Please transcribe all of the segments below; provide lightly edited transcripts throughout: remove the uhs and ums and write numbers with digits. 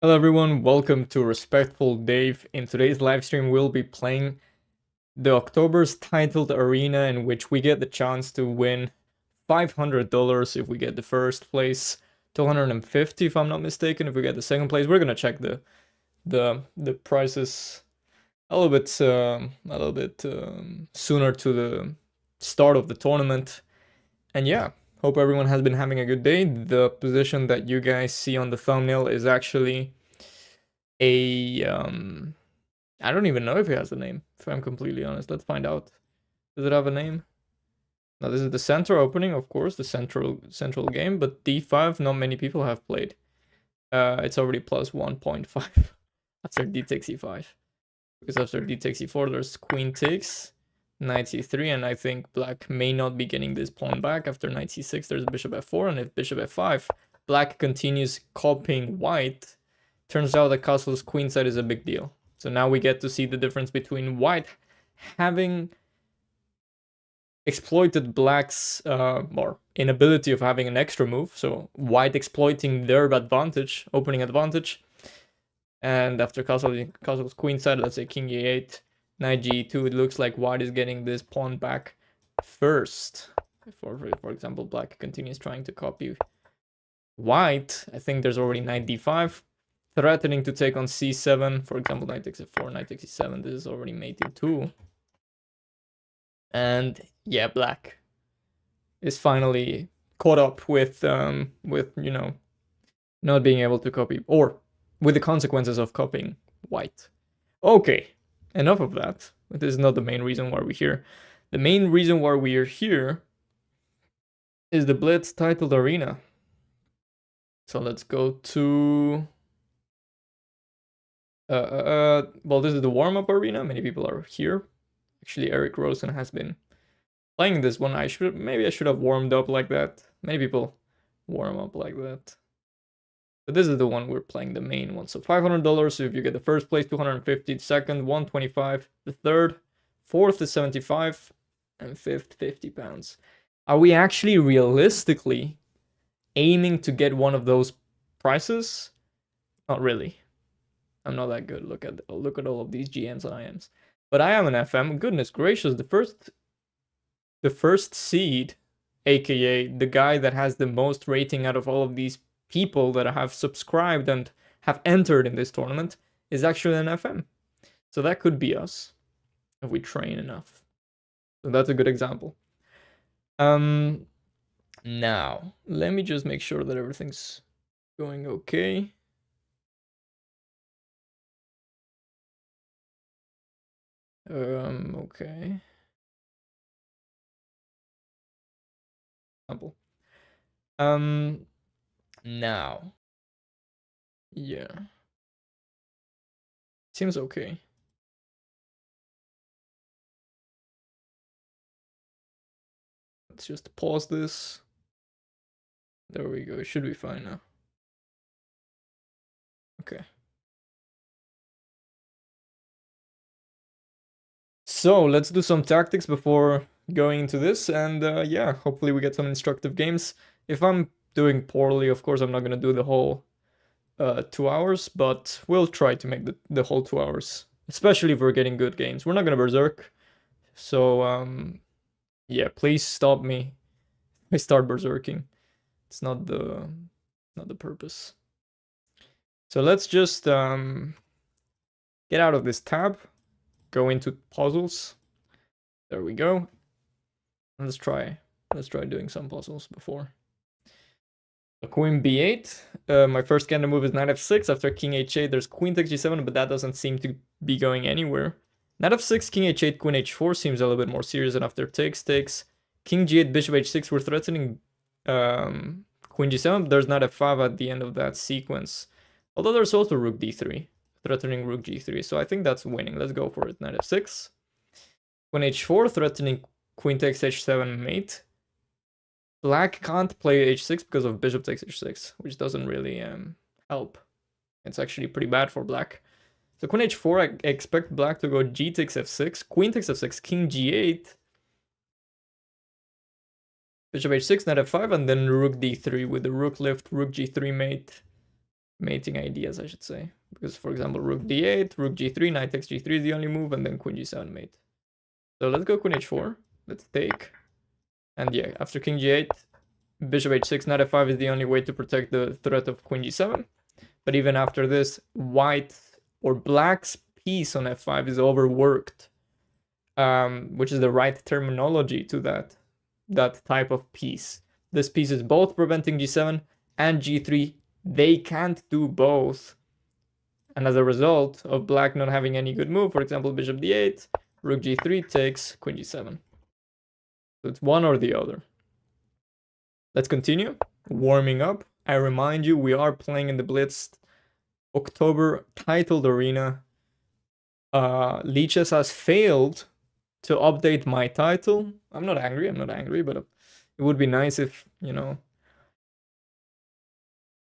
Hello everyone, welcome to Respectful Dave. In today's live stream, we'll be playing the October's titled arena in which we get the chance to win $500 if we get the first place, 250 if I'm not mistaken if we get the second place. We're gonna check the prices a little bit sooner to the start of the tournament. And yeah, hope everyone has been having a good day. The position that you guys see on the thumbnail is actually a I don't even know if it has a name, if I'm completely honest. Let's find out. Does it have a name? Now this is the center opening, of course, the central game, but d5 not many people have played. It's already plus 1.5 after d takes e5. Because after d takes e4 there's queen takes, knight c3, and I think black may not be getting this pawn back. After knight c6 there's bishop f4, and if bishop f5, black continues copying white. Turns out that castle's queenside is a big deal. So now we get to see the difference between white having exploited black's or inability of having an extra move. So white exploiting their advantage, opening advantage. And after castle's queenside, let's say king e8, knight g2, it looks like white is getting this pawn back first. For example, black continues trying to copy white. I think there's already knight d5. Threatening to take on c7, for example, knight takes f4, knight takes e7. This is already mate e2. And yeah, black is finally caught up with you know, not being able to copy, or with the consequences of copying white. Okay, enough of that. This is not the main reason why we're here. The main reason why we are here is the Blitz titled arena. So let's go to well, this is the warm-up arena. Many people are here. Actually, Eric Rosen has been playing this one. Maybe I should have warmed up like that. Many people warm up like that. But this is the one we're playing, the main one. So $500. So if you get the first place, 250. Second, 125. The third, fourth is 75, and fifth, 50 pounds. Are we actually realistically aiming to get one of those prizes? Not really. I'm not that good. Look at all of these GMs and IMs. But I am an FM. Goodness gracious, the first seed, aka the guy that has the most rating out of all of these people that have subscribed and have entered in this tournament, is actually an FM. So that could be us if we train enough. So that's a good example. Now let me just make sure that everything's going okay. Okay. Example. Now. Yeah. Seems okay. Let's just pause this. There we go. It should be fine now. Okay. So let's do some tactics before going into this, and yeah, hopefully we get some instructive games. If I'm doing poorly, of course I'm not gonna do the whole 2 hours, but we'll try to make the whole 2 hours, especially if we're getting good games. We're not gonna berserk, so yeah, please stop me if I start berserking. It's not the purpose. So let's just get out of this tab, go into puzzles. There we go. Let's try doing some puzzles before. So queen b8. My first counter move is knight f6. After king h8, there's queen takes g7, but that doesn't seem to be going anywhere. Knight f6, king h8, queen h4 seems a little bit more serious. And after takes, king g8, bishop h6. We're threatening queen g7. There's knight f5 at the end of that sequence. Although there's also rook d3, threatening rook g3. So I think that's winning. Let's go for it. Knight f6. Queen h4, threatening queen takes h7 mate. Black can't play h6 because of bishop takes h6, which doesn't really help. It's actually pretty bad for black. So queen h4, I expect black to go g takes f6, queen takes f6, king g8, bishop h6, knight f5, and then rook d3 with the rook lift, rook g3 mate. mating ideas, I should say. Because, for example, rook d8, rook g3, knight takes g3 is the only move, and then queen g7 mate. So let's go queen h4. Let's take. And yeah, after king g8, bishop h6, knight f5 is the only way to protect the threat of queen g7. But even after this, white or black's piece on f5 is overworked, which is the right terminology to that type of piece. This piece is both preventing g7 and g3. They can't do both. And as a result of black not having any good move, for example, bishop d8, rook g3 takes queen g7. So it's one or the other. Let's continue. Warming up. I remind you, we are playing in the Blitz October titled arena. Leeches has failed to update my title. I'm not angry, but it would be nice if, you know,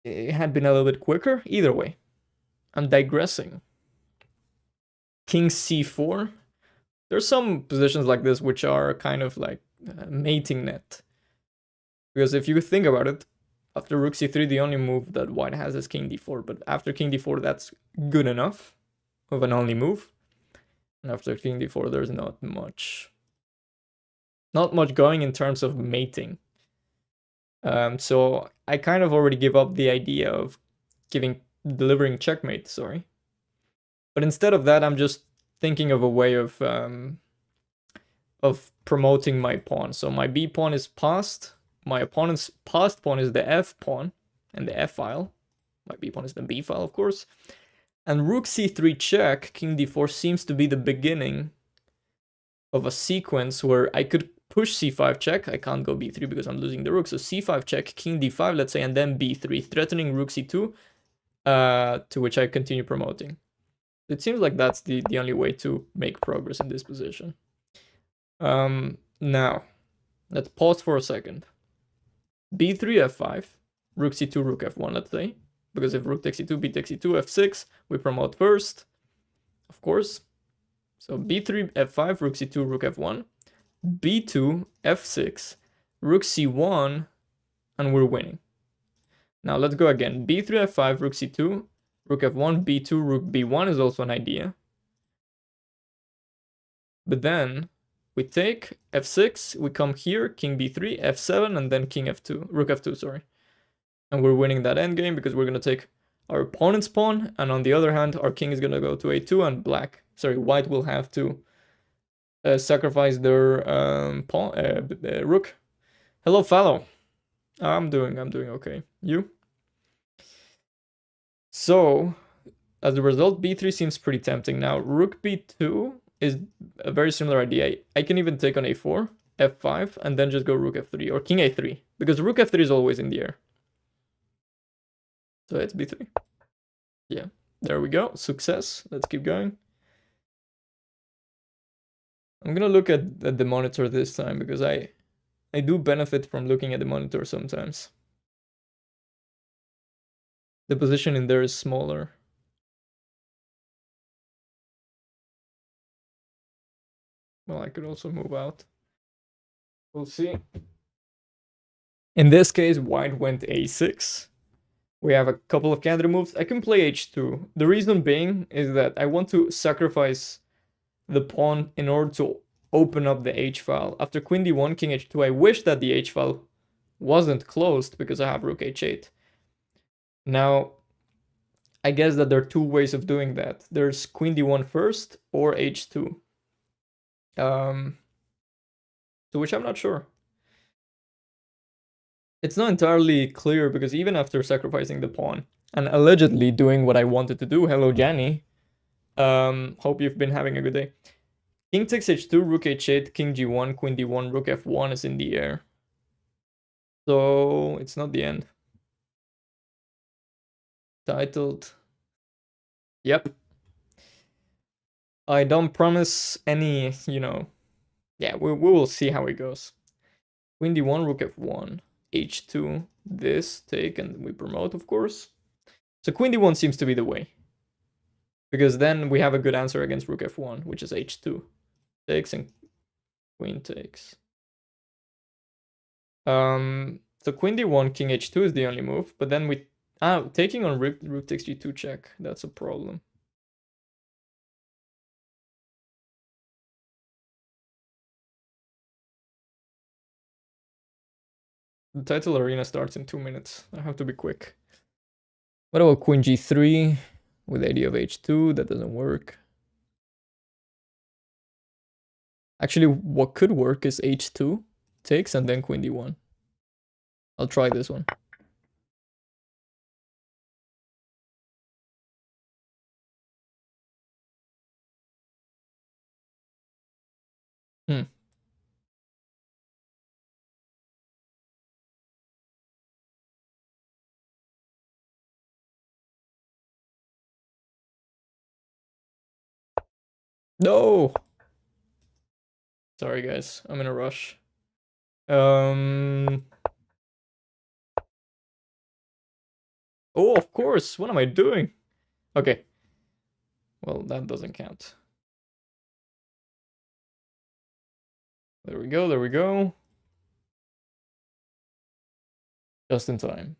it had been a little bit quicker. Either way, I'm digressing. King c4. There's some positions like this which are kind of like mating net. Because if you think about it, after rook c3, the only move that white has is king d4. But after king d4, that's good enough of an only move. And after king d4, there's not much going in terms of mating. So I kind of already give up the idea of delivering checkmate, sorry. But instead of that, I'm just thinking of a way of promoting my pawn. So my b pawn is passed. My opponent's passed pawn is the f pawn and the f file. My b pawn is the b file, of course. And rook c3 check, king d4 seems to be the beginning of a sequence where I could push c5 check. I can't go b3 because I'm losing the rook. So c5 check, king d5, let's say, and then b3, threatening rook c2, to which I continue promoting. It seems like that's the only way to make progress in this position. Now, let's pause for a second. b3, f5, rook c2, rook f1, let's say. Because if rook takes e2, b takes e2, f6, we promote first, of course. So b3, f5, rook c2, rook f1, b2, f6, rook c1, and we're winning. Now let's go again. b3, f5, rook c2, rook f1, b2, rook b1 is also an idea. But then we take f6, we come here, king b3, f7, and then king f2, rook f2, sorry. And we're winning that endgame because we're going to take our opponent's pawn. And on the other hand, our king is going to go to a2 and white will have to sacrifice their rook. Hello, Fallow. I'm doing okay. You? So, as a result, b3 seems pretty tempting. Now, rook b2 is a very similar idea. I can even take on a4, f5, and then just go rook f3 or king a3. Because rook f3 is always in the air. So it's b3. Yeah, there we go. Success. Let's keep going. I'm gonna look at the monitor this time because I do benefit from looking at the monitor sometimes. The position in there is smaller. Well, I could also move out. We'll see. In this case, white went a6. We have a couple of counter moves. I can play h2. The reason being is that I want to sacrifice the pawn in order to open up the h file. After queen d1, king h2, I wish that the h file wasn't closed because I have rook h8. Now, I guess that there are two ways of doing that. There's queen d1 first or h2. To which I'm not sure. It's not entirely clear because even after sacrificing the pawn and allegedly doing what I wanted to do, hello Janny, hope you've been having a good day. King takes h2, rook h8, king g1, queen d1, rook f1 is in the air. So it's not the end. Titled. Yep. I don't promise any, yeah, we will see how it goes. Queen d1, rook f1. h2, this, take, and we promote, of course. So queen d1 seems to be the way. Because then we have a good answer against rook f1, which is h2. Takes and queen takes. So queen d1, king h2 is the only move, but then we Ah, taking on rook takes g2 check. That's a problem. The title arena starts in 2 minutes. I have to be quick. What about queen g3 with idea of h2? That doesn't work. Actually, what could work is h2 takes and then queen d1. I'll try this one. Hmm. No! Sorry, guys. I'm in a rush. Oh, of course. What am I doing? Okay. Well, that doesn't count. There we go. There we go. Just in time.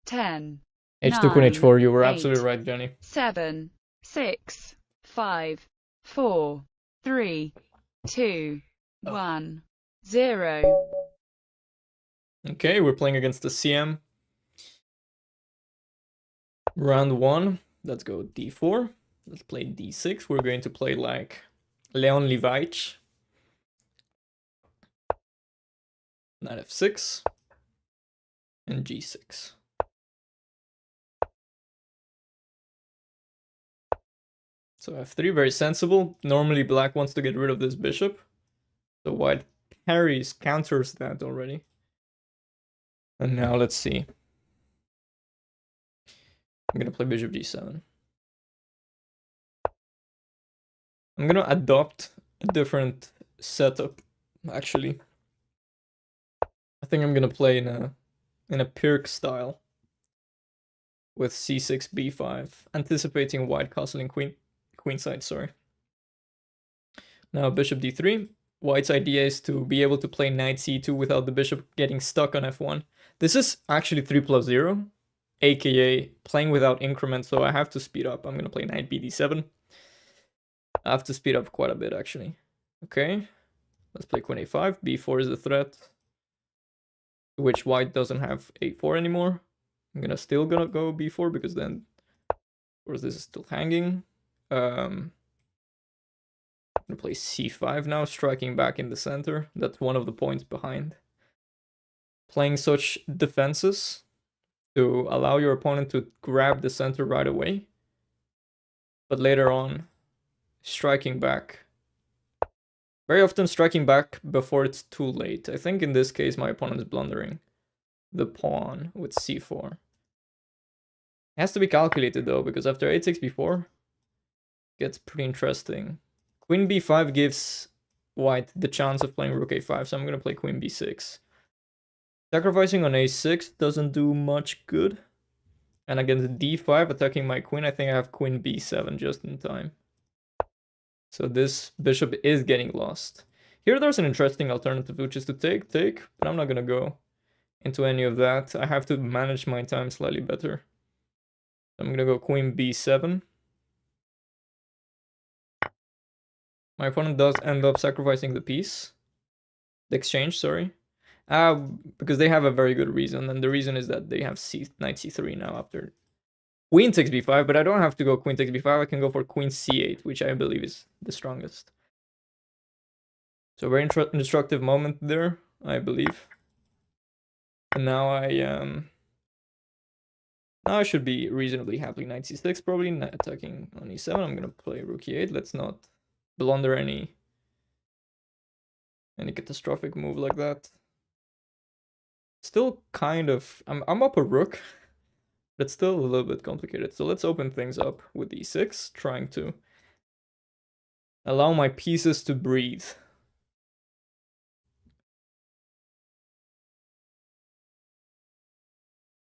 10, h2 queen 9, h4. You were 8, absolutely right, Jenny. 7, 6, 5, 4, 3, 2, 1, 0. Okay, we're playing against the CM. Round 1. Let's go d4. Let's play d6. We're going to play like Leon Levite. Knight f6. And g6. So f3, very sensible. Normally black wants to get rid of this bishop. So white parries, counters that already. And now let's see. I'm gonna play bishop g7. I'm gonna adopt a different setup, actually. I think I'm gonna play in a Pirk style with c6, b5, anticipating white castling queenside, sorry. Now bishop d3. White's idea is to be able to play knight c2 without the bishop getting stuck on f1. This is actually 3+0, aka playing without increment, so I have to speed up. I'm gonna play knight bd7. I have to speed up quite a bit, actually. Okay, let's play queen a5. b4 is the threat, which white doesn't have a4 anymore. I'm still gonna go b4 because then, of course, this is still hanging. I'm gonna play c5 now, striking back in the center. That's one of the points behind playing such defenses, to allow your opponent to grab the center right away, but later on striking back. Very often striking back before it's too late. I think in this case my opponent is blundering the pawn with c4. It has to be calculated though, because after h6 b4 gets pretty interesting. Queen b5 gives white the chance of playing rook a5, so I'm gonna play queen b6. Sacrificing on a6 doesn't do much good. And against d5, attacking my queen, I think I have queen b7 just in time. So this bishop is getting lost. Here there's an interesting alternative, which is to take, but I'm not gonna go into any of that. I have to manage my time slightly better. I'm gonna go queen b7. My opponent does end up sacrificing the piece. The exchange, sorry. Because they have a very good reason, and the reason is that they have knight c3 now after queen takes b5, but I don't have to go queen takes b5. I can go for queen c8, which I believe is the strongest. So very instructive moment there, I believe. And now I should be reasonably happy. Knight c6 probably, not attacking on e7. I'm gonna play rook e8. Let's not blunder any catastrophic move like that. Still kind of, I'm up a rook, but it's still a little bit complicated. So let's open things up with e6, trying to allow my pieces to breathe.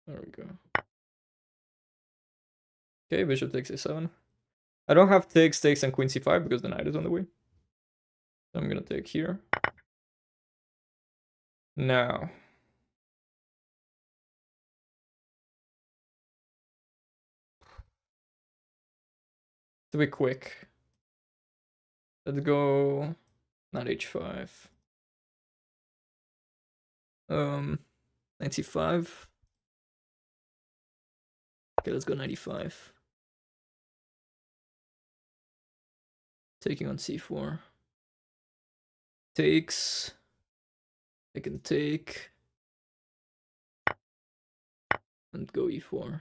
There we go. Okay, bishop takes a7. I don't have takes, and queen c5 because the knight is on the way. So I'm gonna take here. Now, To be quick. Let's go... Not h5. 95. Okay, let's go 95. Taking on c4. Takes. I can take. And go e4.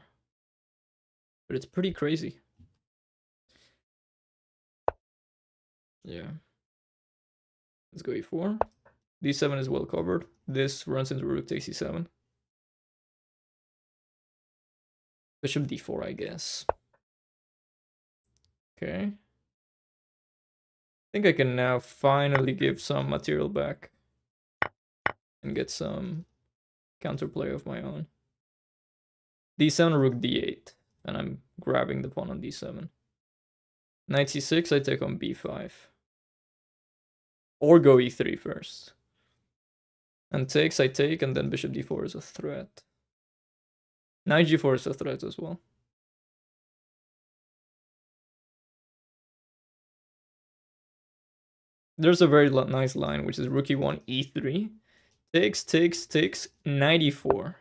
But it's pretty crazy. Yeah. Let's go e4. d7 is well covered. This runs into rook takes e7. Bishop d4, I guess. Okay. I think I can now finally give some material back. And get some counterplay of my own. d7, rook d8. And I'm grabbing the pawn on d7. Knight c6, I take on b5. Or go e3 first. And takes, I take, and then bishop d4 is a threat. Knight g4 is a threat as well. There's a very nice line, which is rook e1, e3. Takes, takes, takes, knight e4.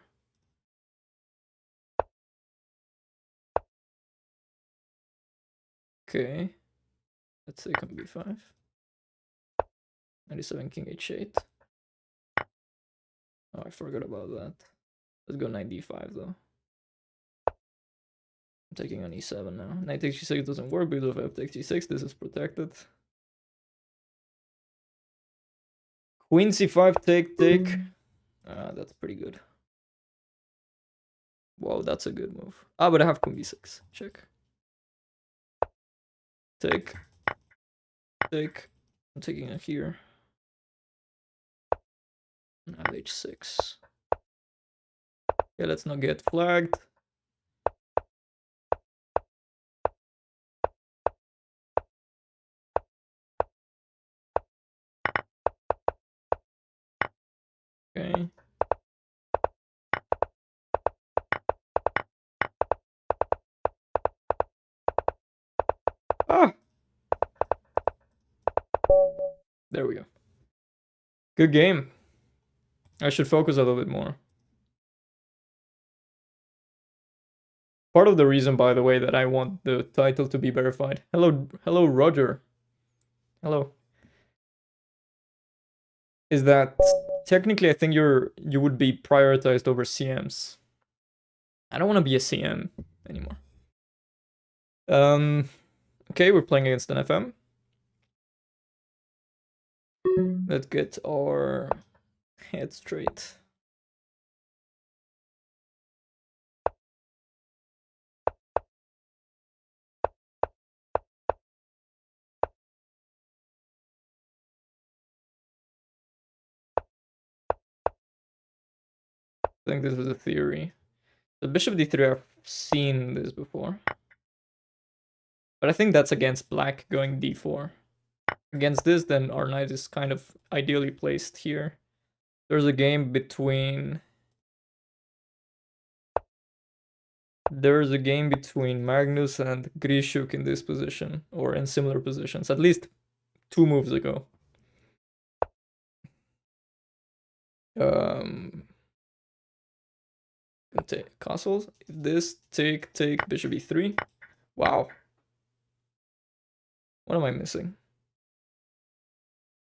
Okay. Let's take on b5. 97, king h8. Oh, I forgot about that. Let's go knight d5 though. I'm taking on e7 now. Knight takes g6 doesn't work because if f takes g6, this is protected. Queen c5, take, take. That's pretty good. Whoa, that's a good move. Ah, but I have queen b6. Check. Take. Take. I'm taking it here. Now h6. Okay, let's not get flagged. Okay. Ah! There we go. Good game. I should focus a little bit more. Part of the reason, by the way, that I want the title to be verified. Hello, Roger. Hello. Is that technically I think you would be prioritized over CMs. I don't want to be a CM anymore. Okay, we're playing against an FM. Let's get our head straight. I think this is a theory. The bishop d3, I've seen this before. But I think that's against black going d4. Against this, then our knight is kind of ideally placed here. There's a game between... There's a game between Magnus and Grishuk in this position, or in similar positions, at least 2 moves ago. Take castles. If this, take, bishop e3. Wow. What am I missing?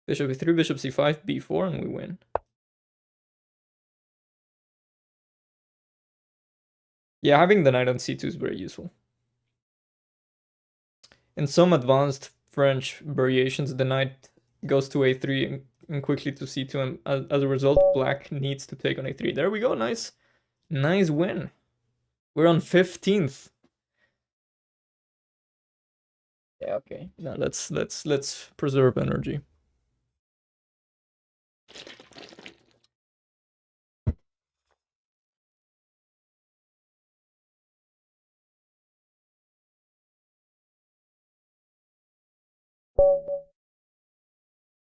Bishop e3, bishop c5, b4, and we win. Yeah, having the knight on c2 is very useful. In some advanced French variations, the knight goes to a3 and quickly to c2, and as a result, black needs to take on a3. There we go, nice win. We're on 15th. Yeah, okay. Now let's preserve energy.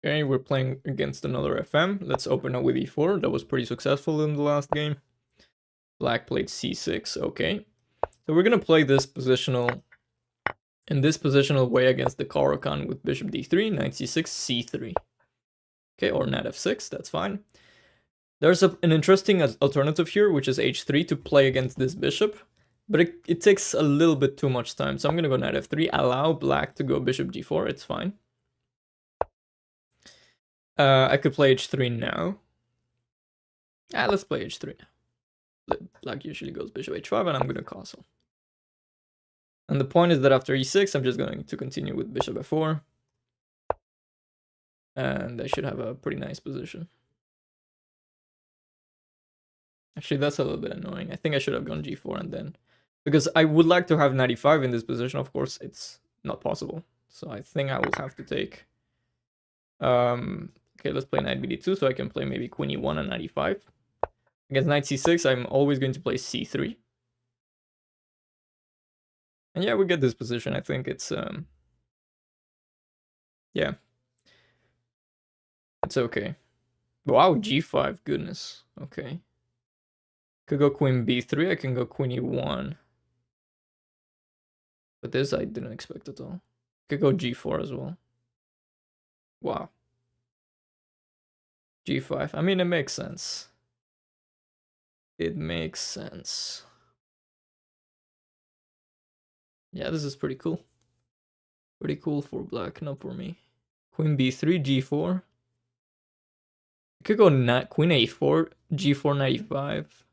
Okay, we're playing against another FM. Let's open up with e4. That was pretty successful in the last game. Black played c6. Okay. So we're gonna play this positional in this positional way against the Caro-Kann with bishop d3, knight c6, c3. Okay, or knight f6, that's fine. There's an interesting alternative here, which is h3 to play against this bishop, but it takes a little bit too much time. So I'm going to go knight f3, allow black to go bishop g4, it's fine. I could play h3 now. Let's play h3. Black usually goes bishop h5, and I'm going to castle. And the point is that after e6, I'm just going to continue with bishop f4. And I should have a pretty nice position. Actually, that's a little bit annoying. I think I should have gone g4 and then... Because I would like to have 95 in this position. Of course, it's not possible. So I think I will have to take... Okay, let's play knight bd2 so I can play maybe queen e1 and 95. Against knight c6, I'm always going to play c3. And yeah, we get this position. I think it's... yeah. It's okay. Wow, g5, goodness. Okay. Could go queen b3, I can go queen e1. But this I didn't expect at all. Could go g4 as well. Wow. g5. I mean, it makes sense. It makes sense. Yeah, this is pretty cool. Pretty cool for black, not for me. Queen b3, g4. I could go queen a4, g4, 95.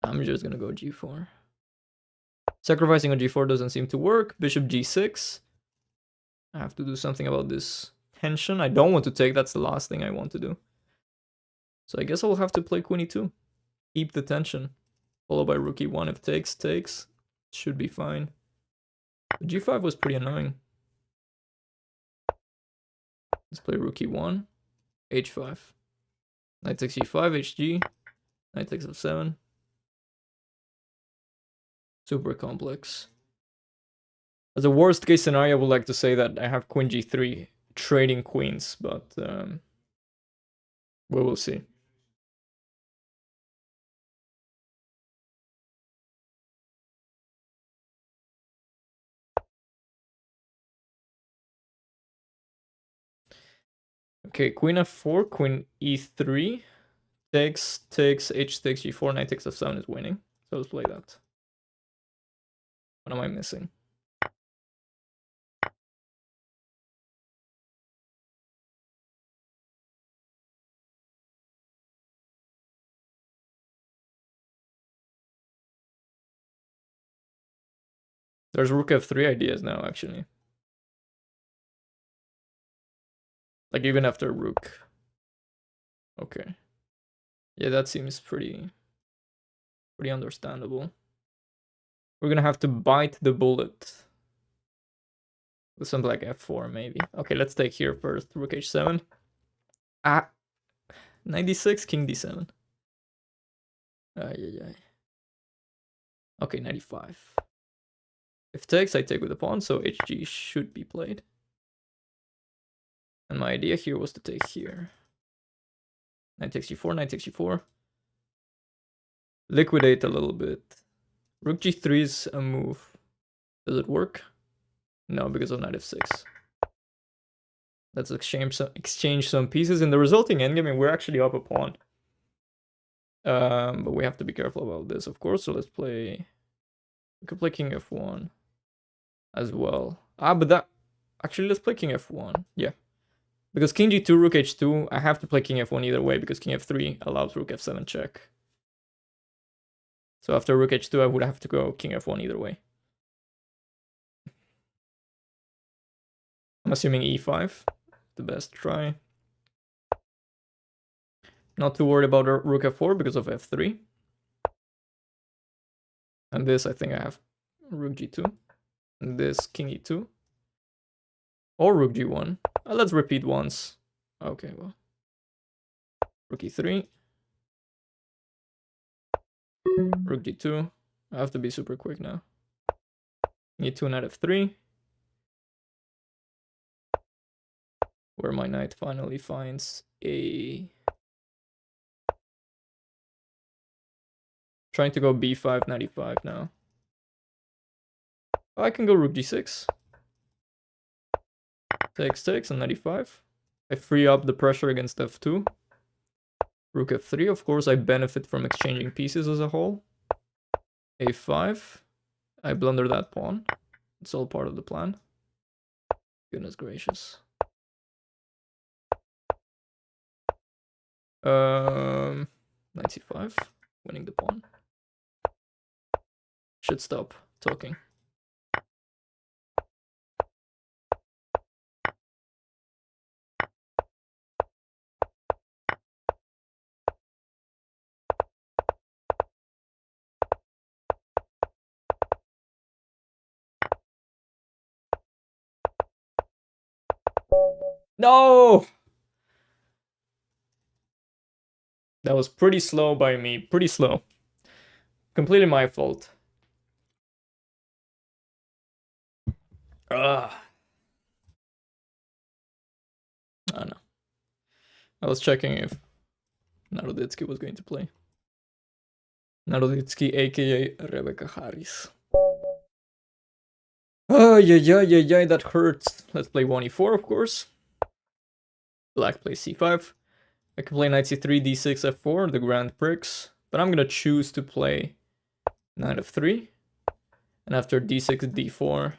I'm just gonna go g4. Sacrificing on g4 doesn't seem to work. Bishop g6. I have to do something about this tension. I don't want to take, that's the last thing I want to do. So I guess I'll have to play queen e2. Keep the tension. Followed by rook e1 if takes. Should be fine. But g5 was pretty annoying. Let's play rook e1. h5. Knight takes e5, hg. Knight takes f7. Super complex. As a worst case scenario, I would like to say that I have queen g3 trading queens, but we will see. Okay, queen f4, queen e3, takes, h takes g4, knight takes f7 is winning. So let's play that. What am I missing? There's rook f3 ideas now, actually. Like, even after rook. Okay. Yeah, that seems pretty understandable. We're gonna have to bite the bullet. With something like f4, maybe. Okay, let's take here first. Rook h7. 96, king d7. Yeah. Okay, 95. If takes, I take with the pawn, so hg should be played. And my idea here was to take here. Knight takes g4, knight takes g4. Liquidate a little bit. Rook g3 is a move. Does it work? No, because of knight f6. Let's exchange some pieces. In the resulting endgame, and we're actually up a pawn. But we have to be careful about this, of course. So let's play... We could play king f1 as well. But that... Actually, let's play king f1. Yeah. Because king g2, rook h2, I have to play king f1 either way, because king f3 allows rook f7 check. So after rook h2, I would have to go king f1 either way. I'm assuming e5, the best try. Not too worried about rook f4 because of f3. And this, I think I have rook g2. And this, king e2. Or rook g1. Let's repeat once. Okay, well. Rook e3. Rook g2. I have to be super quick now. E2, knight f3. Where my knight finally finds a... Trying to go b5, 95 now. I can go rook g6. Takes on 95. I free up the pressure against f2. Rook f3, of course, I benefit from exchanging pieces as a whole. a5. I blunder that pawn. It's all part of the plan. Goodness gracious. Knight c5, winning the pawn. Should stop talking. No! That was pretty slow by me. Pretty slow. Completely my fault. Ugh. I don't know. I was checking if Naroditsky was going to play. Naroditsky, aka Rebecca Harris. Oh, yeah, that hurts. Let's play 1e4, of course. Black plays c5. I can play knight c3, d6, f4, the grand pricks. But I'm gonna choose to play knight f3. And after d6, d4,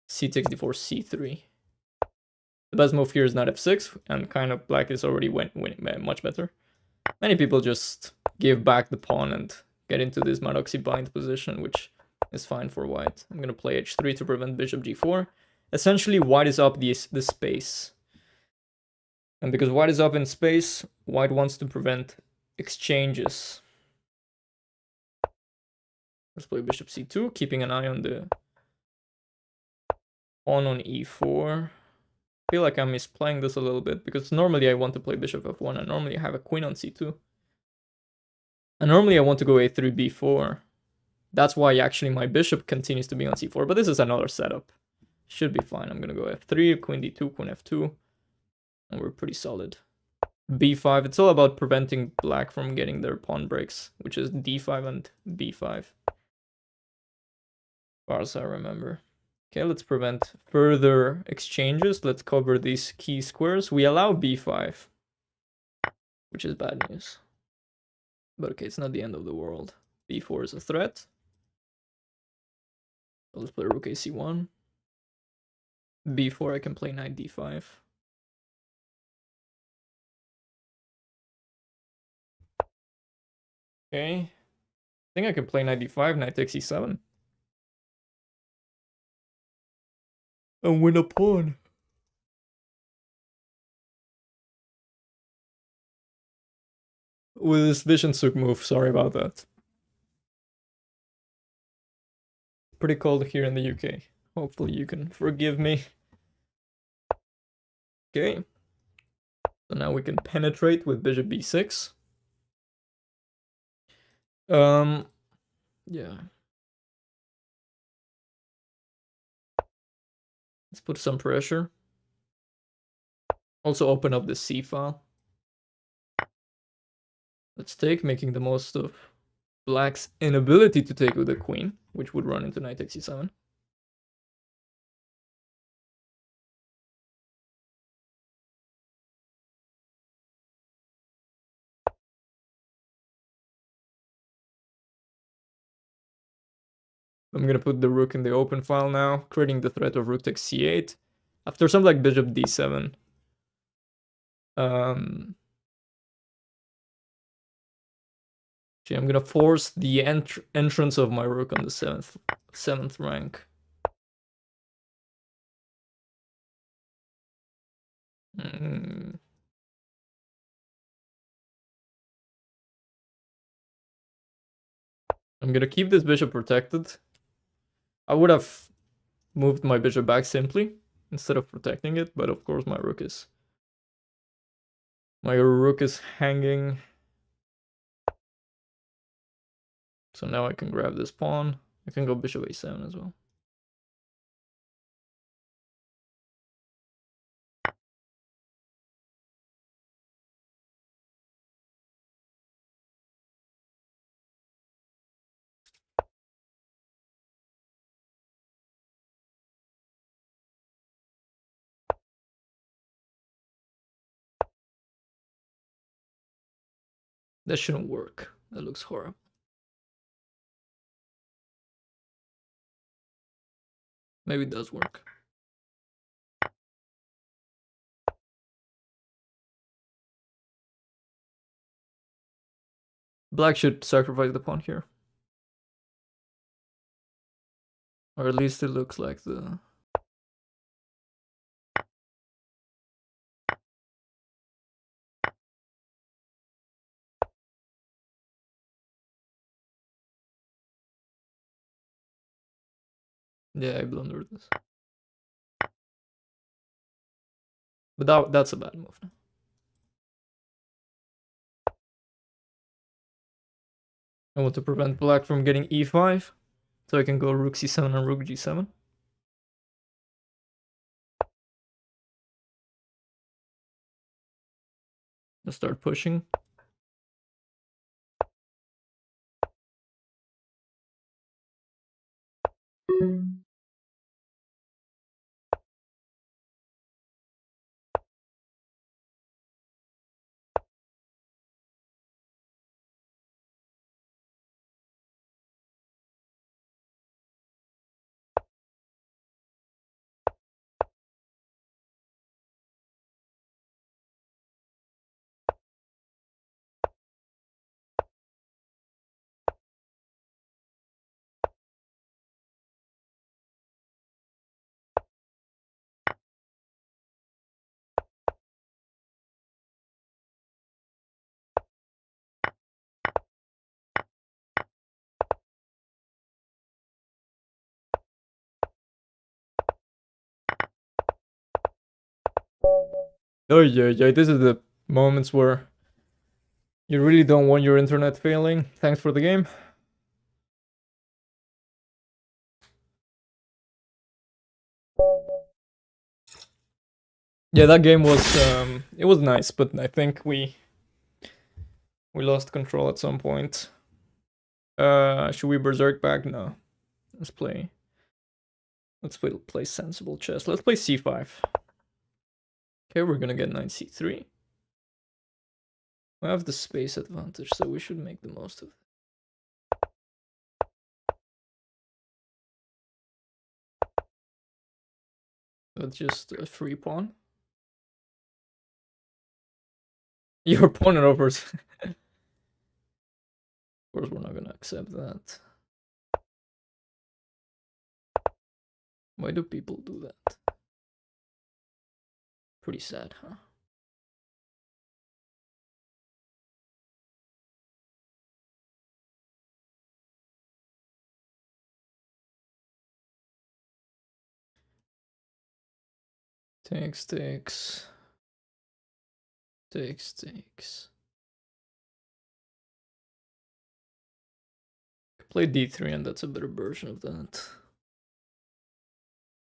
c takes d4, c3. The best move here is knight f6, and kind of black is already winning much better. Many people just give back the pawn and get into this Maroczy bind position, which is fine for white. I'm gonna play h3 to prevent bishop g4. Essentially, white is up the space. And because white is up in space, white wants to prevent exchanges. Let's play bishop c2, keeping an eye on the pawn on e4. I feel like I'm misplaying this a little bit, because normally I want to play bishop f1, and normally I have a queen on c2. And normally I want to go a3, b4. That's why actually my bishop continues to be on c4, but this is another setup. Should be fine. I'm gonna go f3, queen d2, queen f2, and we're pretty solid. b5, it's all about preventing black from getting their pawn breaks, which is d5 and b5. As far as I remember. Okay, let's prevent further exchanges. Let's cover these key squares. We allow b5, which is bad news. But okay, it's not the end of the world. b4 is a threat. So let's play rook ac1. b4, I can play knight d5. Okay. I think I can play knight d5, knight takes e7. And win a pawn. With this vision suk move, sorry about that. Pretty cold here in the UK. Hopefully you can forgive me. Okay. So now we can penetrate with bishop b6. Yeah. Let's put some pressure. Also open up the c file. Let's take, making the most of black's inability to take with the queen, which would run into knight takes e7. I'm gonna put the rook in the open file now, creating the threat of rook takes c8. After something like bishop d7. Okay, I'm gonna force the entrance of my rook on the seventh rank. I'm gonna keep this bishop protected. I would have moved my bishop back simply instead of protecting it, but of course my rook is hanging. So now I can grab this pawn. I can go bishop a7 as well. That shouldn't work. That looks horrible. Maybe it does work. Black should sacrifice the pawn here. Or at least it looks like the... Yeah, I blundered this. But that's a bad move now. I want to prevent black from getting e5, so I can go rook c7 and rook g7. Let's start pushing. Oh yeah, this is the moments where you really don't want your internet failing. Thanks for the game. Yeah, that game was it was nice, but I think we lost control at some point. Should we berserk back? No. Let's play sensible chess. Let's play c5. Okay, we're gonna get knight c3. We have the space advantage, so we should make the most of it. That's just a free pawn. Your opponent offers. Of course, we're not gonna accept that. Why do people do that? Pretty sad, huh? Takes. Play d3, and that's a better version of that.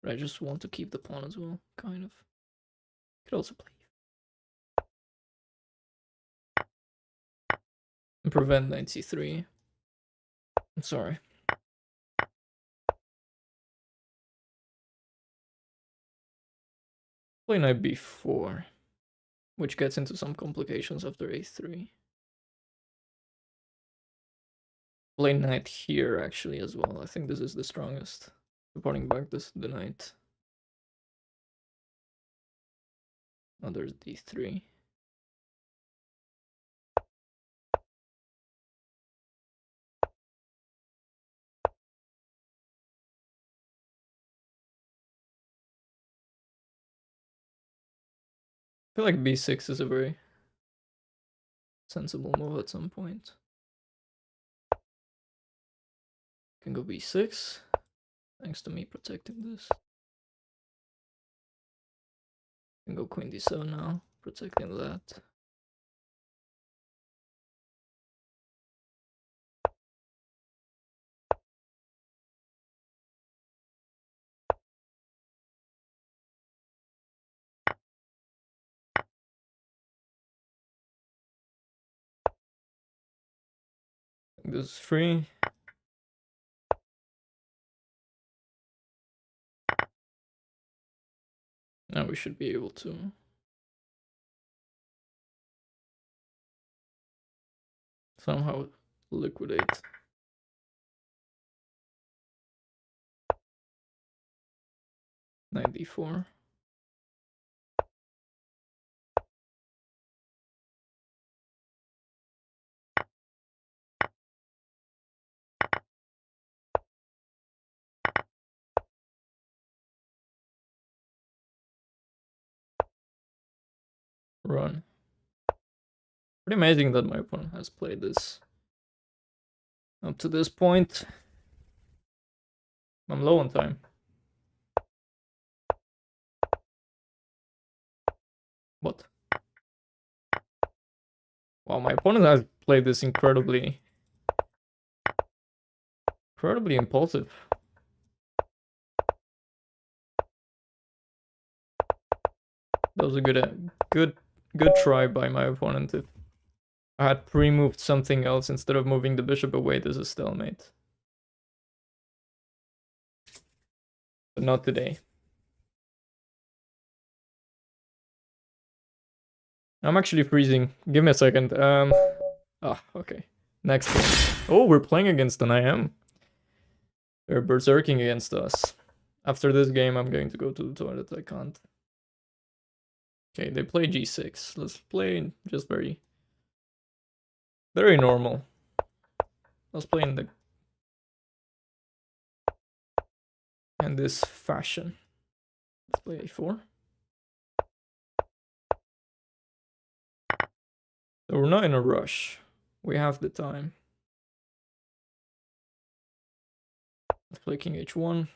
But I just want to keep the pawn as well, kind of. Could also play and prevent knight c3. I'm sorry. Play knight b4, which gets into some complications after a3. Play knight here actually as well. I think this is the strongest. Supporting back the knight. Oh, there's d3. I feel like b6 is a very sensible move at some point. Can go b6, thanks to me protecting this. Can go queen d7 now, protecting that. This is free. Now we should be able to somehow liquidate. Knight d4. Run. Pretty amazing that my opponent has played this up to this point. I'm low on time. What? Wow, my opponent has played this incredibly impulsive. That was a good try by my opponent. If I had pre-moved something else instead of moving the bishop away, this is stalemate. But not today. I'm actually freezing. Give me a second. Okay. Next game. Oh, we're playing against an IM. They're berserking against us. After this game, I'm going to go to the toilet. I can't. Okay, they play g6. Let's play just very normal. Let's play in this fashion. Let's play a4. So we're not in a rush. We have the time. Let's play king h1.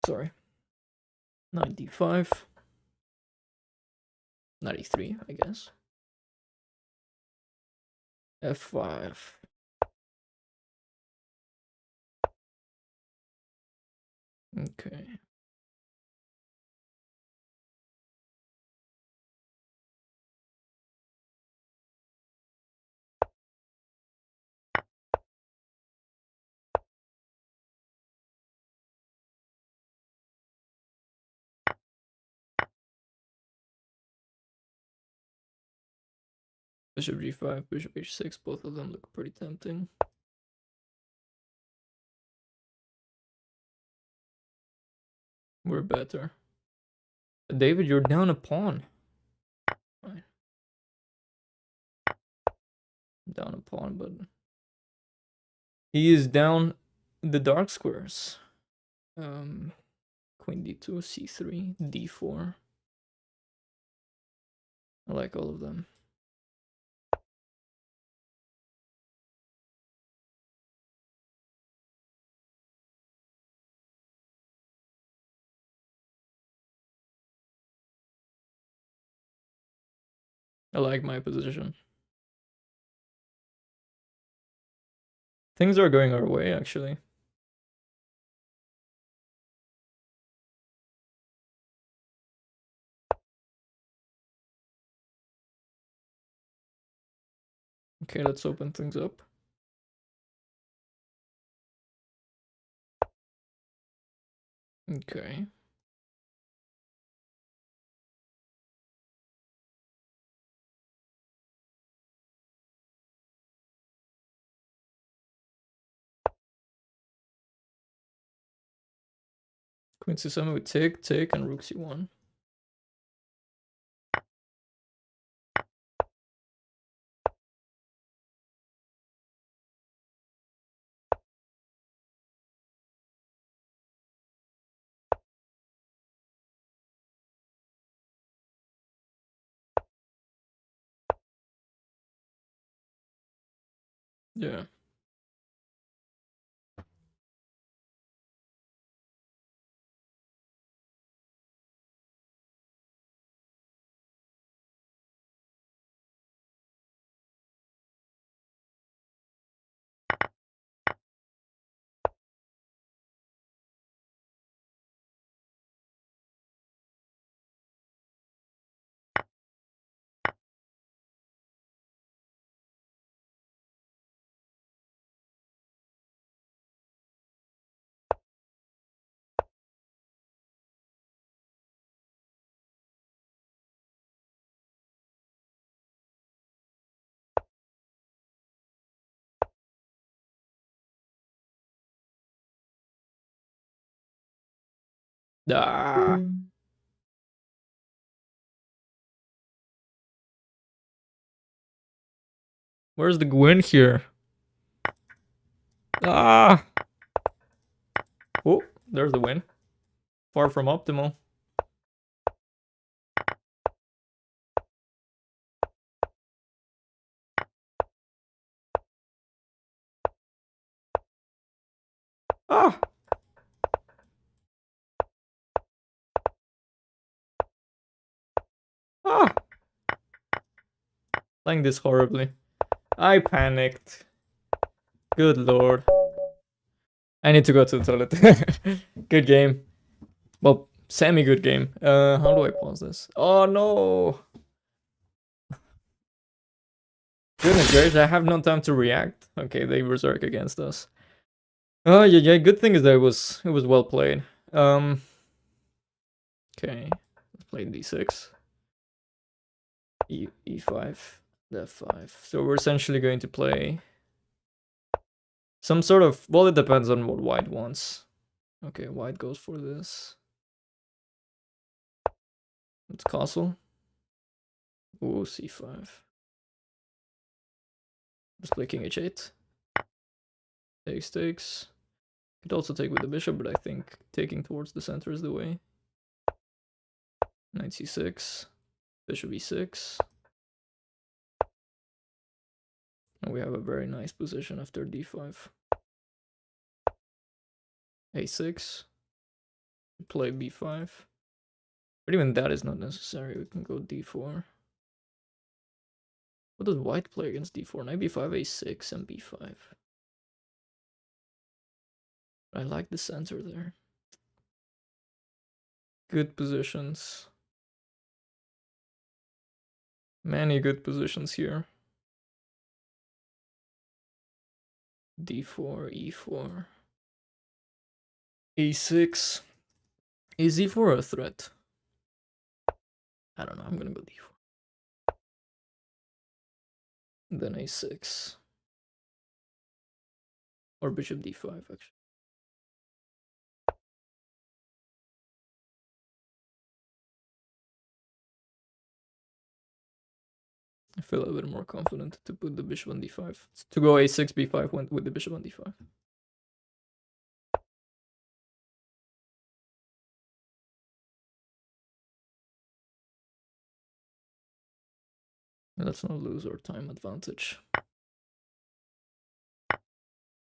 Sorry. Knight d5. Knight e3, I guess. f5. Okay. Bishop g5, bishop h6, both of them look pretty tempting. We're better. David, you're down a pawn. Fine. Down a pawn, but he is down the dark squares. Queen d2, c3, d4. I like all of them. I like my position. Things are going our way, actually. Okay, let's open things up. Okay. Queen c7 with take, and rook c1. Yeah. Ah. Where's the Gwyn here? Ah. Oh, there's the win. Far from optimal. Ah. Ah. Playing this horribly. I panicked. Good lord. I need to go to the toilet. Good game. Well, semi-good game. How do I pause this? Oh no! Goodness gracious, I have no time to react. Okay, they berserk against us. Oh yeah. Good thing is that it was well played. Okay, let's play d6, e5, f5. So we're essentially going to play some sort of. Well, it depends on what white wants. Okay, white goes for this. Let's castle. Ooh, c5. Let's play king h8. Takes. Could also take with the bishop, but I think taking towards the center is the way. Knight c6. Bishop e6. And we have a very nice position after d5. a6. Play b5. But even that is not necessary. We can go d4. What does white play against d4? Knight b5, a6, and b5. I like the center there. Good positions. Many good positions here. d4, e4. e6. Is e4 a threat? I don't know. I'm gonna go d4. Then a6. Or bishop d5, actually. I feel a bit more confident to put the bishop on d5. To go a6, b5 with the bishop on d5. Let's not lose our time advantage.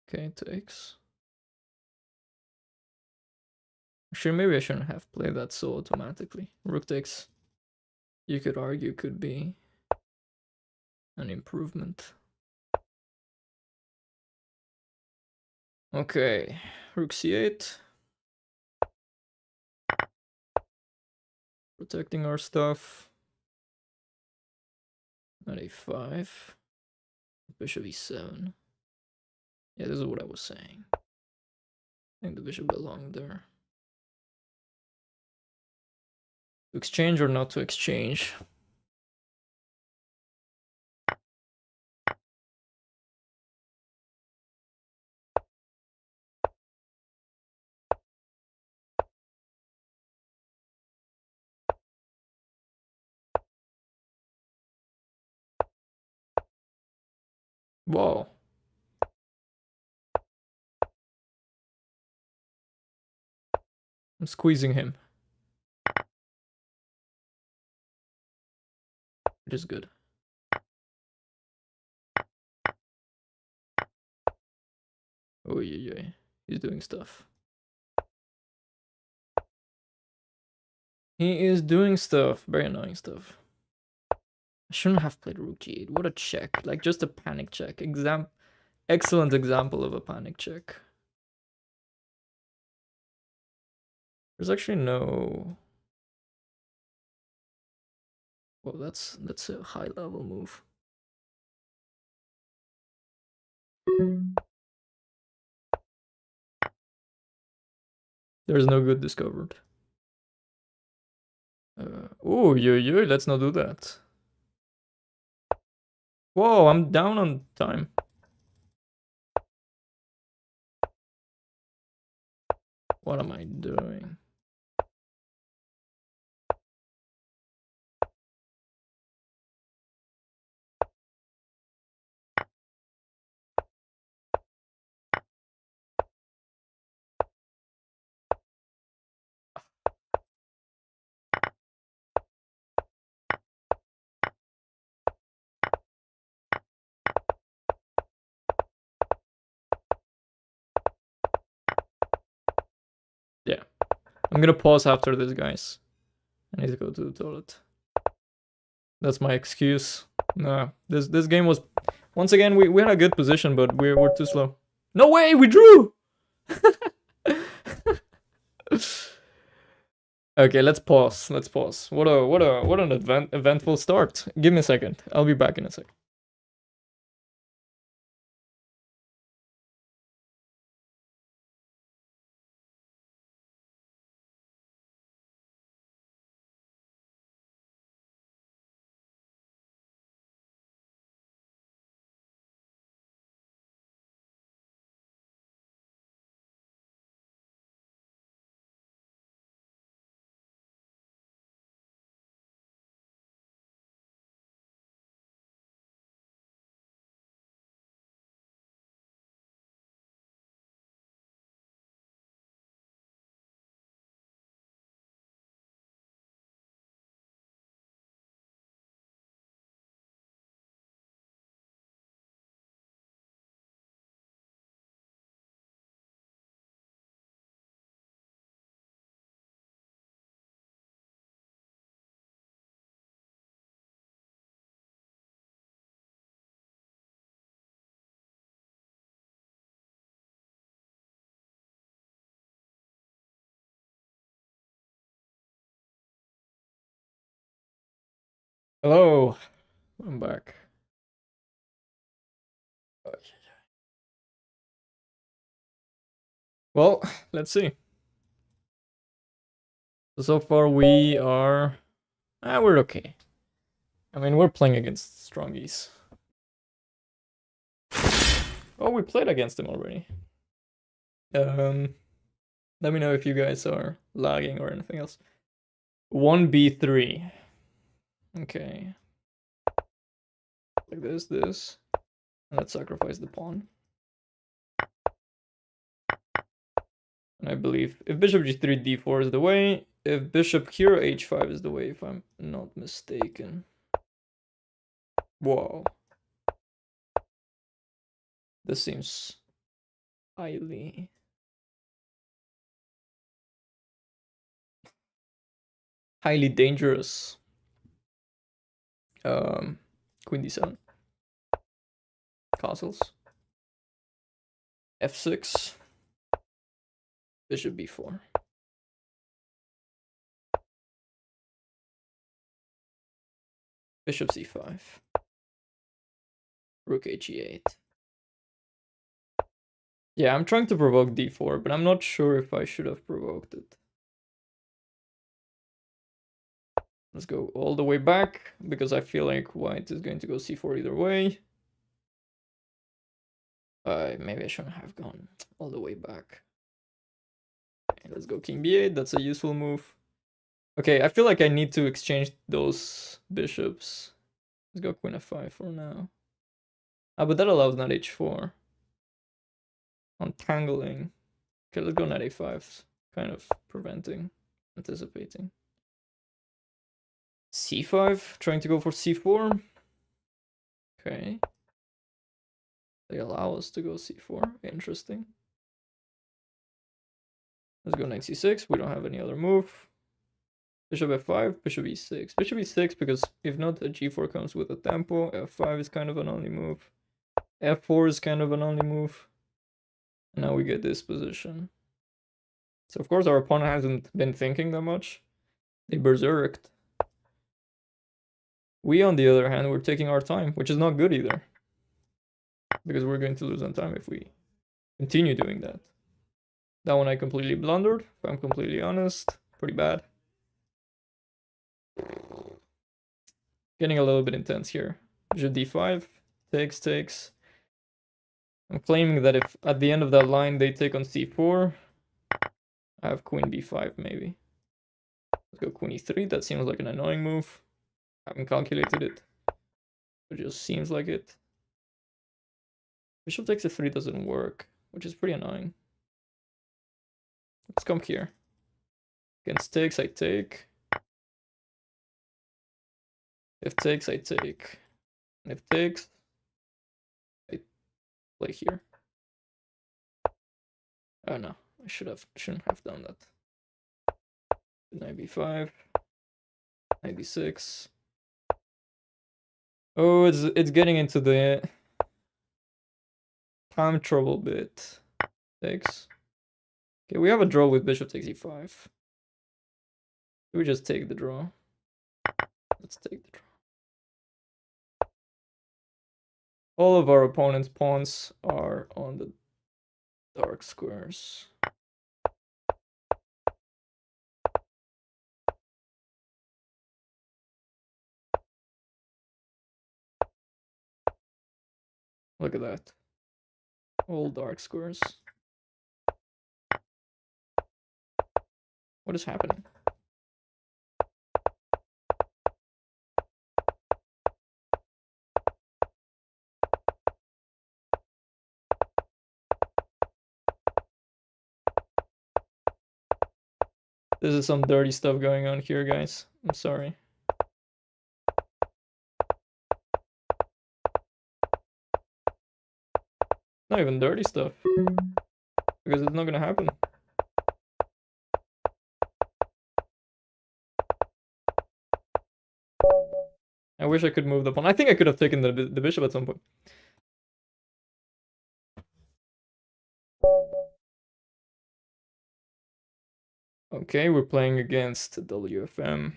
Okay, takes. Actually, maybe I shouldn't have played that so automatically. Rook takes, you could argue, could be an improvement. Okay, rook c8. Protecting our stuff. Knight a5. Bishop e7. Yeah, this is what I was saying. I think the bishop belonged there. To exchange or not to exchange? Whoa. I'm squeezing him. Which is good. Oh yeah. He's doing stuff. He is doing stuff. Very annoying stuff. I shouldn't have played rook g8. What a check. Like, just a panic check. Excellent example of a panic check. There's actually no... Well, that's a high level move. There's no good discovered. Oh, yeah, let's not do that. Whoa, I'm down on time. What am I doing? I'm gonna pause after this, guys. I need to go to the toilet. That's my excuse. Nah, this game was... Once again, we had a good position, but we're too slow. No way, we drew! Okay, let's pause. Let's pause. What an eventful start. Give me a second. I'll be back in a sec. Hello. I'm back. Well, let's see. So far we are... we're okay. I mean, we're playing against strongies. Oh, we played against them already. Let me know if you guys are lagging or anything else. 1b3. Okay. Like this. And let's sacrifice the pawn. And I believe if bishop g3, d4 is the way. If bishop here, h5 is the way, if I'm not mistaken. Whoa. This seems highly... highly dangerous. Queen d7. Castles. f6. Bishop b4. Bishop c5. Rook he8. Yeah, I'm trying to provoke d4, but I'm not sure if I should have provoked it. Let's go all the way back, because I feel like white is going to go c4 either way. Maybe I shouldn't have gone all the way back. Okay, let's go king b8, that's a useful move. Okay, I feel like I need to exchange those bishops. Let's go queen f5 for now. But that allows knight h4. Untangling. Okay, let's go knight a5. Kind of preventing, anticipating. c5, trying to go for c4. Okay. They allow us to go c4. Interesting. Let's go knight c6. We don't have any other move. Bishop f5, bishop e6. Bishop e6 because if not, a g4 comes with a tempo. f5 is kind of an only move. f4 is kind of an only move. And now we get this position. So of course our opponent hasn't been thinking that much. They berserked. We, on the other hand, we're taking our time, which is not good either. Because we're going to lose on time if we continue doing that. That one I completely blundered, if I'm completely honest. Pretty bad. Getting a little bit intense here. Bishop d5, takes. I'm claiming that if at the end of that line they take on c4, I have queen b5 maybe. Let's go queen e3, that seems like an annoying move. I haven't calculated it. It just seems like it. Bishop takes f3 doesn't work, which is pretty annoying. Let's come here. Against takes, I take. If takes, I take. And if takes, I play here. Oh no, I shouldn't have done that. Knight b5, knight d6. Oh, it's getting into the time trouble bit. Takes. Okay, we have a draw with bishop takes e5. We just take the draw. Let's take the draw. All of our opponent's pawns are on the dark squares. Look at that. All dark squares. What is happening? This is some dirty stuff going on here, guys. I'm sorry. Not even dirty stuff. Because it's not gonna happen. I wish I could move the pawn. I think I could have taken the bishop at some point. Okay, we're playing against WFM.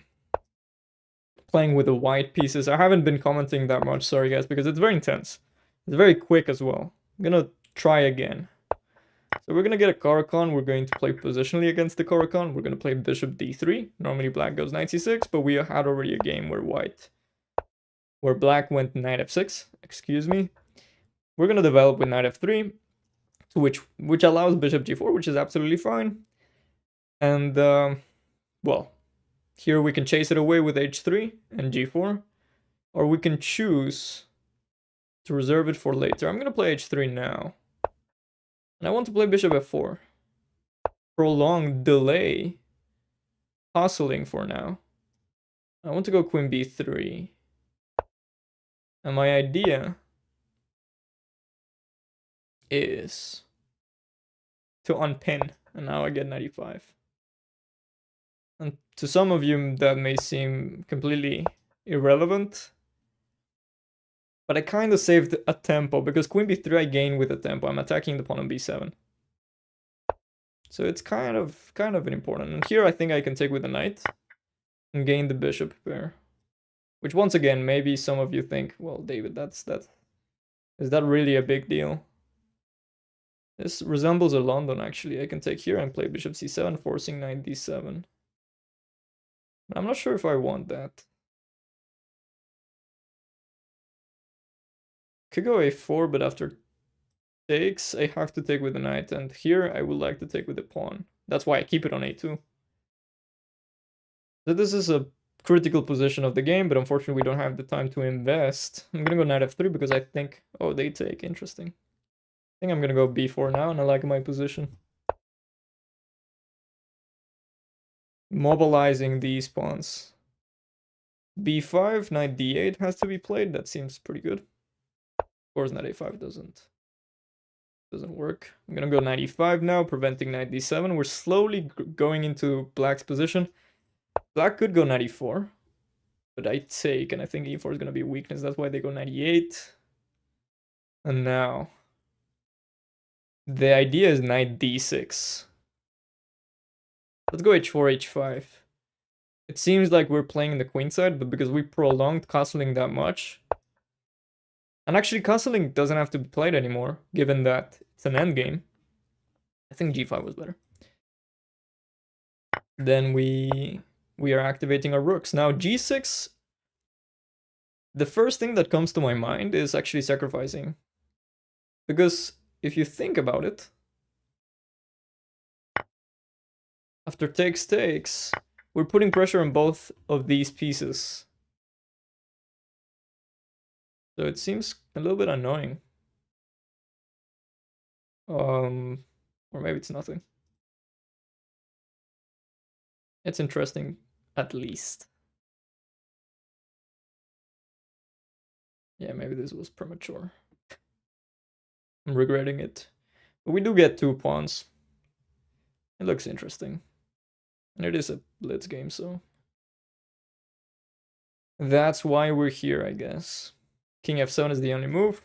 Playing with the white pieces. I haven't been commenting that much, sorry guys, because it's very intense. It's very quick as well. I'm gonna try again. So we're gonna get a Caro-Kann. We're going to play positionally against the Caro-Kann. We're gonna play bishop d3. Normally black goes knight c6, but we had already a game where black went knight f6. Excuse me. We're gonna develop with knight f3, which allows bishop g4, which is absolutely fine. And well, here we can chase it away with h3 and g4, or we can choose to reserve it for later. I'm gonna play h3 now. And I want to play bishop f4. Prolonged delay. Hustling for now. I want to go queen b3. And my idea is to unpin. And now I get 95. And to some of you that may seem completely irrelevant. But I kind of saved a tempo, because queen b3 I gain with a tempo. I'm attacking the pawn on b7. So it's kind of important. And here I think I can take with the knight and gain the bishop pair. Which once again, maybe some of you think, well, David, is that really a big deal? This resembles a London, actually. I can take here and play bishop c7, forcing knight d7. But I'm not sure if I want that. Could go a4, but after takes, I have to take with the knight. And here, I would like to take with the pawn. That's why I keep it on a2. So this is a critical position of the game, but unfortunately we don't have the time to invest. I'm gonna go knight f3 because I think... Oh, they take. Interesting. I think I'm gonna go b4 now, and I like my position. Mobilizing these pawns. b5, knight d8 has to be played. That seems pretty good. Of course, knight a5 doesn't work. I'm gonna go knight e5 now, preventing knight d7. We're slowly going into black's position. Black could go knight e4, but I take, and I think e4 is gonna be a weakness. That's why they go knight e8. And now, the idea is knight d6. Let's go h4, h5. It seems like we're playing the queen side, but because we prolonged castling that much, and actually castling doesn't have to be played anymore, given that it's an endgame. I think g5 was better. Then we are activating our rooks. Now g6, the first thing that comes to my mind is actually sacrificing. Because if you think about it, after takes, we're putting pressure on both of these pieces. So it seems a little bit annoying. Or maybe it's nothing. It's interesting, at least. Yeah, maybe this was premature. I'm regretting it. But we do get 2 pawns. It looks interesting. And it is a blitz game, so that's why we're here, I guess. King f7 is the only move.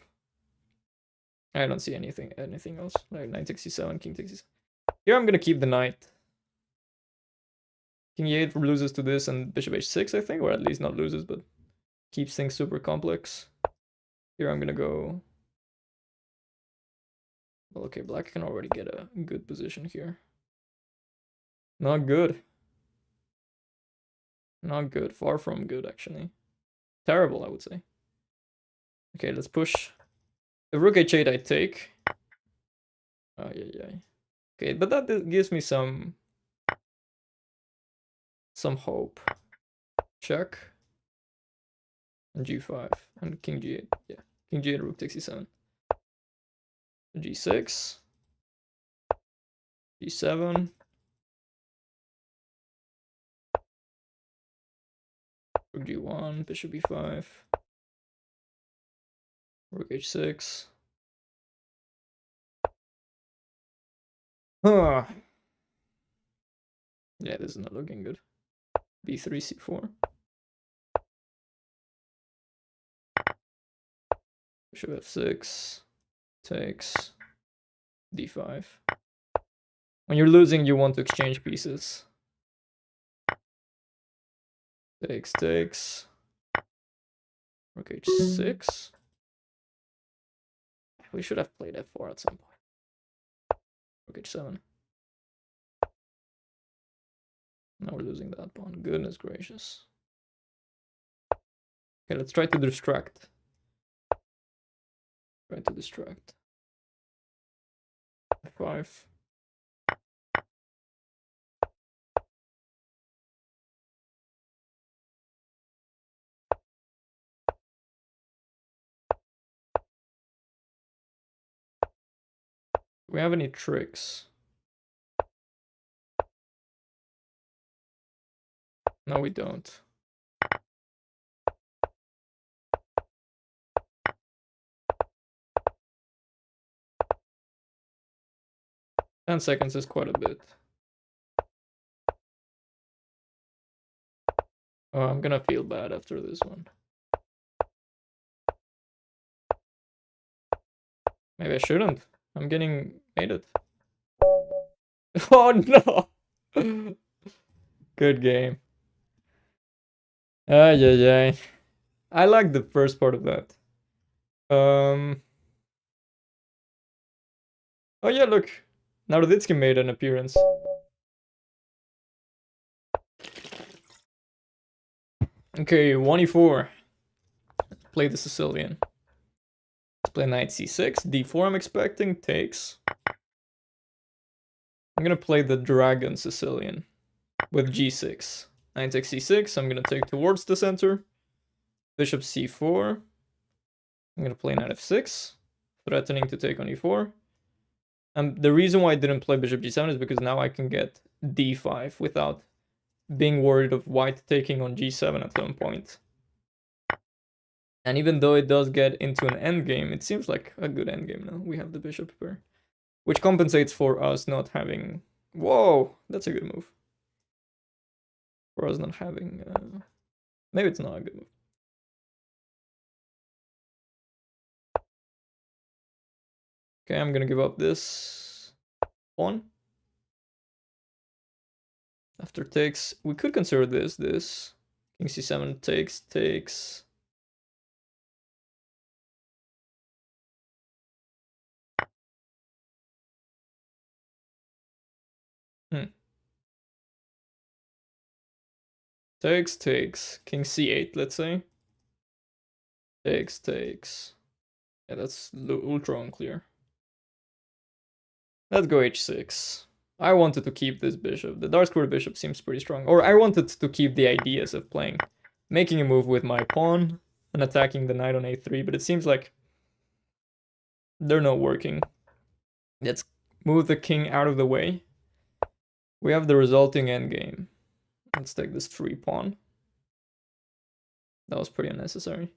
I don't see anything else. Like knight takes c7, king takes c7. Here I'm gonna keep the knight. King e8 loses to this and bishop h6, I think, or at least not loses, but keeps things super complex. Here I'm gonna go. Well, okay, black can already get a good position here. Not good. Not good. Far from good, actually. Terrible, I would say. Okay, let's push. The rook h8 I take. Oh, yeah. Okay, but that gives me some hope. Check. And g5. And king g8. Yeah. King g8, rook takes e7. g6. g7. Rook g1. Bishop b5. Rook h6. Huh. Yeah, this is not looking good. b3, c4. Bishop f6. Takes. d5. When you're losing, you want to exchange pieces. Takes. Rook h6. We should have played f4 at some point. Rook h7. Now we're losing that pawn. Goodness gracious. Okay, let's try to distract. f5. Do we have any tricks? No, we don't. Ten seconds is quite a bit. Oh, I'm gonna feel bad after this one. Maybe I shouldn't. I'm getting mated. Oh no! Good game. Yeah. I like the first part of that. Oh yeah, look. Naroditsky made an appearance. Okay, 1e4. Play the Sicilian. Let's play knight c6. d4 I'm expecting. Takes. I'm gonna play the dragon Sicilian with g6. Knight takes c6. I'm gonna take towards the center. Bishop c4. I'm gonna play knight f6, threatening to take on e4. And the reason why I didn't play bishop g7 is because now I can get d5 without being worried of white taking on g7 at some point. And even though it does get into an endgame, it seems like a good endgame now. We have the bishop pair, which compensates for us not having... Whoa, that's a good move. For us not having... Maybe it's not a good move. Okay, I'm gonna give up this pawn. After takes, we could consider this. King c7 takes. Takes. King c8, let's say. Takes. Yeah, that's ultra unclear. Let's go h6. I wanted to keep this bishop. The dark square bishop seems pretty strong. Or I wanted to keep the ideas of making a move with my pawn and attacking the knight on a3, but it seems like they're not working. Let's move the king out of the way. We have the resulting endgame. Let's take this free pawn. That was pretty unnecessary.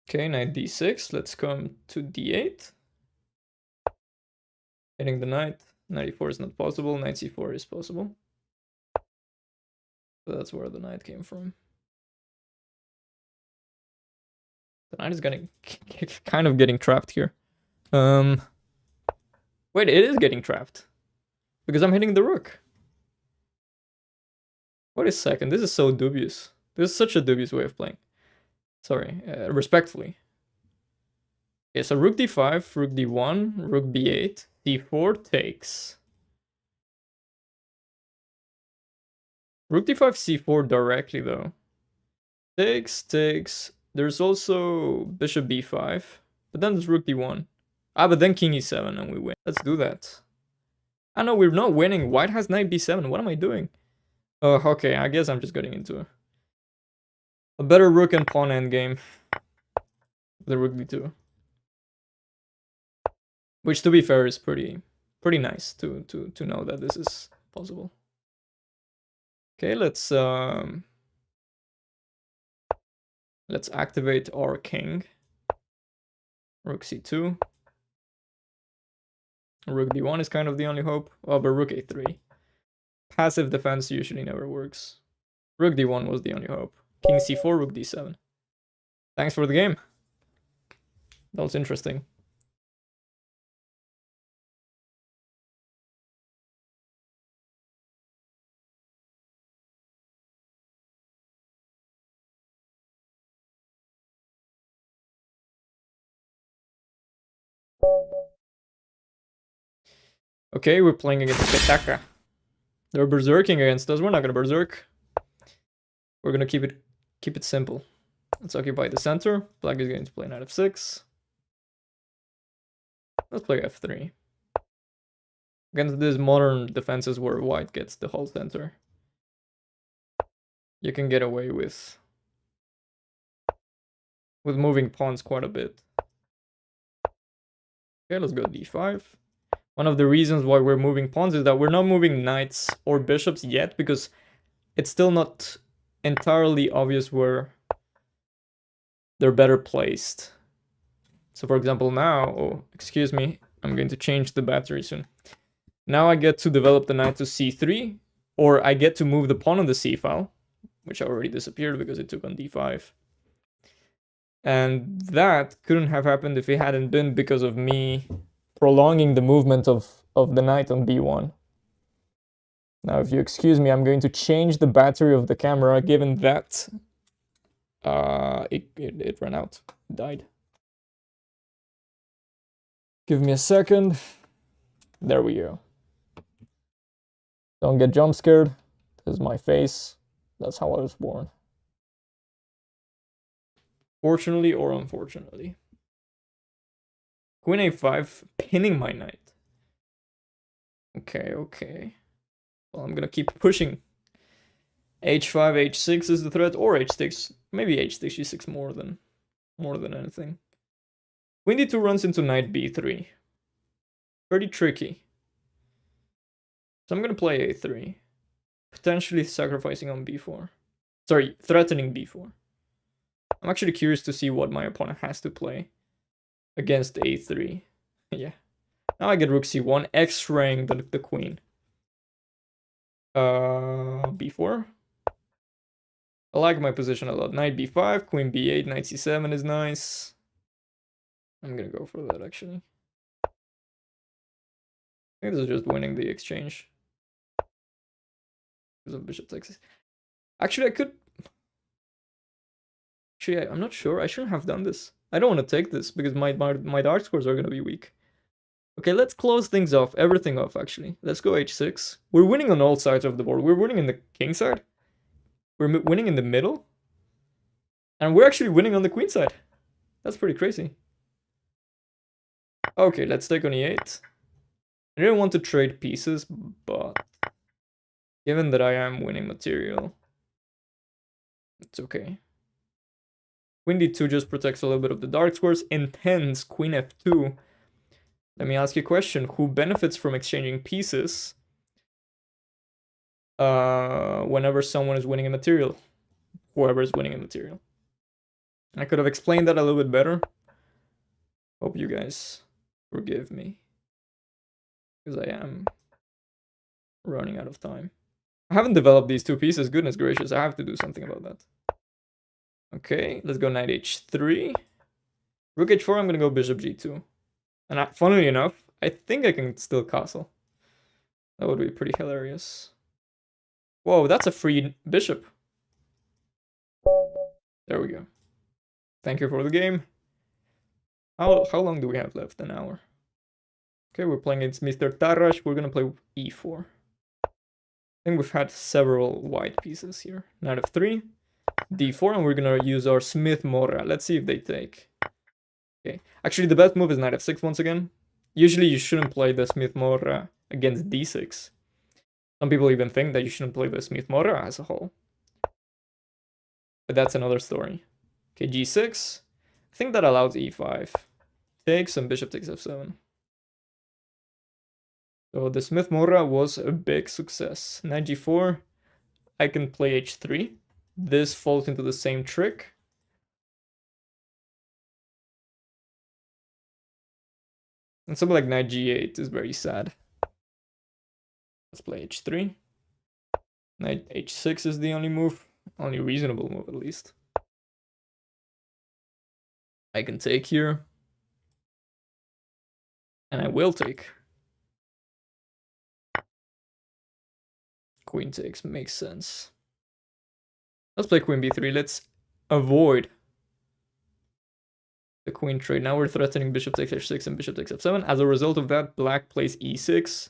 Okay, knight d6. Let's come to d8. Hitting the knight. Knight e4 is not possible. Knight c4 is possible. So that's where the knight came from. The knight is getting kind of getting trapped here. Wait, it is getting trapped because I'm hitting the rook. Wait a second, this is so dubious. This is such a dubious way of playing. Sorry, respectfully. Okay, so rook d5, rook d1, rook b8, d4 takes. Rook d5, c4 directly though. Takes, takes. There's also bishop b5, but then there's rook d1. Ah, but then king e7 and we win. Let's do that. Ah no, we're not winning. White has knight b7. What am I doing? Oh, okay, I guess I'm just getting into a better rook and pawn endgame. The rook d2. Which, to be fair, is pretty nice to know that this is possible. Okay, let's activate our king. Rook c2. Rook d1 is kind of the only hope. Oh, but rook a3. Passive defense usually never works. Rook d1 was the only hope. King c4, rook d7. Thanks for the game. That was interesting. Okay, we're playing against Petaka. They're berserking against us. We're not gonna berserk. We're gonna keep it simple. Let's occupy the center. Black is going to play knight f6. Let's play f3. Against these modern defenses where white gets the whole center, you can get away with moving pawns quite a bit. Okay, let's go d5. One of the reasons why we're moving pawns is that we're not moving knights or bishops yet because it's still not entirely obvious where they're better placed. So for example now, oh, excuse me, I'm going to change the battery soon. Now I get to develop the knight to c3, or I get to move the pawn on the c file, which already disappeared because it took on d5. And that couldn't have happened if it hadn't been because of me prolonging the movement of the knight on b1. Now, if you excuse me, I'm going to change the battery of the camera, given that it ran out, died. Give me a second. There we go. Don't get jump scared. This is my face. That's how I was born. Fortunately or unfortunately. Queen a5, pinning my knight. Okay, okay. Well, I'm gonna keep pushing. h5, h6 is the threat, or h6. Maybe h6, g6 more than anything. Queen d2 runs into knight b3. Pretty tricky. So I'm gonna play a3. Potentially sacrificing on b4. Sorry, threatening b4. I'm actually curious to see what my opponent has to play against a3. Yeah. Now I get rook c1, x-raying the queen. B4. I like my position a lot. Knight b5, queen b8, knight c7 is nice. I'm gonna go for that actually. I think this is just winning the exchange. Because of bishop takes. Actually, I could. Actually, I'm not sure. I shouldn't have done this. I don't want to take this because my dark scores are gonna be weak. Okay, let's close things off. Everything off, actually. Let's go h6. We're winning on all sides of the board. We're winning in the king side. We're winning in the middle. And we're actually winning on the queen side. That's pretty crazy. Okay, let's take on e8. I didn't want to trade pieces, but given that I am winning material, it's okay. Queen d2 just protects a little bit of the dark squares. Intense queen f2. Let me ask you a question. Who benefits from exchanging pieces whenever someone is winning a material? Whoever is winning a material. I could have explained that a little bit better. Hope you guys forgive me. Because I am running out of time. I haven't developed these 2 pieces. Goodness gracious, I have to do something about that. Okay, let's go knight h3. Rook h4, I'm gonna go bishop g2. And funnily enough, I think I can still castle. That would be pretty hilarious. Whoa, that's a free bishop. There we go. Thank you for the game. How long do we have left? An hour. Okay, we're playing against Mr. Tarrasch. We're gonna play e4. I think we've had several white pieces here. Knight of 3, d4, and we're gonna use our Smith Morra. Let's see if they take. Okay, actually the best move is knight f6 once again. Usually you shouldn't play the Smith Morra against d6. Some people even think that you shouldn't play the Smith Morra as a whole. But that's another story. Okay, g6. I think that allows e5. Takes and bishop takes f7. So the Smith Morra was a big success. Knight g4. I can play h3. This falls into the same trick. And something like knight g8 is very sad. Let's play h3. Knight h6 is the only move. Only reasonable move, at least. I can take here. And I will take. Queen takes makes sense. Let's play queen b3. Let's avoid the queen trade. Now we're threatening bishop takes h6 and bishop takes f7. As a result of that, black plays e6.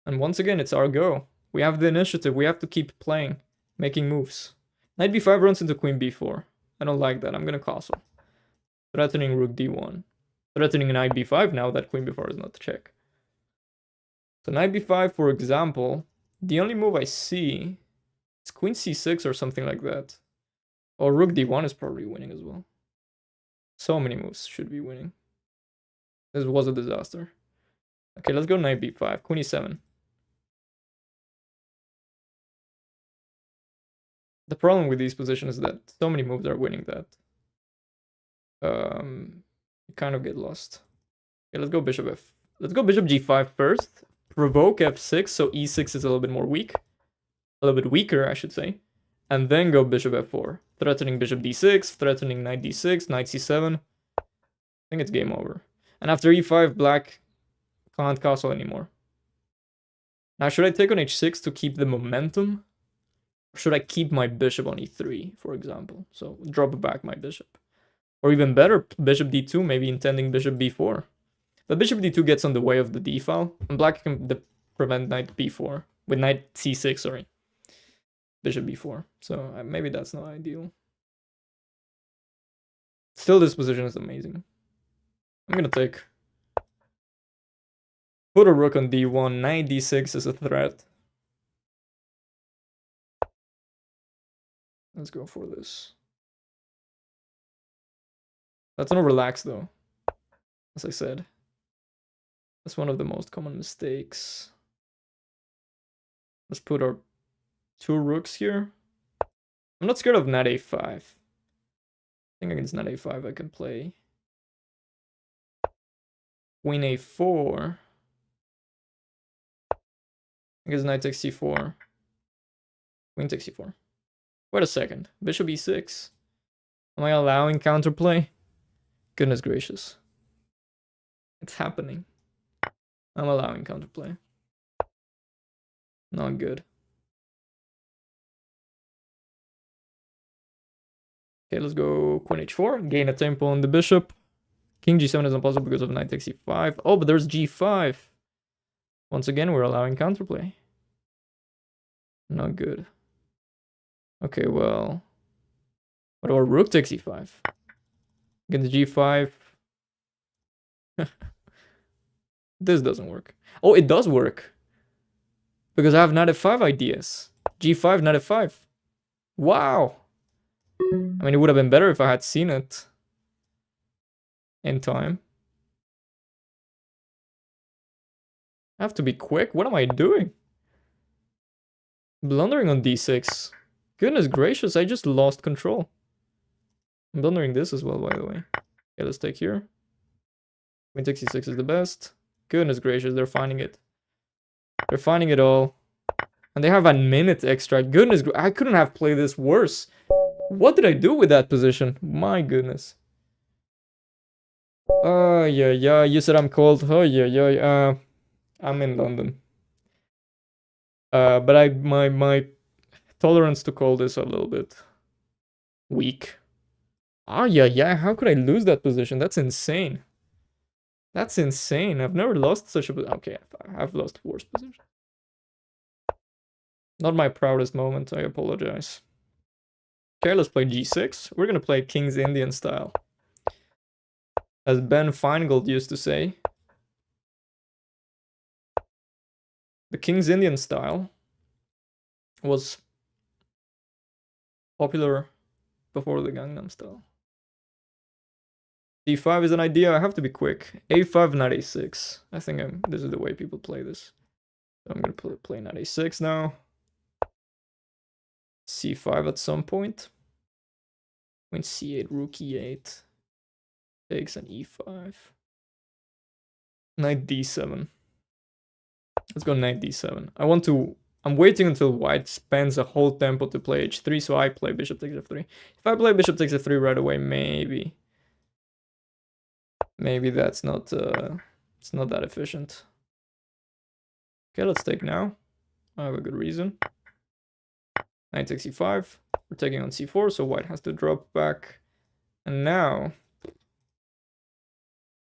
And once again, it's our go. We have the initiative. We have to keep playing, making moves. Knight b5 runs into queen b4. I don't like that. I'm gonna castle. Threatening rook d1. Threatening knight b5 now that queen b4 is not the check. So knight b5, for example, the only move I see is queen c6 or something like that. Or rook d1 is probably winning as well. So many moves should be winning. This was a disaster. Okay, let's go knight b5, queen e7. The problem with these positions is that so many moves are winning that you kind of get lost. Okay, let's go bishop f. Let's go bishop g5 first. Provoke f6, so e6 is a little bit more weak. A little bit weaker, I should say. And then go bishop f4. Threatening bishop d6, threatening knight d6, knight c7. I think it's game over. And after e5, black can't castle anymore. Now, should I take on h6 to keep the momentum? Or should I keep my bishop on e3, for example? So drop back my bishop. Or even better, bishop d2, maybe intending bishop b4. But bishop d2 gets on the way of the d file, and black can prevent knight b4 with knight c6, sorry. Bishop b4. So maybe that's not ideal. Still, this position is amazing. I'm gonna take. Put a rook on d1. Knight d6 is a threat. Let's go for this. Let's not relax though. As I said. That's one of the most common mistakes. Let's put our 2 rooks here. I'm not scared of knight a5. I think against knight a5 I can play queen a4. I guess knight takes c4. Queen takes c4. Wait a second. Bishop e6. Am I allowing counterplay? Goodness gracious. It's happening. I'm allowing counterplay. Not good. Okay, let's go queen h4. Gain a tempo on the bishop. King g7 is impossible because of knight takes e5. Oh, but there's g5. Once again, we're allowing counterplay. Not good. Okay, well. What about rook takes e5? Against g5. This doesn't work. Oh, it does work. Because I have knight f5 ideas. g5, knight f5. Wow. I mean, it would have been better if I had seen it in time. I have to be quick. What am I doing? Blundering on d6. Goodness gracious, I just lost control. I'm blundering this as well, by the way. Okay, let's take here. Queen takes e6 is the best. Goodness gracious, they're finding it. They're finding it all. And they have a minute extra. Goodness, I couldn't have played this worse. What did I do with that position? My goodness. Oh, yeah. You said I'm cold. Oh, yeah. I'm in London. But my tolerance to cold is a little bit weak. Oh, yeah. How could I lose that position? That's insane. That's insane. I've never lost such a... Okay, I've lost worse position. Not my proudest moment, I apologize. Okay, let's play g6. We're gonna play King's Indian style. As Ben Feingold used to say, the King's Indian style was popular before the Gangnam style. d5 is an idea. I have to be quick. a5, knight a6. I think this is the way people play this. So I'm gonna play knight a6 now. c5 at some point. Queen c8, rook e8. Takes an e5. Knight d7. Let's go knight d7. I'm waiting until white spends a whole tempo to play h3, so I play bishop takes f3. If I play bishop takes f3 right away, maybe that's not it's not that efficient. Okay, let's take now. I have a good reason. Knight takes e5. We're taking on c4, so white has to drop back. And now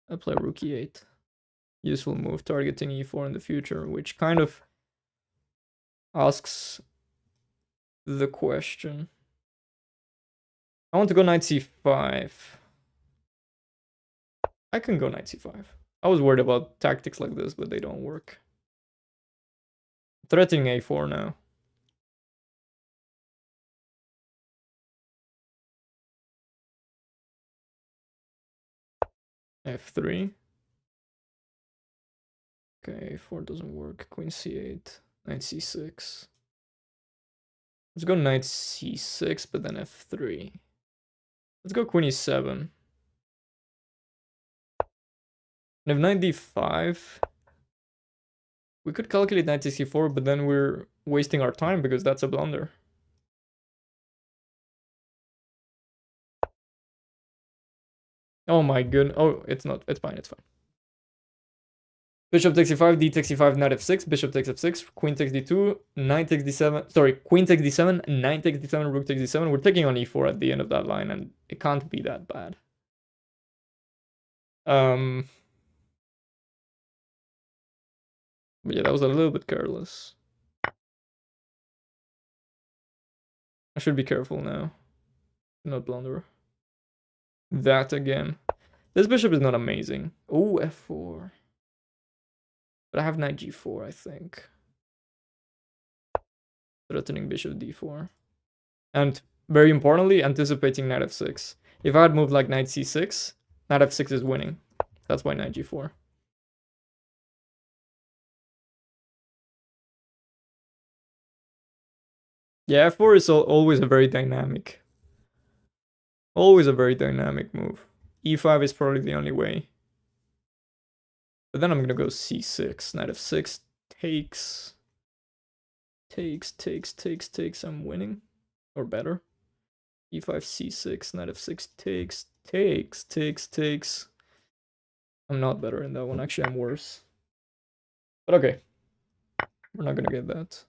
I play rook e8. Useful move, targeting e4 in the future, which kind of asks the question. I want to go knight c5. I can go knight c5. I was worried about tactics like this, but they don't work. Threatening a4 now. f3. Okay, a4 doesn't work. Queen c8. Knight c6. Let's go knight c6, but then f3. Let's go queen e7. And if knight d5, we could calculate knight to c4, but then we're wasting our time because that's a blunder. Oh my goodness. Oh, it's not. It's fine. Bishop takes e5, d takes e5, knight f6, bishop takes f6, queen takes d2, knight takes d7, sorry, queen takes d7, knight takes d7, rook takes d7. We're taking on e4 at the end of that line, and it can't be that bad. But yeah, that was a little bit careless. I should be careful now. Not blunder. That again. This bishop is not amazing. Oh, f4. But I have knight g4, I think. Threatening bishop d4. And very importantly, anticipating knight f6. If I had moved like knight c6, knight f6 is winning. That's why knight g4. Yeah, f4 is always a very dynamic. Always a very dynamic move. e5 is probably the only way. But then I'm gonna go c6. Knight f6 takes. Takes. I'm winning. Or better. e5, c6, knight f6 takes. I'm not better in that one. Actually, I'm worse. But okay. We're not gonna get that.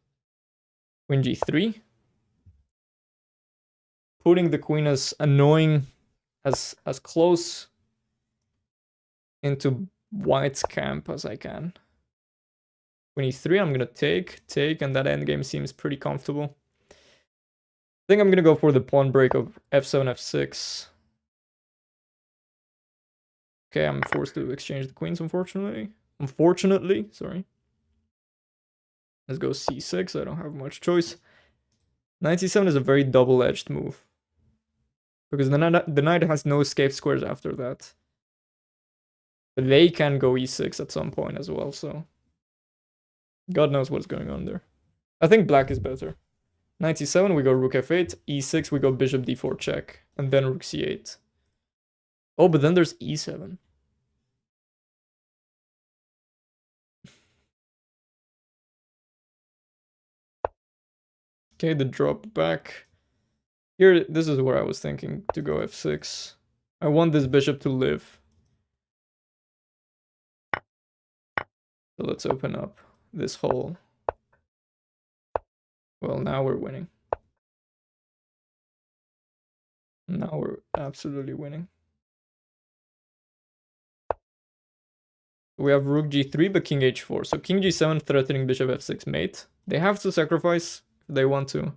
Queen g3. Putting the queen as annoying, as close into white's camp as I can. Queen e3, I'm gonna take, and that endgame seems pretty comfortable. I think I'm gonna go for the pawn break of f7, f6. Okay, I'm forced to exchange the queens, unfortunately. Sorry. Let's go c6, I don't have much choice. Knight c7 is a very double-edged move. Because the knight has no escape squares after that. But they can go e6 at some point as well, so... God knows what's going on there. I think black is better. Knight c7, we go rook f8. e6, we go bishop d4 check. And then rook c8. Oh, but then there's e7. Okay, the drop back. Here, this is where I was thinking to go f6. I want this bishop to live. So let's open up this hole. Well, now we're winning. Now we're absolutely winning. We have rook g3, but king h4. So king g7 threatening bishop f6 mate. They have to sacrifice if they want to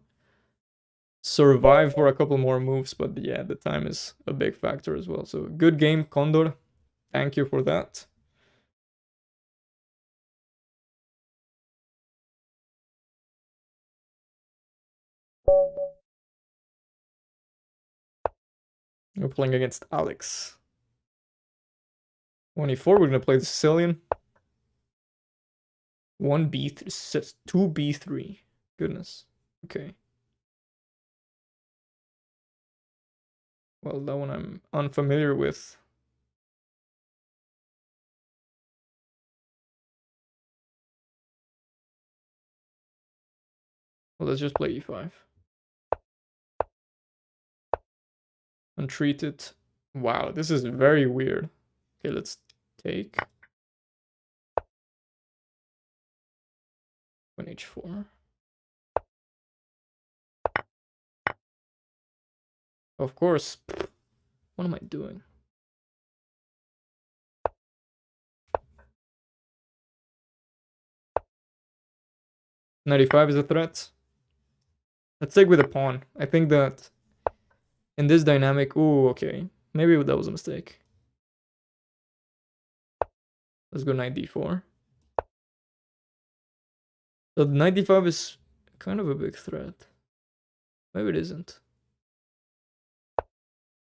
survive for a couple more moves, but yeah, the time is a big factor as well. So good game, Condor. Thank you for that. We're playing against Alex. 24, we're gonna play the Sicilian. 1b3, 2b3. Goodness. Okay. Well, that one I'm unfamiliar with. Well, let's just play e5. Untreated. Wow, this is very weird. Okay, let's take 1h4. Of course. What am I doing? Knight e5 is a threat. Let's take with a pawn. I think that in this dynamic... Ooh, okay. Maybe that was a mistake. Let's go knight d4. So knight d5 is kind of a big threat. Maybe it isn't.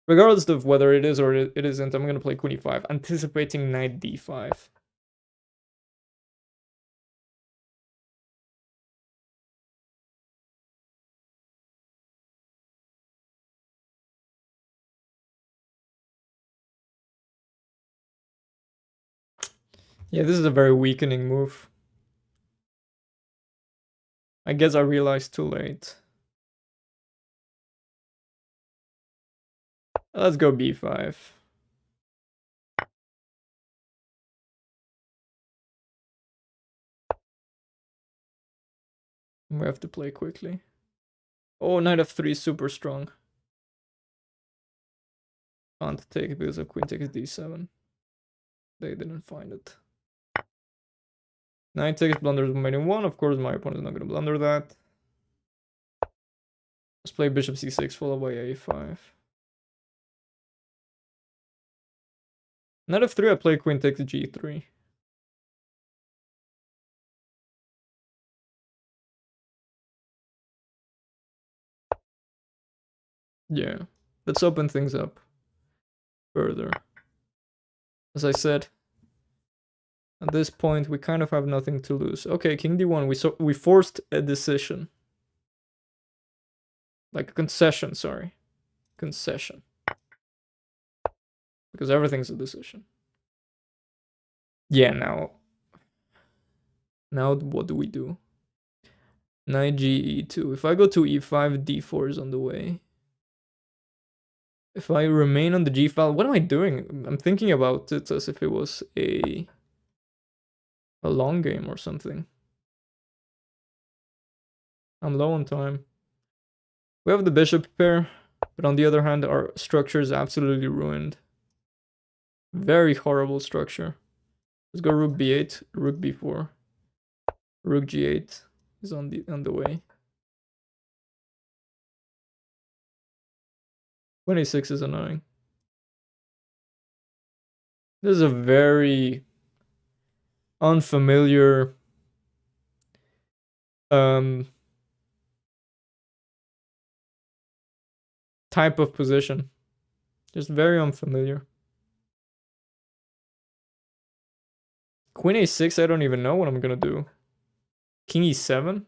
Regardless of whether it is or it isn't, I'm going to play queen e5, anticipating knight d5. Yeah, this is a very weakening move. I guess I realized too late. Let's go b5. We have to play quickly. Oh, knight f3 is super strong. Can't take it because of queen takes d7. They didn't find it. Knight takes blunders mate in 1. Of course, my opponent is not going to blunder that. Let's play bishop c6 followed by a5. Knight f3, I play queen takes g3. Yeah, let's open things up further. As I said, at this point, we kind of have nothing to lose. Okay, king d1, we forced a decision. Like a concession, sorry. Concession. Because everything's a decision. Yeah, now what do we do? Knight g e2. If I go to e5, d4 is on the way. If I remain on the g file, what am I doing? I'm thinking about it as if it was a long game or something. I'm low on time. We have the bishop pair, but on the other hand, our structure is absolutely ruined. Very horrible structure. Let's go rook b8, rook b4, rook g8 is on the way. 26 is annoying. This is a very unfamiliar type of position. Just very unfamiliar. Queen a6, I don't even know what I'm gonna do. King e7?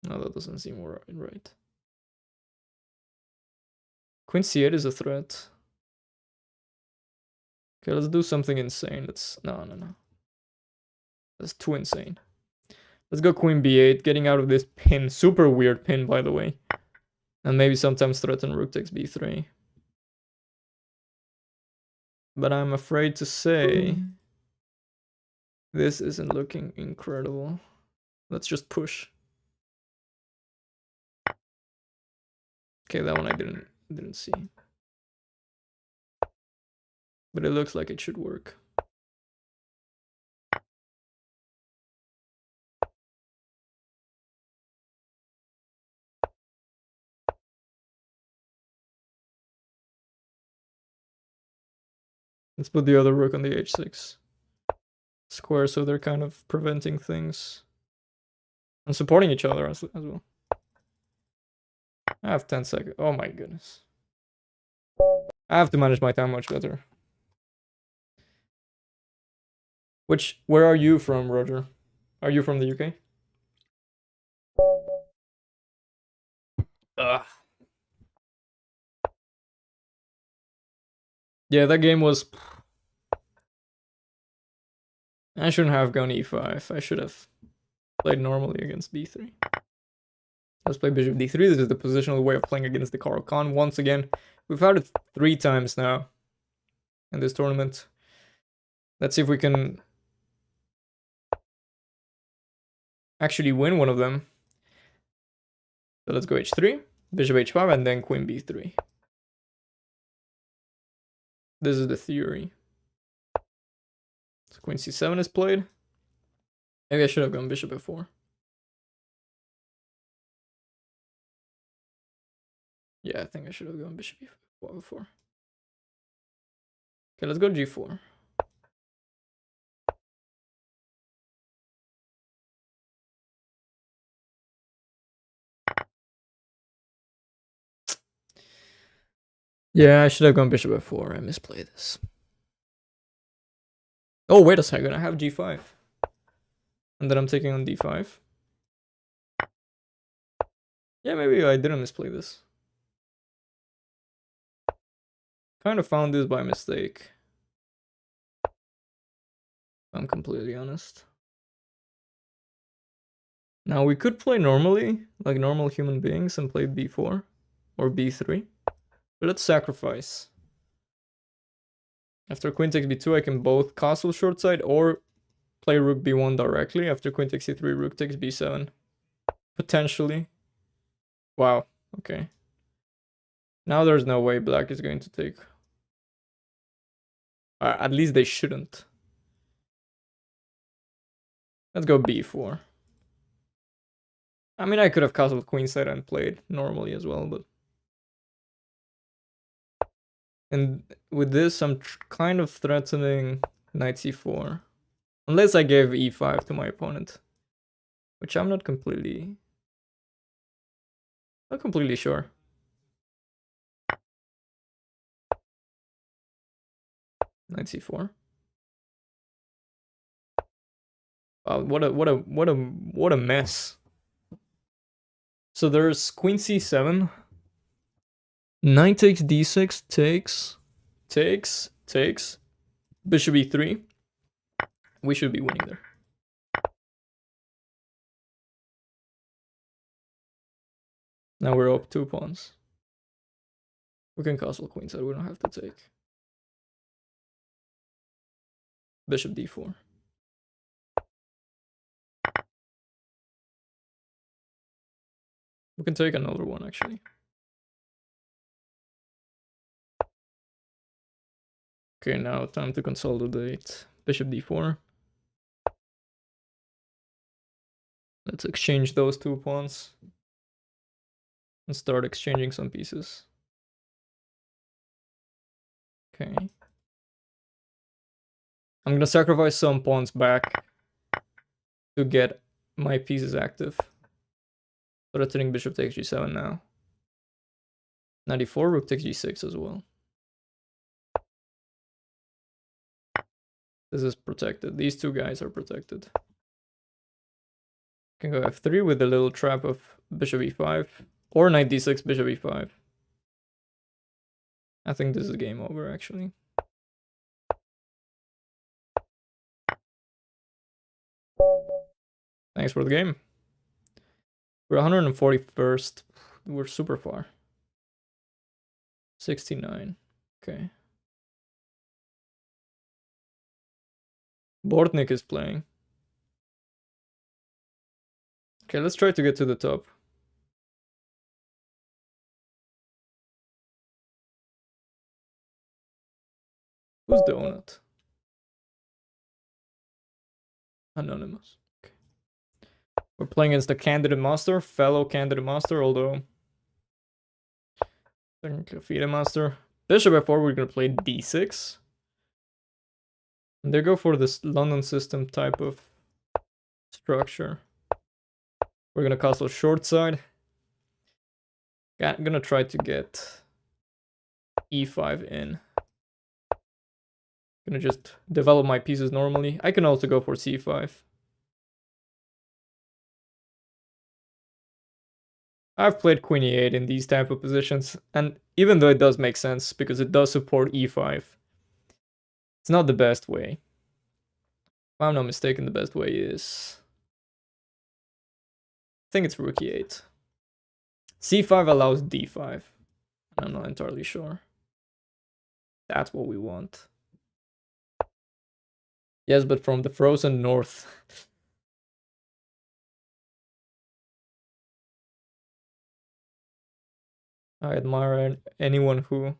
No, that doesn't seem right. Queen c8 is a threat. Okay, let's do something insane. No. That's too insane. Let's go queen b8, getting out of this pin. Super weird pin, by the way. And maybe sometimes threaten rook takes b3. But I'm afraid to say this isn't looking incredible. Let's just push. Okay, that one I didn't see. But it looks like it should work. Let's put the other rook on the h6 square, so they're kind of preventing things and supporting each other as well. I have 10 seconds. Oh my goodness. I have to manage my time much better. Where are you from, Roger? Are you from the UK? Ugh. Yeah, that game was... I shouldn't have gone e5. I should have played normally against b3. Let's play bishop d3. This is the positional way of playing against the Carl Khan. Once again, we've had it 3 times now in this tournament. Let's see if we can actually win one of them. So let's go h3, bishop h5, and then queen b3. This is the theory. So queen c7 is played. Maybe I should have gone bishop f4. Yeah, I think I should have gone bishop e4 before. Okay, let's go g4. Yeah, I should have gone bishop f4. I misplayed this. Oh, wait a second. I have g5. And then I'm taking on d5. Yeah, maybe I didn't misplay this. Kind of found this by mistake. If I'm completely honest. Now, we could play normally, like normal human beings, and play b4 or b3. But let's sacrifice. After queen takes b2, I can both castle short side or play rook b1 directly. After queen takes c3, rook takes b7. Potentially. Wow, okay. Now there's no way black is going to take... at least they shouldn't. Let's go b4. I mean, I could have castled queenside and played normally as well, but... And with this, I'm kind of threatening knight c4. Unless I gave e5 to my opponent. Which I'm not completely sure. Knight c4. Wow, what a mess. So there's queen c7. Knight takes d6, takes. Bishop e3. We should be winning there. Now we're up 2 pawns. We can castle queenside, we don't have to take. Bishop d4. We can take another one, actually. Okay, now time to consolidate. Bishop d4. Let's exchange those 2 pawns. And start exchanging some pieces. Okay. I'm gonna sacrifice some pawns back to get my pieces active. Threatening bishop takes g7 now. Knight e4, rook takes g6 as well. This is protected. These 2 guys are protected. Can go f3 with a little trap of bishop e5. Or knight d6, bishop e5. I think this is game over, actually. Thanks for the game. We're 141st. We're super far. 69. Okay. Bortnik is playing. Okay, let's try to get to the top. Who's Donut? Anonymous. Okay. We're playing against the candidate master, fellow candidate master, although technically FIDE master. Bishop f4, we're gonna play d6. And they go for this London system type of structure. We're gonna castle short side. I'm gonna try to get e5 in. Gonna just develop my pieces normally. I can also go for c5. I've played queen e8 in these type of positions, and even though it does make sense because it does support e5, it's not the best way. If I'm not mistaken, the best way is, I think it's rook e8. c5 allows d5. I'm not entirely sure. That's what we want. Yes, but from the frozen north. I admire anyone who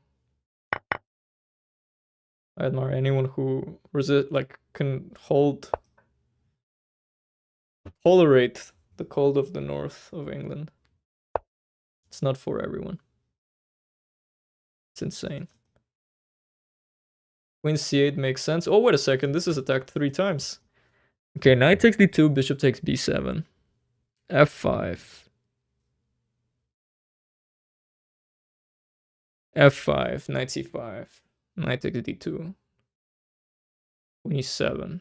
resist, like, can tolerate the cold of the north of England. It's not for everyone. It's insane. Queen c8 makes sense. Oh, wait a second. This is attacked 3 times. Okay, knight takes d2, bishop takes b7. f5. f5, knight c5. Knight takes d2. Queen e7.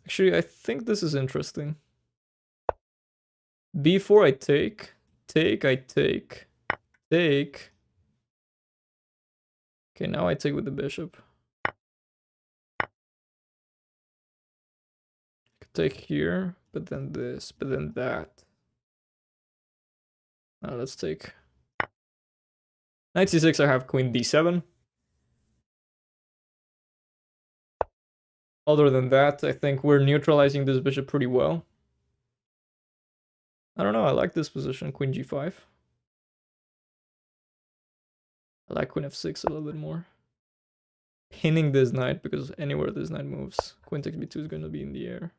Actually, I think this is interesting. b4 I take. I take. Take. Okay, now I take with the bishop. Could take here, but then this, but then that. Now let's take. Knight c6, I have queen d7. Other than that, I think we're neutralizing this bishop pretty well. I don't know, I like this position, queen g5. I like queen f6 a little bit more. Pinning this knight, because anywhere this knight moves, queen takes b2 is going to be in the air.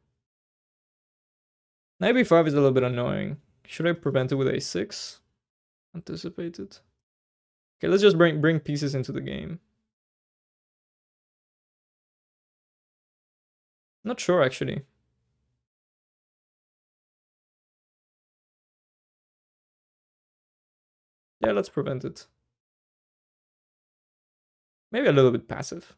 Knight b5 is a little bit annoying. Should I prevent it with a6? Anticipate it. Okay, let's just bring pieces into the game. Not sure, actually. Yeah, let's prevent it. Maybe a little bit passive.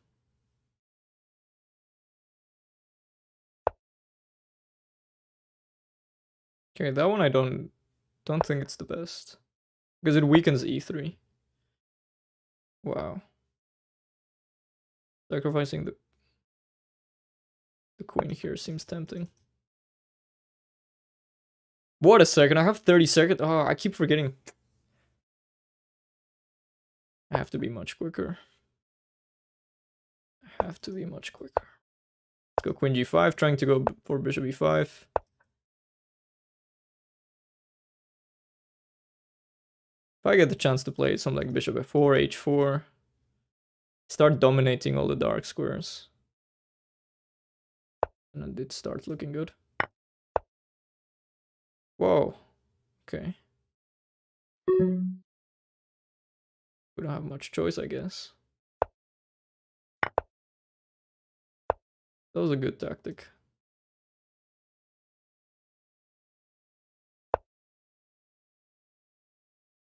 Okay, that one I don't think it's the best. Because it weakens e3. Wow. Sacrificing the queen here seems tempting. What a second, I have 30 seconds. Oh, I keep forgetting. I have to be much quicker. Let's go queen g5, trying to go for bishop e5. If I get the chance to play something like bishop f4, h4, start dominating all the dark squares. And it starts looking good. Whoa. Okay. We don't have much choice, I guess. That was a good tactic.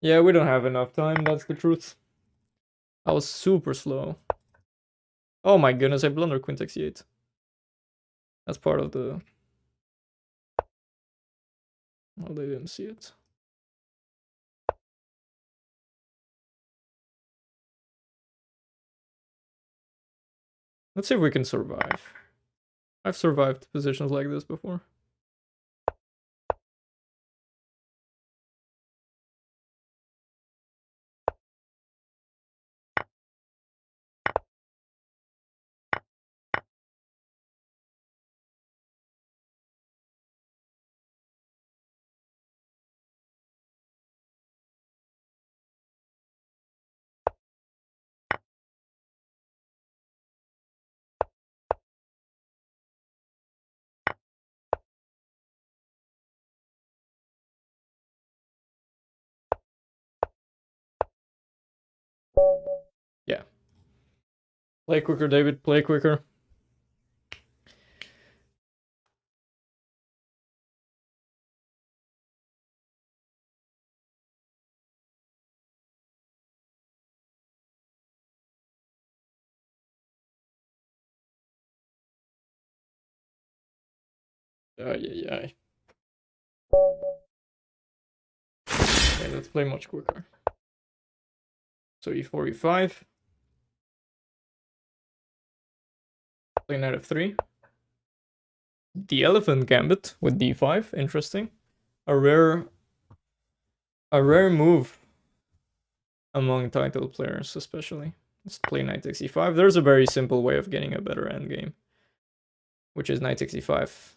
Yeah, we don't have enough time, that's the truth. I was super slow. Oh my goodness, I blundered queen takes e8. That's part of the... Well, they didn't see it. Let's see if we can survive. I've survived positions like this before. Yeah. Play quicker, David. Play quicker. Yeah. Okay, let's play much quicker. So e4, e5. Play knight f3. The elephant gambit with d5. Interesting. A rare move among title players, especially. Let's play knight takes e5. There's a very simple way of getting a better endgame, which is knight takes e5,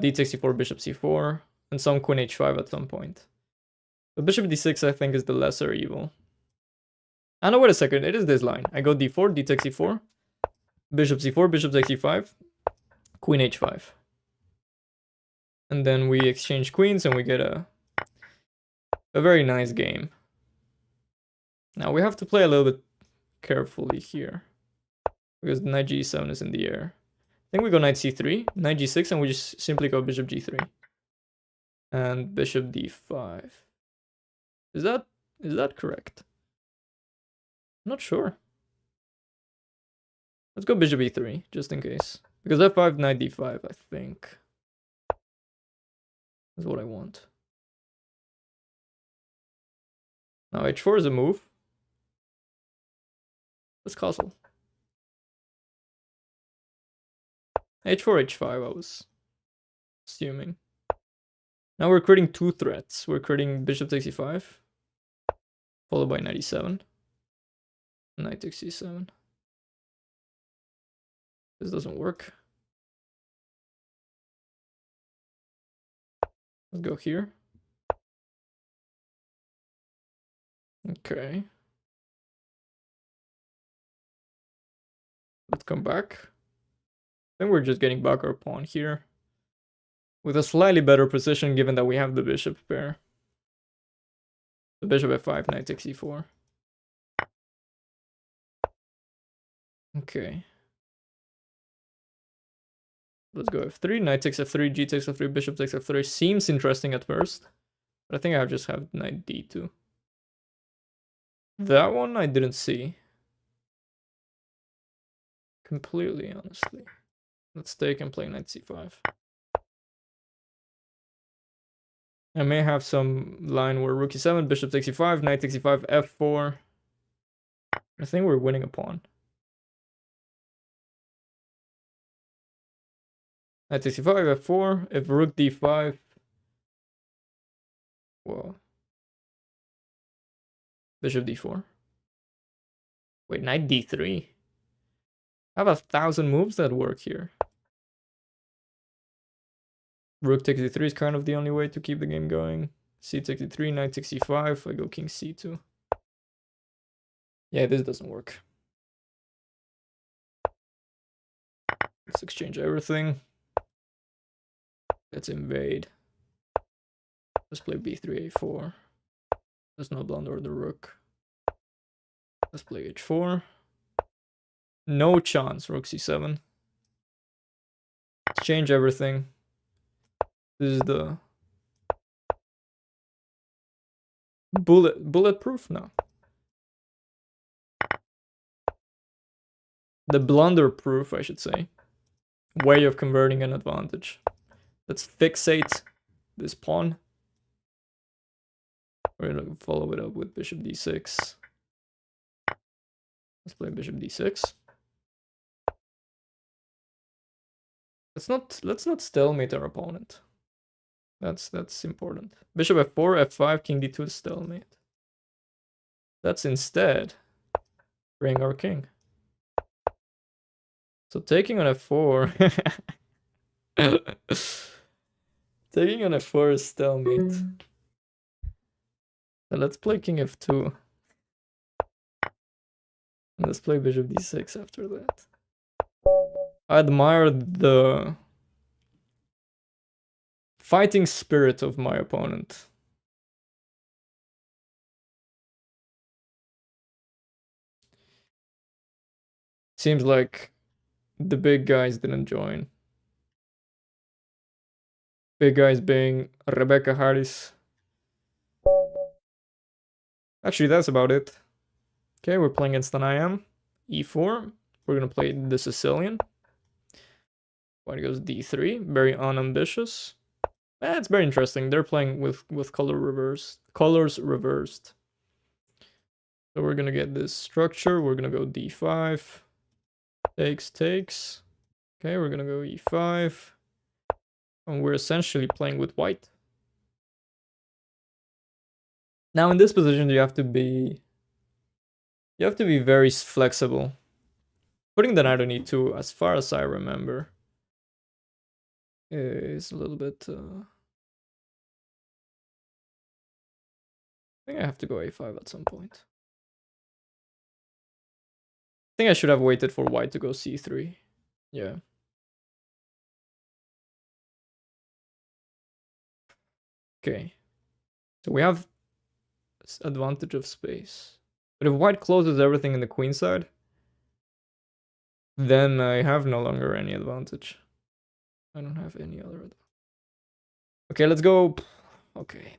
d takes e4, bishop c4, and some queen h5 at some point. But bishop d6, I think, is the lesser evil. Ah, no, wait a second. It is this line. I go d4, d takes e4, bishop c4, bishop takes e5, queen h5. And then we exchange queens and we get a very nice game. Now we have to play a little bit carefully here, because knight g7 is in the air. I think we go knight c3, knight g6, and we just simply go bishop g3. And bishop d5. Is that correct? I'm not sure. Let's go bishop e3, just in case. Because f5, knight d5, I think, is what I want. Now h4 is a move. Let's castle. h4, h5, I was assuming. Now we're creating two threats. We're creating bishop takes e5, followed by knight e7, knight takes e7. This doesn't work. Let's go here. Okay. Let's come back. Then we're just getting back our pawn here, with a slightly better position given that we have the bishop pair. The bishop f5, knight takes e4. Okay. Let's go f3, knight takes f3, g takes f3, bishop takes f3. Seems interesting at first, but I think I just have knight d2. That one I didn't see completely, honestly. Let's take and play knight c5. I may have some line where rook e7, bishop takes e5, knight takes e5, f4. I think we're winning a pawn. Knight takes e5, f4. If rook d5, well, bishop d4. Wait, knight d3. I have 1,000 moves that work here. Rook takes d3 is kind of the only way to keep the game going. C takes d3, knight takes e5. I go king c2. Yeah, this doesn't work. Let's exchange everything. Let's invade. Let's play b3, a4. Let's not blunder the rook. Let's play h4. No chance, rook c7. Let's change everything. This is the bulletproof? No. The blunder-proof, I should say, way of converting an advantage. Let's fixate this pawn. We're gonna follow it up with bishop d6. Let's play bishop d6. Let's not stalemate our opponent. That's important. Bishop f4, f5, king d2 stalemate. Let's instead bring our king. So taking on f4. Taking on f4 is stalemate. So let's play king f2. And let's play bishop d6 after that. I admire the fighting spirit of my opponent. Seems like the big guys didn't join. Big guys being Rebecca Harris. Actually, that's about it. Okay, we're playing against an IM. E4. We're gonna play the Sicilian. White goes d3. Very unambitious. It's very interesting. They're playing with colors reversed. So we're gonna get this structure. We're gonna go d5. Takes. Okay, we're gonna go e5. And we're essentially playing with white. Now in this position, you have to be very flexible. Putting the knight on e2, as far as I remember, is a little bit. I think I have to go a5 at some point. I think I should have waited for white to go c3. Yeah. Okay. So we have advantage of space. But if white closes everything in the queen side, then I have no longer any advantage. I don't have any other advantage. Okay, let's go. Okay.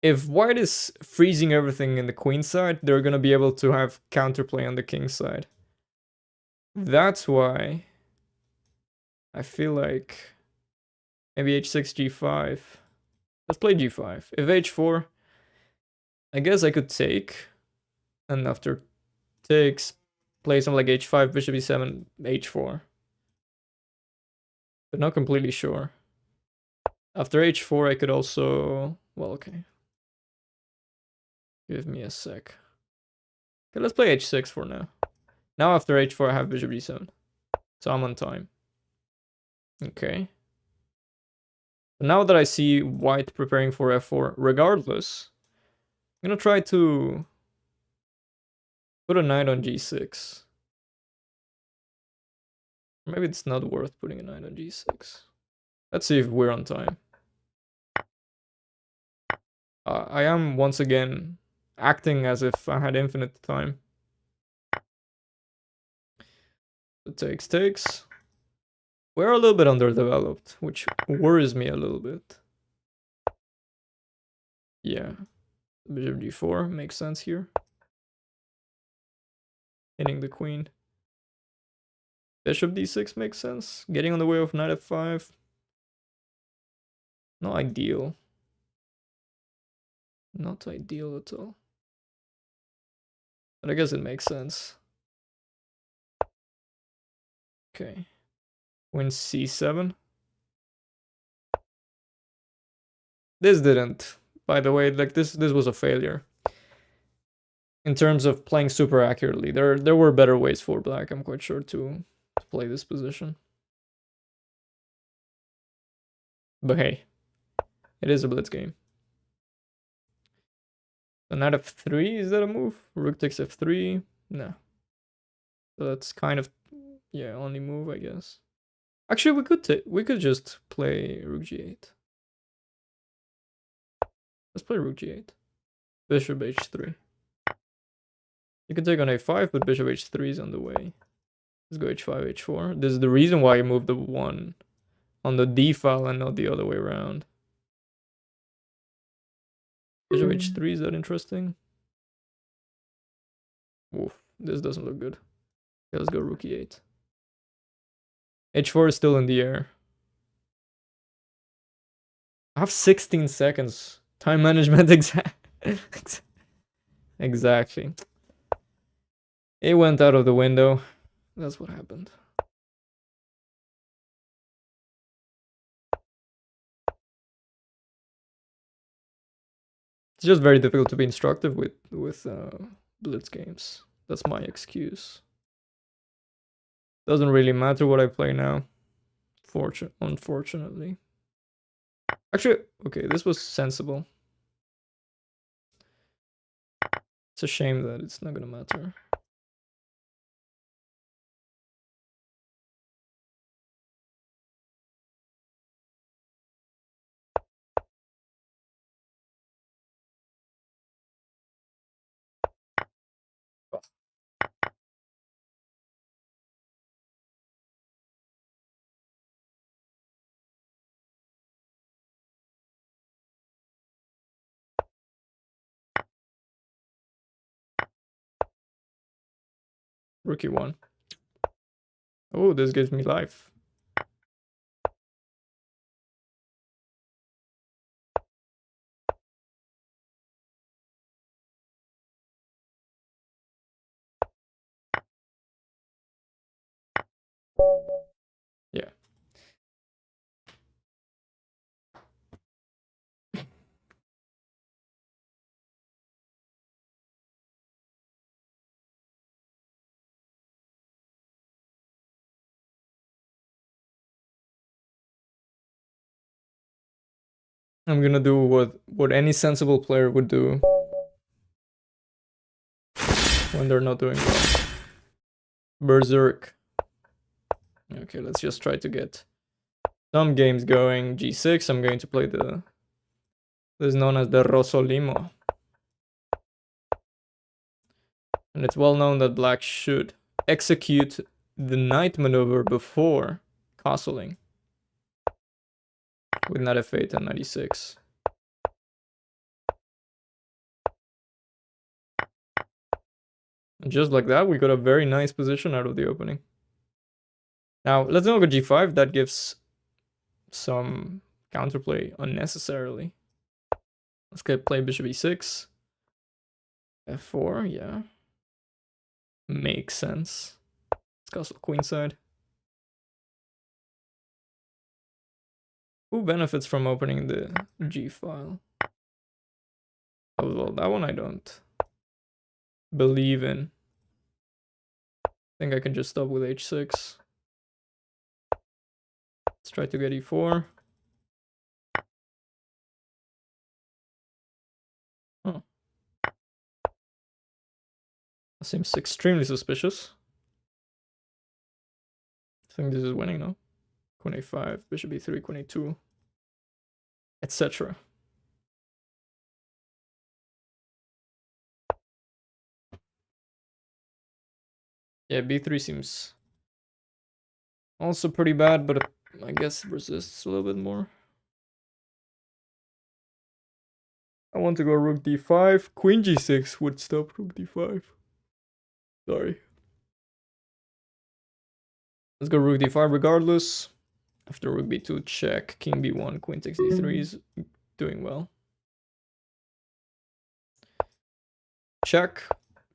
If white is freezing everything in the queen side, they're gonna be able to have counterplay on the king side. That's why I feel like maybe h6, g5. Let's play g5. If h4, I guess I could take. And after takes, play something like h5, bishop e7, h4. But not completely sure. After h4, I could also... Well, okay. Give me a sec. Okay, let's play h6 for now. Now after h4, I have bishop d7. So I'm on time. Okay. Now that I see white preparing for f4, regardless, I'm gonna try to put a knight on g6. Maybe it's not worth putting a knight on g6. Let's see if we're on time. I am once again acting as if I had infinite time. It takes. We're a little bit underdeveloped, which worries me a little bit. Yeah. Bishop d4 makes sense here. Hitting the queen. Bishop d6 makes sense. Getting on the way of knight f5. Not ideal. Not ideal at all. But I guess it makes sense. Okay. Queen c7. This didn't. By the way, like this was a failure. In terms of playing super accurately. There were better ways for black, I'm quite sure, to play this position. But hey, it is a blitz game. So knight f3, is that a move? Rook takes f3? No. So that's kind of, yeah, only move, I guess. Actually, we could just play rook g8. Let's play rook g8. Bishop h3. You can take on a5, but bishop h3 is on the way. Let's go h5, h4. This is the reason why I moved the 1 on the d file and not the other way around. Bishop h3, is that interesting? Oof, this doesn't look good. Okay, let's go rook e8. h4 is still in the air. I have 16 seconds. Time management exactly. It went out of the window. That's what happened. It's just very difficult to be instructive with Blitz games. That's my excuse. Doesn't really matter what I play now. Unfortunately. Actually, okay, this was sensible. It's a shame that it's not gonna matter. Rookie one. Oh, this gives me life. Yeah. I'm gonna do what any sensible player would do when they're not doing well. Berserk. Okay, let's just try to get some games going. G6, I'm going to play this is known as the Rosolimo. And it's well known that black should execute the knight maneuver before castling with knight f8 and knight e6. And just like that, we got a very nice position out of the opening. Now, let's not go g5. That gives some counterplay unnecessarily. Let's get play bishop e6. f4, yeah. Makes sense. Let's castle queenside. Who benefits from opening the G file? Oh, well, that one I don't believe in. I think I can just stop with h6. Let's try to get e4. Oh. That seems extremely suspicious. I think this is winning now. Queen a5, bishop e3, queen a2, etc. Yeah, b3 seems also pretty bad, but I guess it resists a little bit more. I want to go rook d5. Queen g6 would stop rook d5. Sorry. Let's go rook d5 regardless. After rook b2, check. King b1, queen takes d3 is doing well. Check,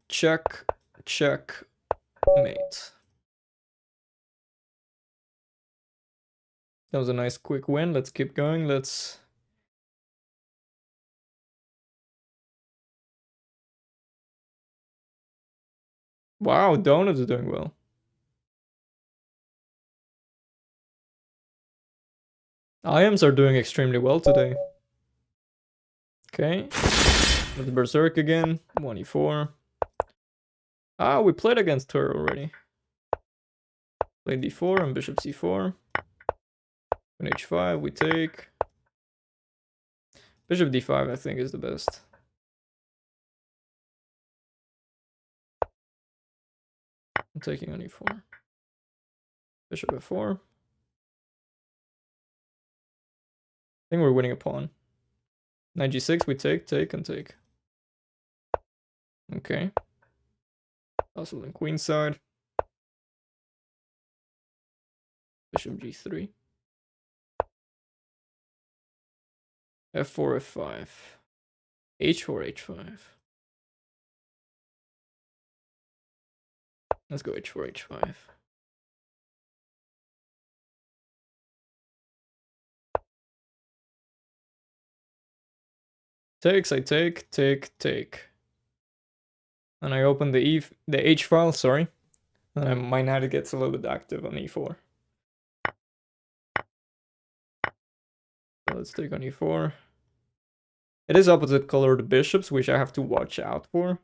check, check, mate. That was a nice quick win. Let's keep going. Let's... Wow, Donuts is doing well. IMs are doing extremely well today. Okay. Let's Berserk again. 1e4. Ah, we played against her already. Played d4 and bishop c4. Queen h5, we take. Bishop d5, I think, is the best. I'm taking on e4. Bishop f4. I think we're winning a pawn. Knight g6, we take, and take. Okay. Also in queenside. Bishop g3. f4, f5. h4, h5. Let's go h4, h5. Takes, I take, take. And I open the H file, sorry. And my knight gets a little bit active on E4. So let's take on E4. It is opposite colored bishops, which I have to watch out for.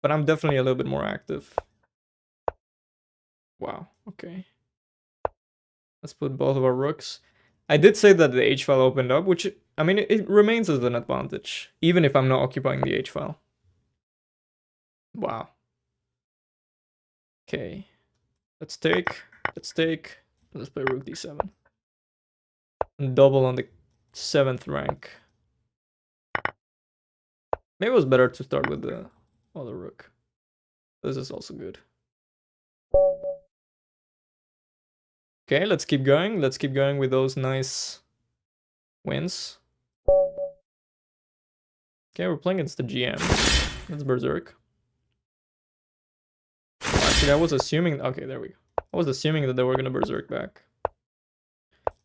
But I'm definitely a little bit more active. Wow, okay. Let's put both of our rooks. I did say that the H file opened up, which, I mean, it remains as an advantage, even if I'm not occupying the H file. Wow. Okay. Let's take. Let's play rook d7. And double on the 7th rank. Maybe it was better to start with the other rook. This is also good. Okay, let's keep going. Let's keep going with those nice wins. Okay, we're playing against the GM. That's Berserk. Oh, actually, I was assuming... Okay, there we go. I was assuming that they were gonna Berserk back.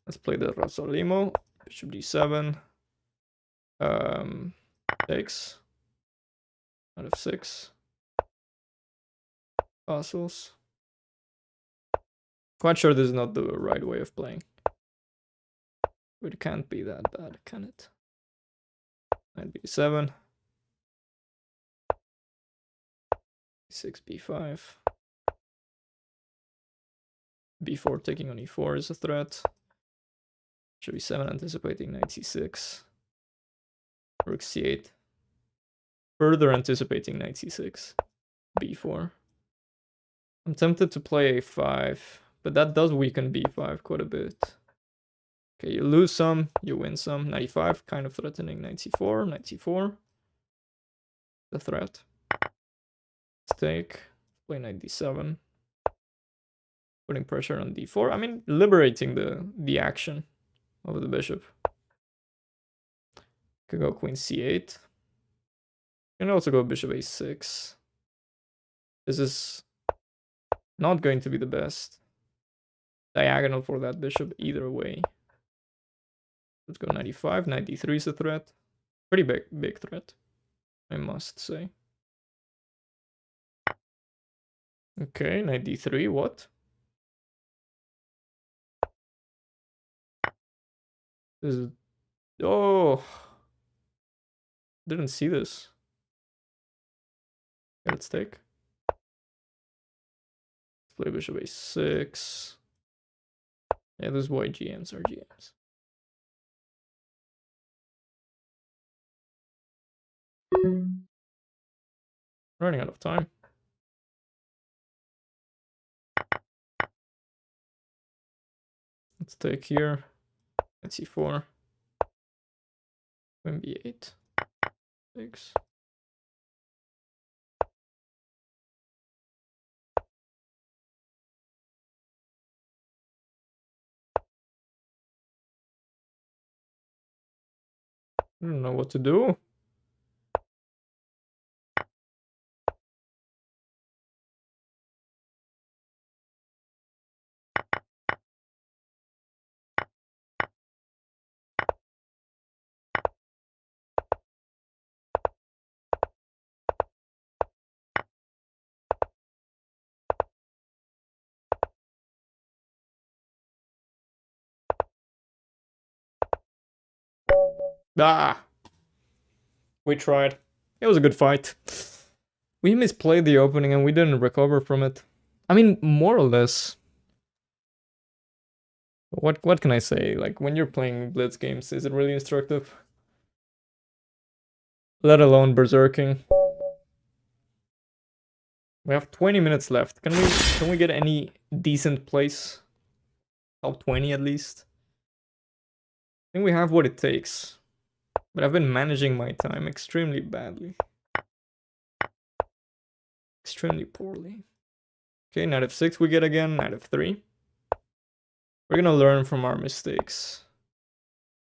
Let's play the Rasolimo. Bishop d7. Takes. Out of 6. Castles. Quite sure this is not the right way of playing. But it can't be that bad, can it? Knight b7. 6 b5. b4 taking on e4 is a threat. Should be 7 anticipating knight c6. Rook c8. Further anticipating knight c6. b4. I'm tempted to play a5, but that does weaken b5 quite a bit. Okay, you lose some, you win some. Knight e5, kind of threatening knight c4, knight c4. The threat. Let's take, play knight d7. Putting pressure on d4. I mean, liberating the action of the bishop. Could go queen c8. Can also go bishop a6. This is not going to be the best diagonal for that bishop either way. Let's go knight e5. Knight d3 is a threat. Pretty big threat, I must say. Okay, knight d3. What? This is... Oh! Didn't see this. Okay, let's take. Let's play bishop a6. Yeah, this is why GMs are GMs. Running out of time. Let's take here. Knight c4. Queen b8. 6. I don't know what to do. Ah! We tried. It was a good fight. We misplayed the opening and we didn't recover from it. I mean, more or less. What can I say? Like, when you're playing Blitz games, is it really instructive? Let alone berserking. We have 20 minutes left. Can we get any decent place? Top 20 at least. I think we have what it takes. But I've been managing my time extremely badly. Extremely poorly. Okay, knight f6 we get again, knight f3. We're gonna learn from our mistakes.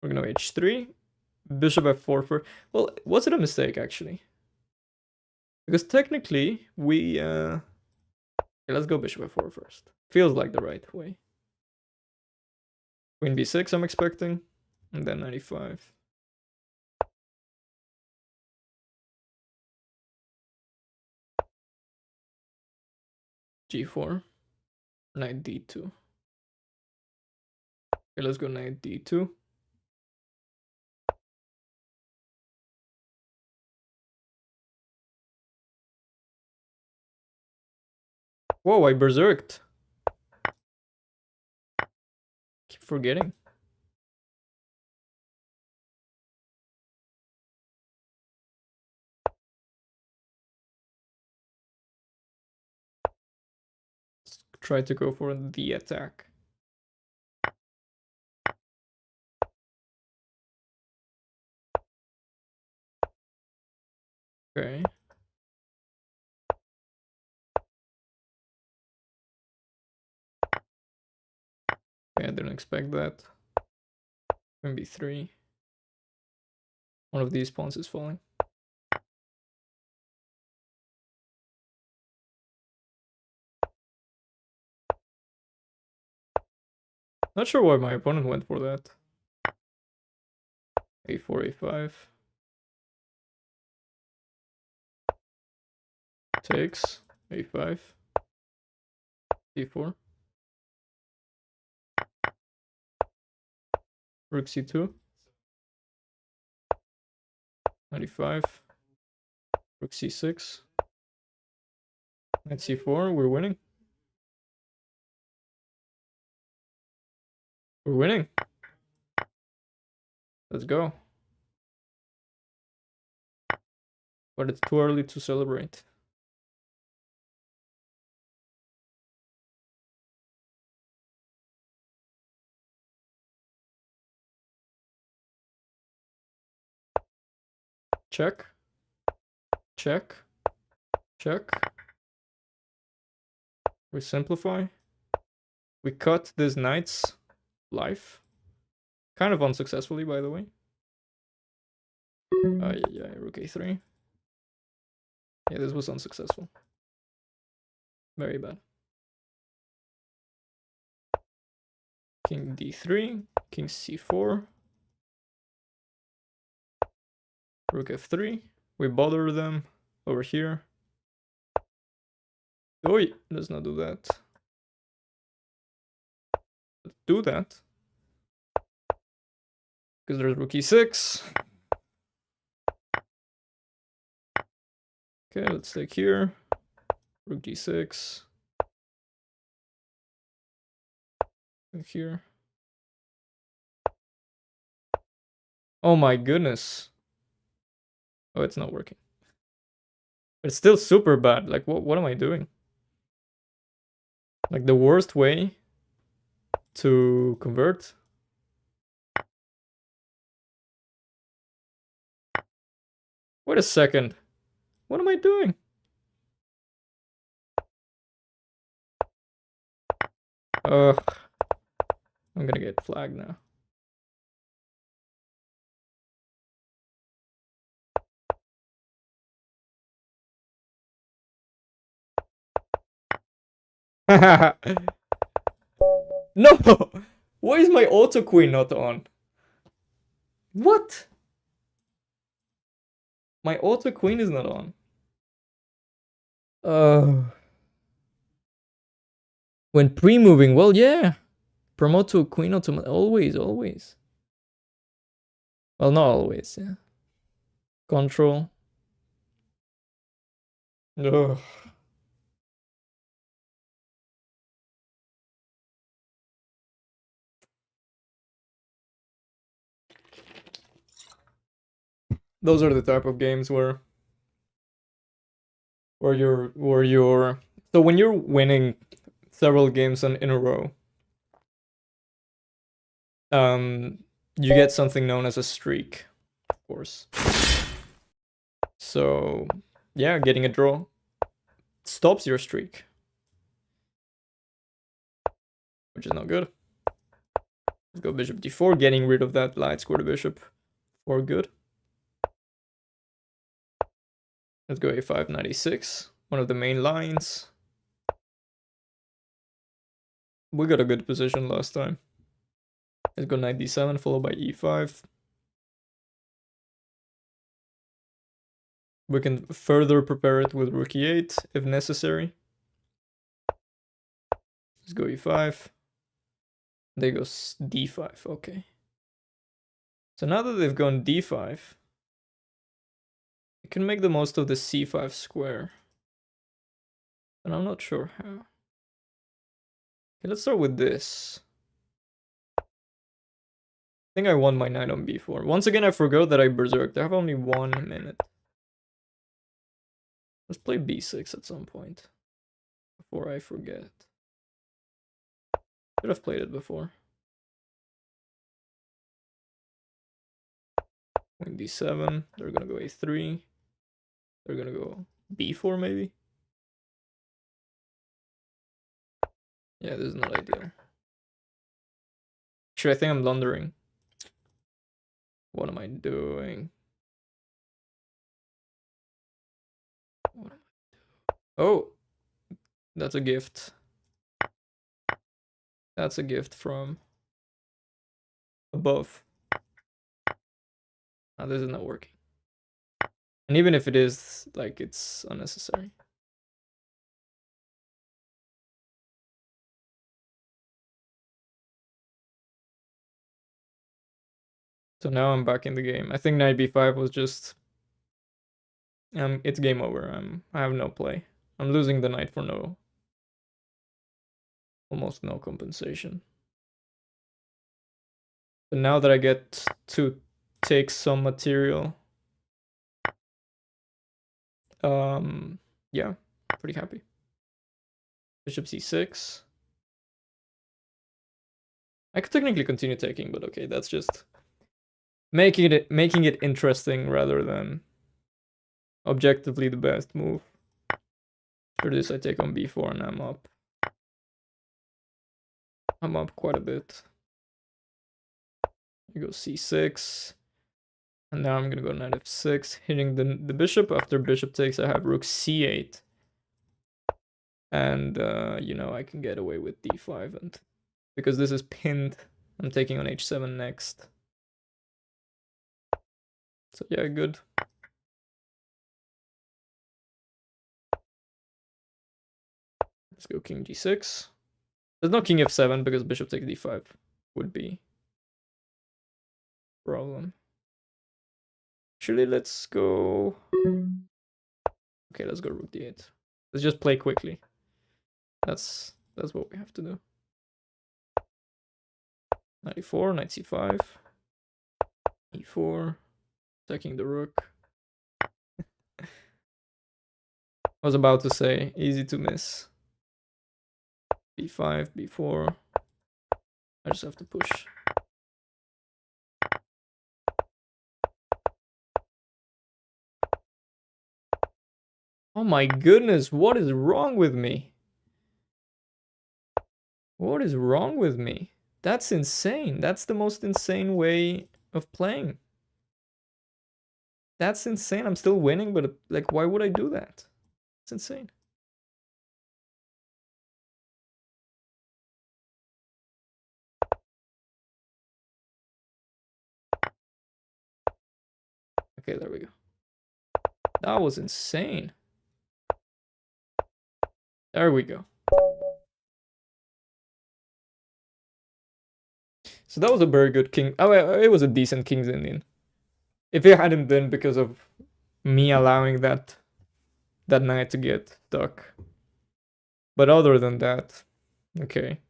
We're gonna h3. Bishop f4 for... Well, was it a mistake, actually? Because technically, we... Okay, let's go bishop f4 first. Feels like the right way. Queen b6 I'm expecting. And then 95. G4. Knight D2. Okay, let's go knight D2. Whoa, I berserked. Keep forgetting. Let's try to go for the attack. Okay. Okay, I didn't expect that. Maybe 3. One of these pawns is falling. Not sure why my opponent went for that. A4, A5. Takes. A5. D4. Rook C2. 95. Rook C6. Knight C4. We're winning. We're winning. Let's go. But it's too early to celebrate. Check. Check. Check. We simplify. We cut this knight's life. Kind of unsuccessfully, by the way. Yeah, rook A3. Yeah, this was unsuccessful. Very bad. King D3. King C4. Rook F3. We bother them over here. Oi, let's not do that. Let's do that. Because there's rook E6. Okay, let's take here. Rook G6. Here. Oh my goodness. Oh, it's not working. It's still super bad. Like, what am I doing? Like, the worst way to convert. Wait a second. What am I doing? Ugh. I'm gonna get flagged now. No! Why is my auto queen not on? What? My auto queen is not on. When pre-moving, well, yeah. Promote to a queen automatic. Always, always. Well, not always, yeah. Control. Ugh. Those are the type of games where you're so when you're winning several games in a row, you get something known as a streak, of course. So yeah, getting a draw stops your streak, which is not good. Let's go bishop d4, getting rid of that light square to bishop for good. Let's go a5, knight e6, one of the main lines. We got a good position last time. Let's go knight d7, followed by e5. We can further prepare it with rook e8 if necessary. Let's go e5. They go d5, okay. So now that they've gone d5, I can make the most of the c5 square. And I'm not sure how. Okay, let's start with this. I think I won my knight on b4. Once again, I forgot that I berserked. I have only 1 minute. Let's play b6 at some point. Before I forget. Should have played it before. Queen d7. They're gonna go a3. They're gonna go b4 maybe. Yeah, this is not ideal. Actually, I think I'm blundering. What am I doing? What am I doing? Oh, that's a gift. That's a gift from above. Now this is not working. And even if it is, like, it's unnecessary. So now I'm back in the game. I think knight b5 was just it's game over. I have no play. I'm losing the knight for almost no compensation. But now that I get to take some material, yeah, pretty happy. Bishop c6. I could technically continue taking, but okay, that's just making it interesting rather than objectively the best move. For this, I take on b4 and I'm up. I'm up quite a bit. You go c6. And now I'm gonna go knight f6, hitting the bishop. After bishop takes, I have rook c8. And, you know, I can get away with d5. And because this is pinned, I'm taking on h7 next. So yeah, good. Let's go king g6. There's no king f7 because bishop takes d5 would be a problem. Actually, let's go... Okay, let's go rook d8. Let's just play quickly. That's what we have to do. Knight e4, knight c5, e4, attacking the rook. I was about to say, easy to miss. b5, b4. I just have to push. Oh my goodness, what is wrong with me? What is wrong with me? That's insane. That's the most insane way of playing. That's insane. I'm still winning, but like, why would I do that? It's insane. Okay, there we go. That was insane. There we go. So that was a very good king. Oh, it was a decent King's Indian. If it hadn't been because of me allowing that knight to get stuck. But other than that, okay.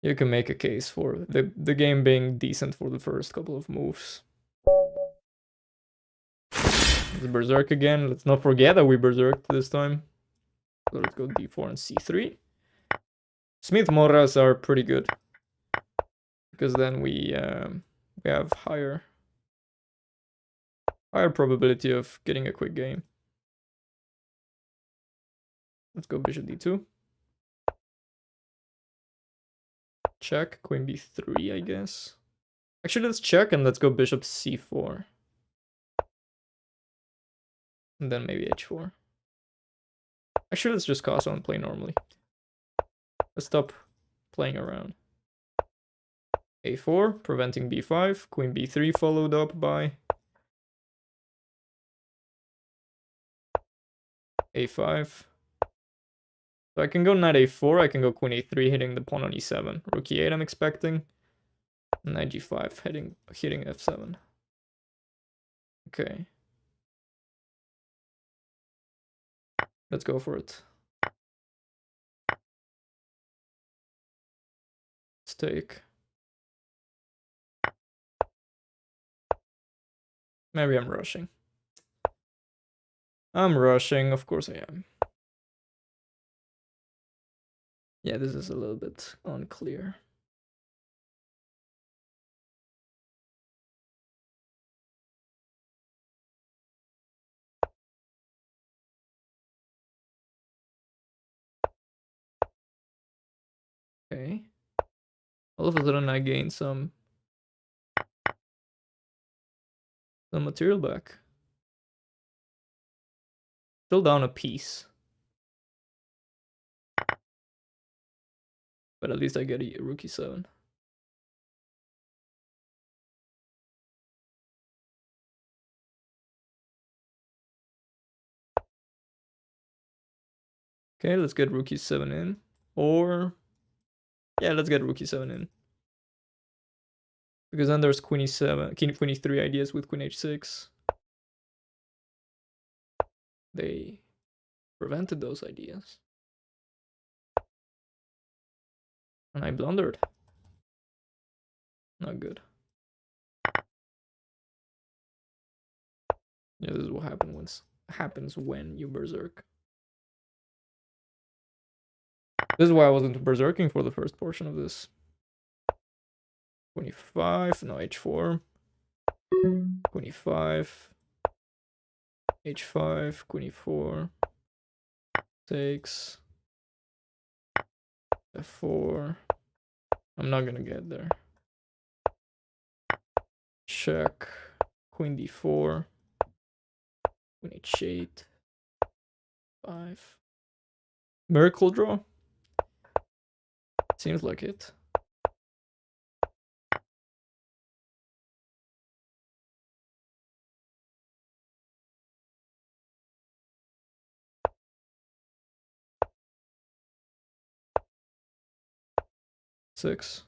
You can make a case for the game being decent for the first couple of moves. Let's berserk again. Let's not forget that we berserked this time. So let's go d4 and c3. Smith Morras are pretty good. Because then we have higher probability of getting a quick game. Let's go bishop d2. Check, queen b3, I guess. Actually, let's check and let's go bishop c4. And then maybe h4. Actually, let's just castle and play normally. Let's stop playing around. a4, preventing b5. Queen b3 followed up by a5. So I can go knight a4, I can go queen a3, hitting the pawn on e7. Rook e8 I'm expecting. Knight g5, hitting f7. Okay. Let's go for it. Let's take. Maybe I'm rushing. I'm rushing, of course I am. Yeah, this is a little bit unclear. Okay. All of a sudden I gain some material back. Still down a piece. But at least I get a rook e7. Okay, let's get rook e7 in. Or yeah, let's get rook e7 in. Because then there's queen e7, queen e3 ideas with queen h6. They prevented those ideas. And I blundered. Not good. Yeah, this is what happens when you berserk. This is why I wasn't berserking for the first portion of this. 25, no, h4. 25. h5, queen e4. Takes. f4. I'm not gonna get there. Check. Queen d4. Queen h8. 5. Miracle draw? Seems like it. Six.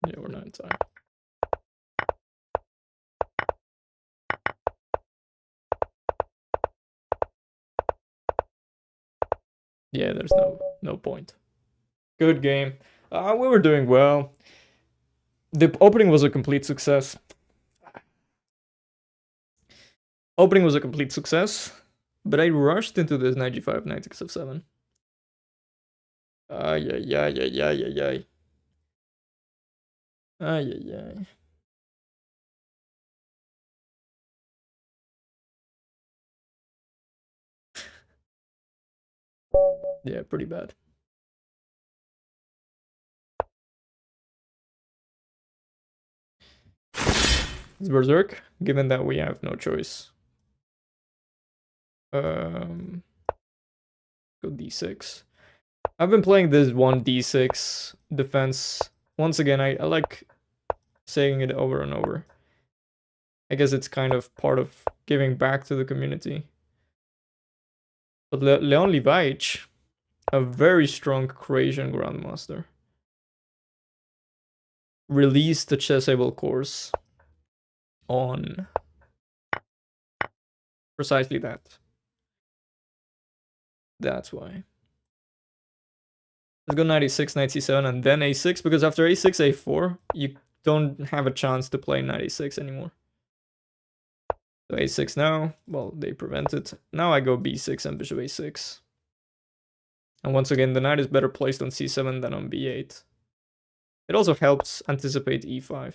Yeah, we're not in time. Yeah, there's no point. Good game. We were doing well. The opening was a complete success. Opening was a complete success, but I rushed into this knight g5, knight takes f7. Ay, ay, ay, ay, ay, ay, ay. Ay, ay, ay. Yeah, pretty bad. It's berserk, given that we have no choice. Go d6. I've been playing this one d6 defense. Once again, I like saying it over and over. I guess it's kind of part of giving back to the community. But Leon Levaich, a very strong Croatian grandmaster, released the Chessable course on precisely that. That's why. Let's go knight e6, knight c7, and then a6, because after a6, a4, you don't have a chance to play knight a6 anymore. So a6 now, well, they prevent it. Now I go b6 and bishop a6. And once again, the knight is better placed on c7 than on b8. It also helps anticipate e5.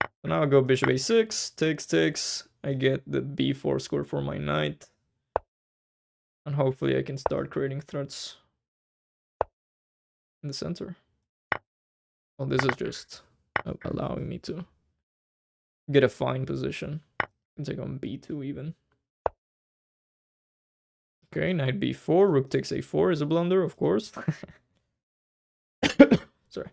So now I go bishop a6, takes. I get the b4 score for my knight. And hopefully I can start creating threats in the center. Well, this is just allowing me to get a fine position. I can take on b2 even. Okay, knight b4, rook takes a4 is a blunder, of course. Sorry.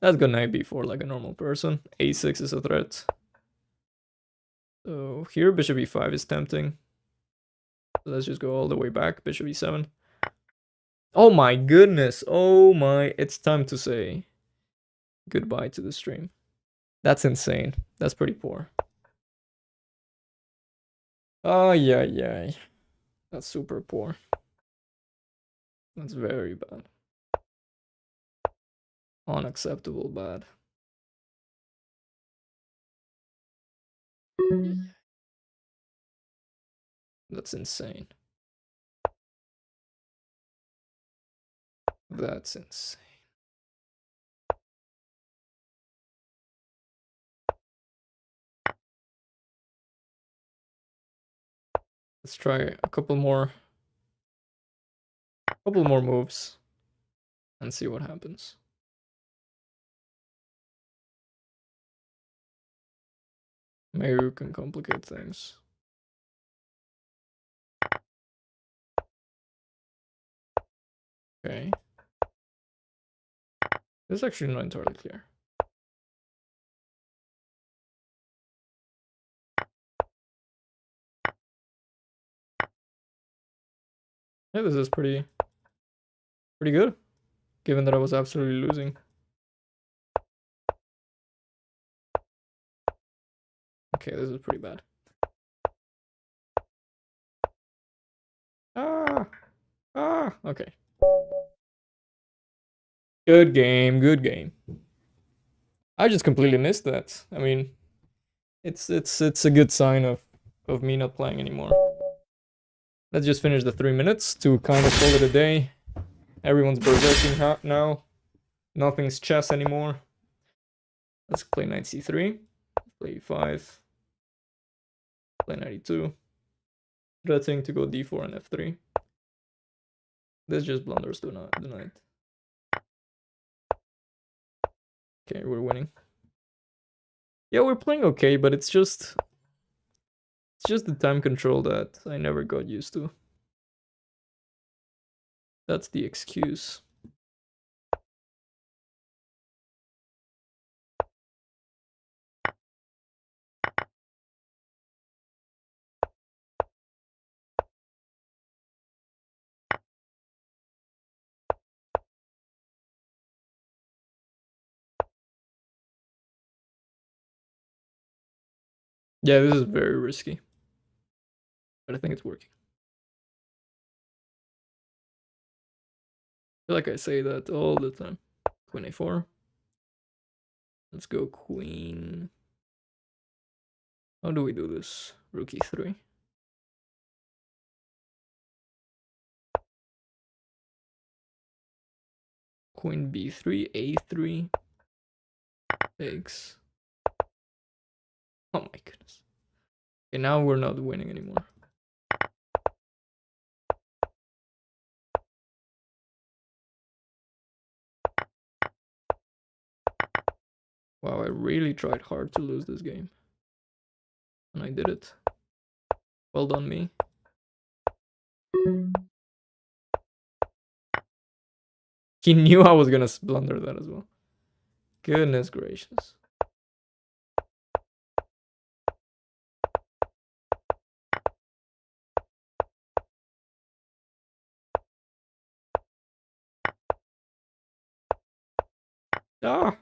Let's go knight b4 like a normal person. a6 is a threat. So here bishop e5 is tempting. Let's just go all the way back. Bishop e7. Oh my goodness. Oh my. It's time to say goodbye to the stream. That's insane. That's pretty poor. Oh, yeah. That's super poor. That's very bad. Unacceptable bad. That's insane. That's insane. Let's try a couple more moves and see what happens. Maybe we can complicate things. Okay. This is actually not entirely clear. Yeah, this is pretty good, given that I was absolutely losing. Okay, this is pretty bad. Okay. Good game. I just completely missed that. I mean, it's a good sign of me not playing anymore. Let's just finish the 3 minutes to kind of call it a day. Everyone's berserking now. Nothing's chess anymore. Let's play knight c3. Play e5. Play knight e2. Threatening to go d4 and f3. This just blunders the knight. Okay, we're winning. Yeah, we're playing okay, but it's just the time control that I never got used to. That's the excuse. Yeah, this is very risky, but I think it's working. I feel like I say that all the time. Queen a4. Let's go queen. How do we do this? Rook e3. Queen b3, a3. Takes. Oh my goodness. Okay, now we're not winning anymore. Wow, I really tried hard to lose this game. And I did it. Well done, me. He knew I was gonna blunder that as well. Goodness gracious. Ah!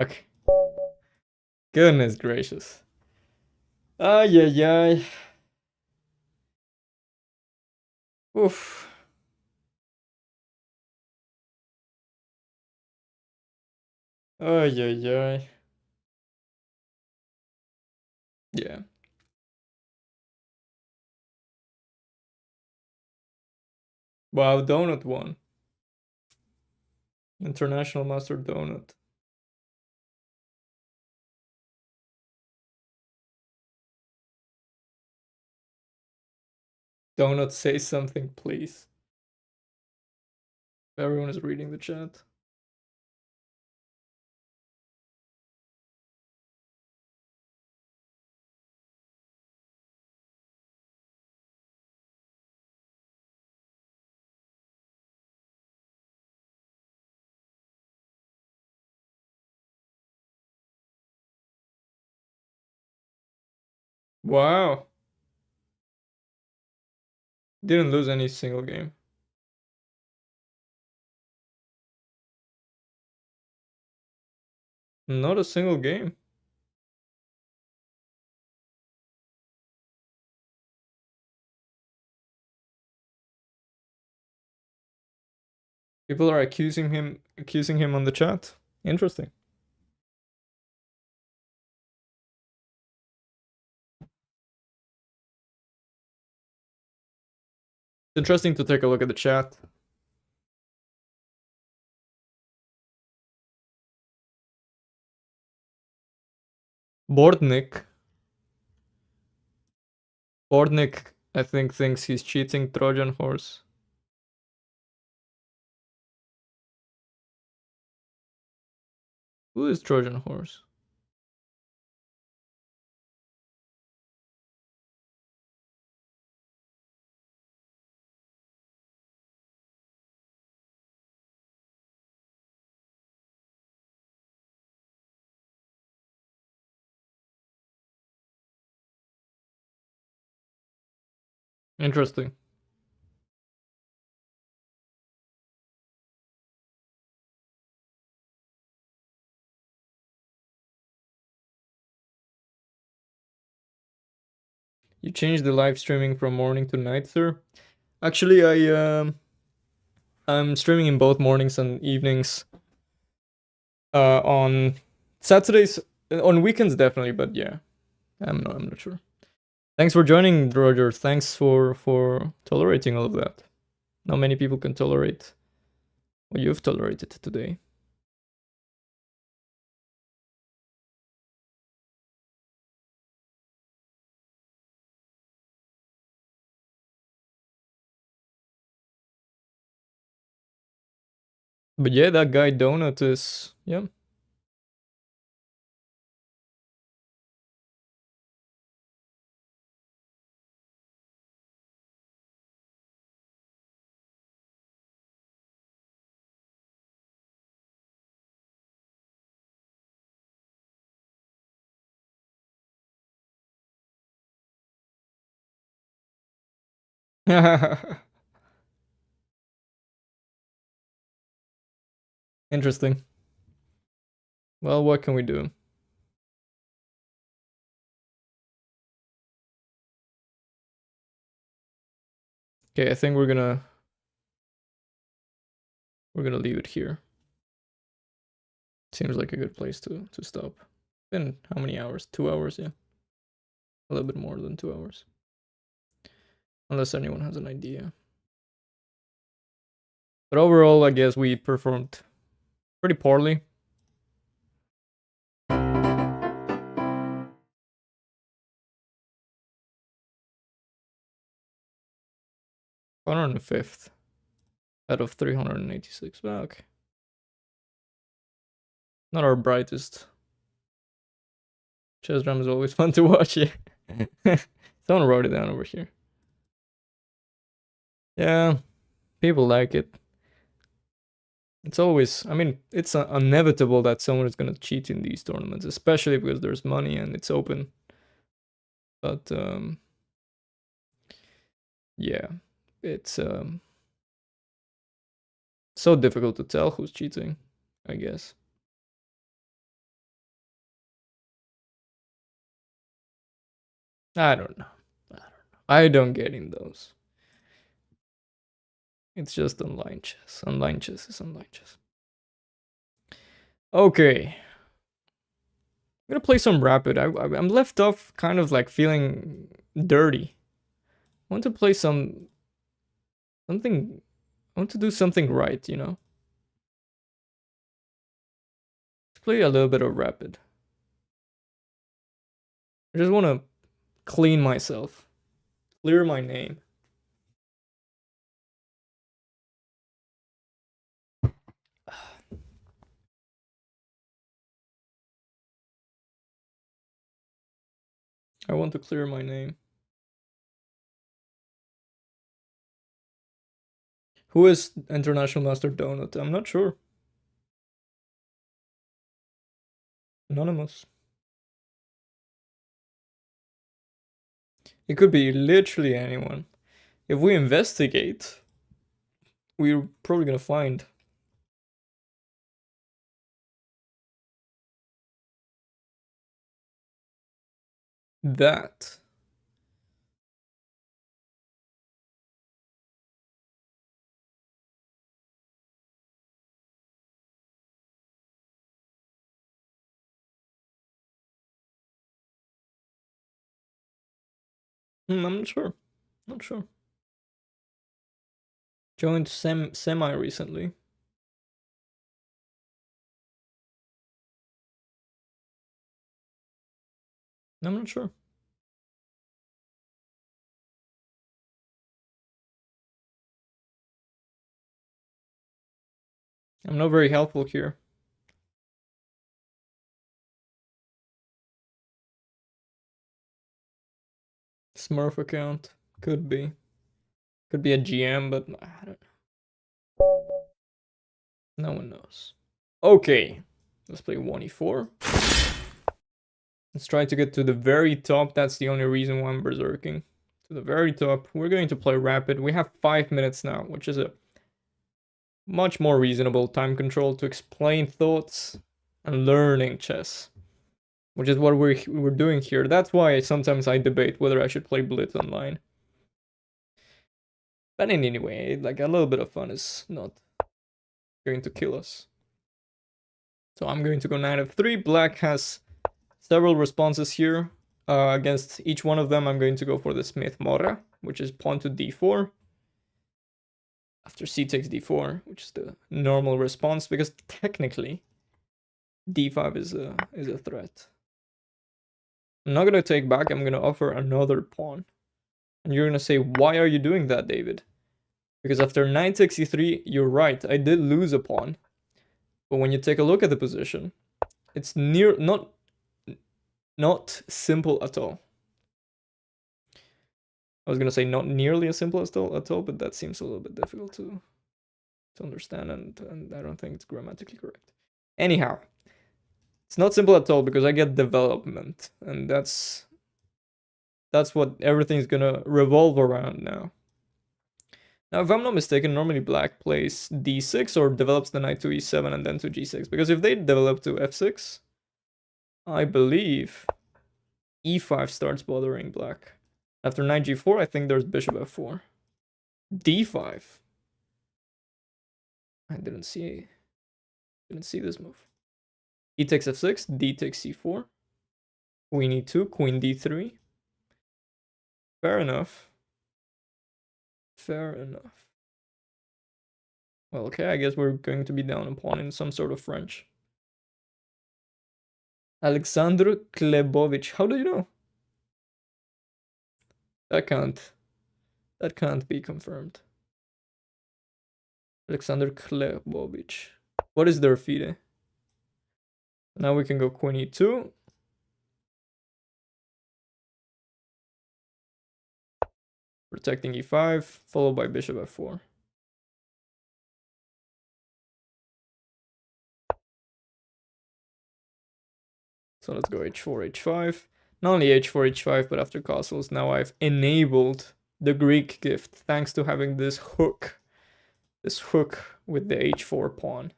Okay. Goodness gracious. Ay. Oof. Ay. Yeah. Wow, Donut won. International Master Donut. Donut, say something, please. Everyone is reading the chat. Wow. Didn't lose any single game. Not a single game. People are accusing him on the chat. Interesting. Interesting to take a look at the chat. Bordnik. Bordnik, I think, thinks he's cheating Trojan horse. Who is Trojan horse? Interesting. You changed the live streaming from morning to night, sir? Actually, I'm streaming in both mornings and evenings. On Saturdays, on weekends definitely, but yeah, I'm not sure. Thanks for joining, Roger. Thanks for tolerating all of that. Not many people can tolerate what you've tolerated today. But yeah, that guy Donut is, yeah. Interesting. Well, what can we do? Okay, I think we're gonna leave it here. Seems like a good place to stop. Been how many hours? 2 hours, yeah. A little bit more than 2 hours. Unless anyone has an idea. But overall, I guess we performed pretty poorly. 105th out of 386. Well, okay. Not our brightest. Chess drum is always fun to watch. Yeah. Someone wrote it down over here. Yeah, people like it. It's always, I mean, it's inevitable that someone is gonna cheat in these tournaments, especially because there's money and it's open. But yeah, it's so difficult to tell who's cheating, I guess. I don't know. I don't get in those. It's just online chess. Online chess is online chess. Okay. I'm gonna play some rapid. I'm left off kind of like feeling dirty. I want to play something. I want to do something right, you know? Let's play a little bit of rapid. I just want to clean myself. Clear my name. I want to clear my name. Who is International Master Donut? I'm not sure. Anonymous. It could be literally anyone. If we investigate, we're probably gonna find. That. I'm not sure. Not sure. Joined semi recently. I'm not sure. I'm not very helpful here. Smurf account. Could be. Could be a GM, but I don't know. No one knows. Okay. Let's play 1e4. Let's try to get to the very top. That's the only reason why I'm berserking. To the very top. We're going to play rapid. We have 5 minutes now, which is a much more reasonable time control to explain thoughts and learning chess, which is what we're doing here. That's why sometimes I debate whether I should play Blitz online. But in any way, like a little bit of fun is not going to kill us. So I'm going to go knight f3. Black has several responses here. Against each one of them, I'm going to go for the Smith-Morra, which is pawn to d4. After c takes d4, which is the normal response, because technically d5 is a threat. I'm not gonna take back. I'm gonna offer another pawn, and you're gonna say, "Why are you doing that, David?" Because after knight takes e3, you're right. I did lose a pawn, but when you take a look at the position, it's not simple at all. I was gonna say not nearly as simple at all, but that seems a little bit difficult to understand, and I don't think it's grammatically correct. Anyhow, it's not simple at all because I get development, and that's what everything's gonna revolve around now. Now, if I'm not mistaken, normally black plays d6 or develops the knight to e7 and then to g6, because if they develop to f6, I believe e5 starts bothering black. After knight g4, I think there's bishop f4. d5. I didn't see this move. E takes f6, d takes c4. Queen e2, queen d3. Fair enough. Fair enough. Well, okay, I guess we're going to be down a pawn in some sort of French. Alexander Klebovich. How do you know? That can't be confirmed. Alexander Klebovich. What is their FIDE? Now we can go queen e2. Protecting e5, followed by bishop f4. So let's go h4, h5. Not only h4, h5, but after castles, now I've enabled the Greek gift thanks to having this hook. This hook with the h4 pawn.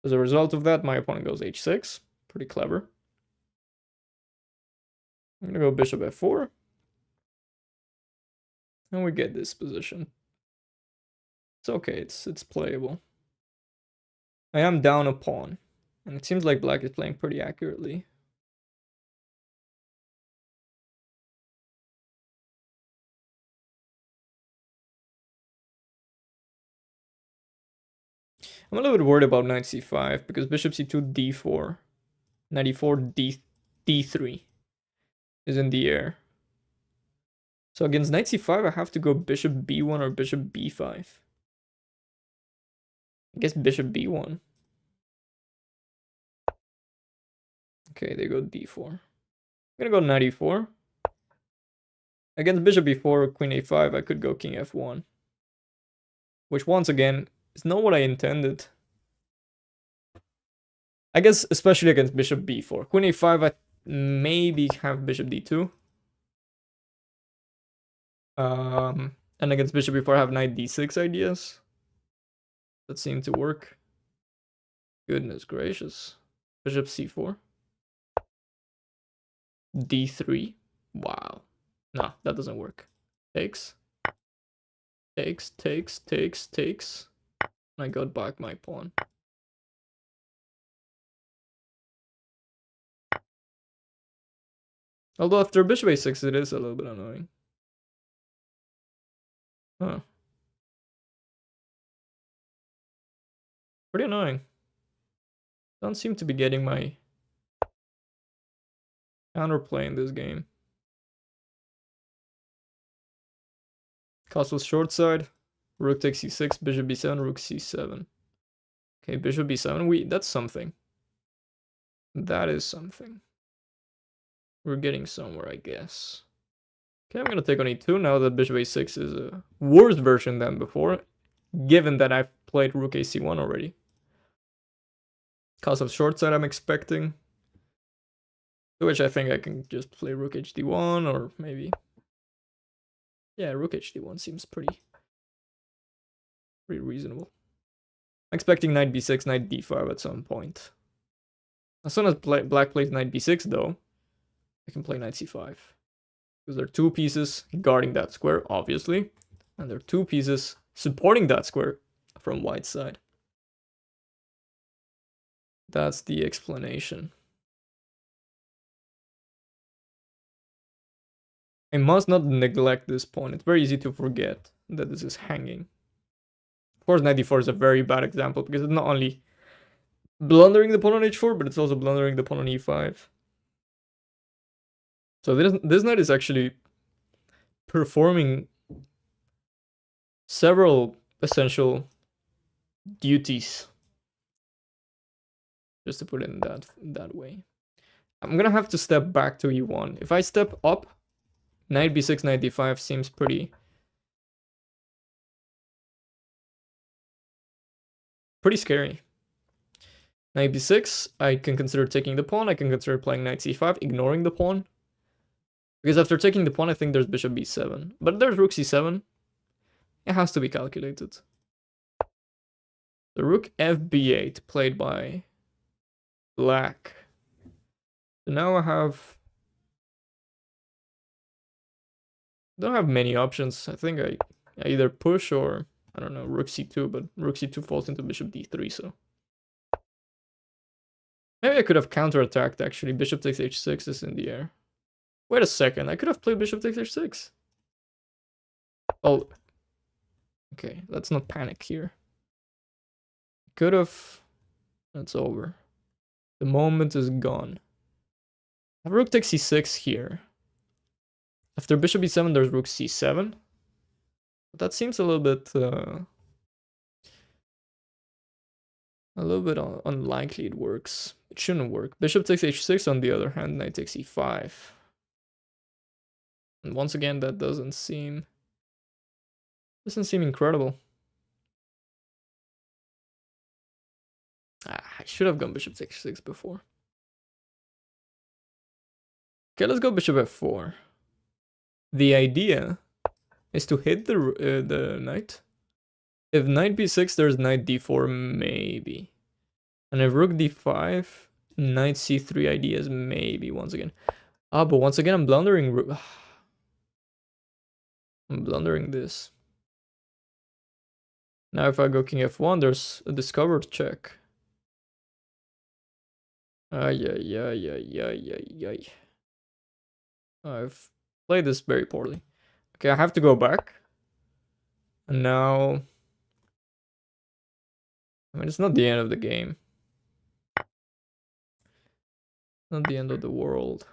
As a result of that, my opponent goes h6. Pretty clever. I'm gonna go bishop f4. And we get this position. It's okay, it's playable. I am down a pawn. And it seems like black is playing pretty accurately. I'm a little bit worried about knight c5 because bishop c2 d4, knight e4 d3 is in the air. So against knight c5 I have to go bishop b1 or bishop b5. I guess bishop b1. Okay, they go d4. I'm gonna go knight e4. Against bishop b4, queen a5, I could go king f1. Which, once again, is not what I intended. I guess, especially against bishop b4. Queen a5, I maybe have bishop d2. And against bishop b4, I have knight d6 ideas. That seem to work. Goodness gracious. Bishop c4. d3. Wow. No, that doesn't work. Takes. Takes. I got back my pawn. Although after bishop a6, it is a little bit annoying. Huh. Pretty annoying. Don't seem to be getting my counterplay in this game. Castle short side. Rook takes c6, bishop b7, rook c7. Okay, bishop b7. That's something. That is something. We're getting somewhere, I guess. Okay, I'm gonna take on e2 now that bishop a6 is a worse version than before, given that I've played rook ac1 already. Castle short side I'm expecting. To which I think I can just play rook hd1 or maybe... Yeah, rook hd1 seems pretty reasonable. I'm expecting knight b6, knight d5 at some point. As soon as black plays knight b6 though, I can play knight c5. Because there are two pieces guarding that square, obviously. And there are two pieces supporting that square from white's side. That's the explanation. I must not neglect this pawn. It's very easy to forget that this is hanging. Of course, knight d4 is a very bad example because it's not only blundering the pawn on h4, but it's also blundering the pawn on e5. So this knight is actually performing several essential duties. Just to put it in that way. I'm gonna have to step back to e1. If I step up, knight b6, knight d5 seems pretty scary. Knight b6, I can consider taking the pawn. I can consider playing knight c5, ignoring the pawn. Because after taking the pawn, I think there's bishop b7. But there's rook c7. It has to be calculated. The rook fb8 played by black. So now I don't have many options. I think I either push or, I don't know, rook c2, but rook c2 falls into bishop d3, so. Maybe I could have counterattacked, actually. Bishop takes h6 is in the air. Wait a second, I could have played bishop takes h6. Oh. Okay, let's not panic here. Could have... That's over. The moment is gone. I have rook takes c6 here. After bishop e7, there's rook c7. But that seems a little bit unlikely it works. It shouldn't work. Bishop takes h6 on the other hand, knight takes e5. And once again, that doesn't seem incredible. I should have gone bishop takes h6 before. Okay, let's go bishop f4. The idea is to hit the knight. If knight b6, there's knight d4 maybe. And if rook d5, knight c3 ideas maybe once again. Ah, but once again I'm blundering. I'm blundering this. Now if I go king f1, there's a discovered check. Ay. I've played this very poorly. Okay, I have to go back. And now... I mean, it's not the end of the game. Not the end of the world.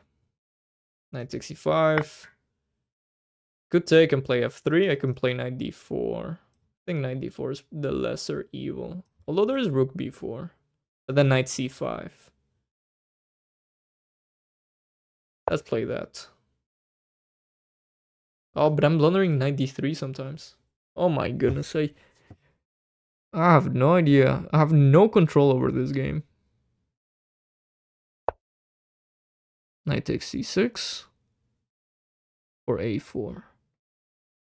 Knight takes e5. Could take and play f3. I can play knight d4. I think knight d4 is the lesser evil. Although there is rook b4. But then knight c5. Let's play that. Oh, but I'm blundering knight d3 sometimes. Oh my goodness, I have no idea. I have no control over this game. Knight takes c6 or a4.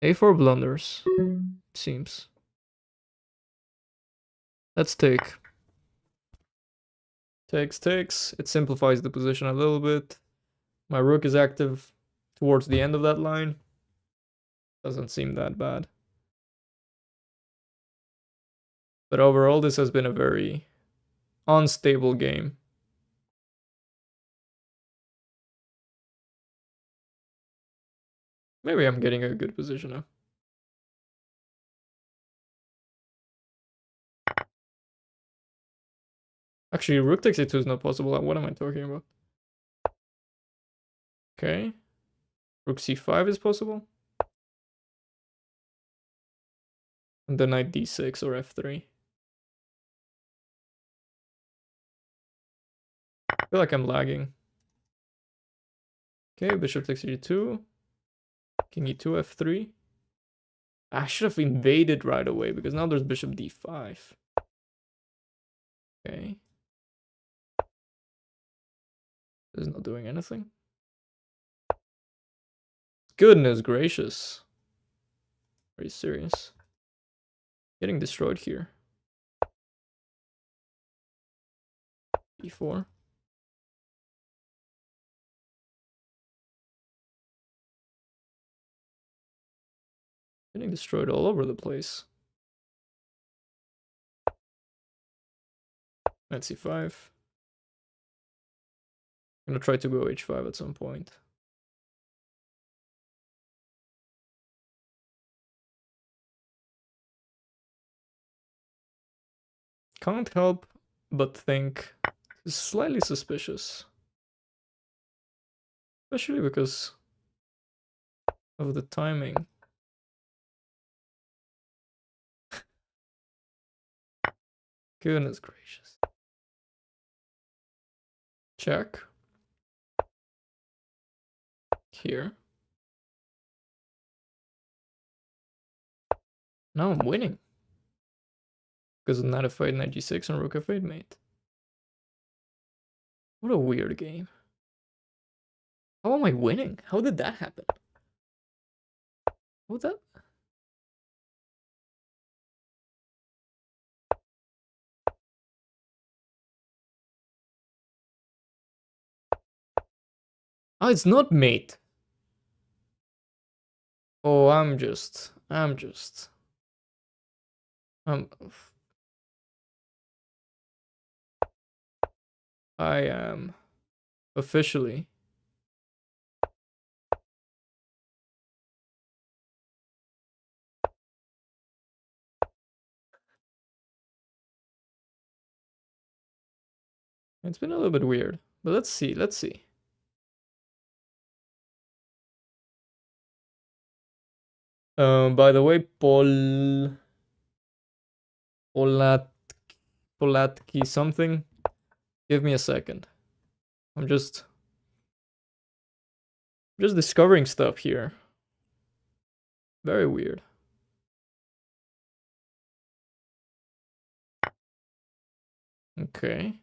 A4 blunders, seems. Let's take. Takes. It simplifies the position a little bit. My rook is active towards the end of that line. Doesn't seem that bad. But overall, this has been a very unstable game. Maybe I'm getting a good position now. Actually, rook takes a2 is not possible. What am I talking about? Okay. Rook c5 is possible. And then knight d6 or f3. I feel like I'm lagging. Okay, bishop takes e2. King e2, f3. I should have invaded right away because now there's bishop d5. Okay. This is not doing anything. Goodness gracious. Are you serious? Getting destroyed here. e4. Getting destroyed all over the place. Knight c5. I'm gonna try to go h5 at some point. Can't help but think it's slightly suspicious. Especially because of the timing. Goodness gracious. Check. Here. Now I'm winning. Because of knight f8, knight g6, and rook f8 mate. What a weird game. How am I winning? How did that happen? What that? Oh, it's not mate. Oh, I'm I am officially. It's been a little bit weird, but let's see. By the way, Polat, Polatki something. Give me a second. I'm just discovering stuff here. Very weird. Okay.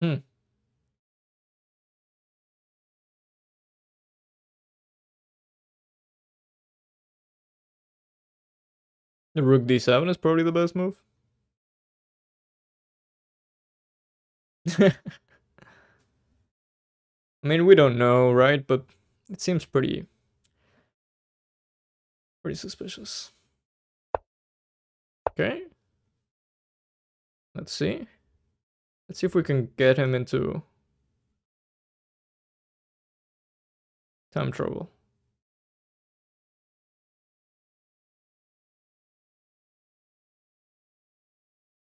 Hmm. The rook d7 is probably the best move. I mean, we don't know, right? But it seems pretty suspicious. Okay. Let's see. Let's see if we can get him into time trouble.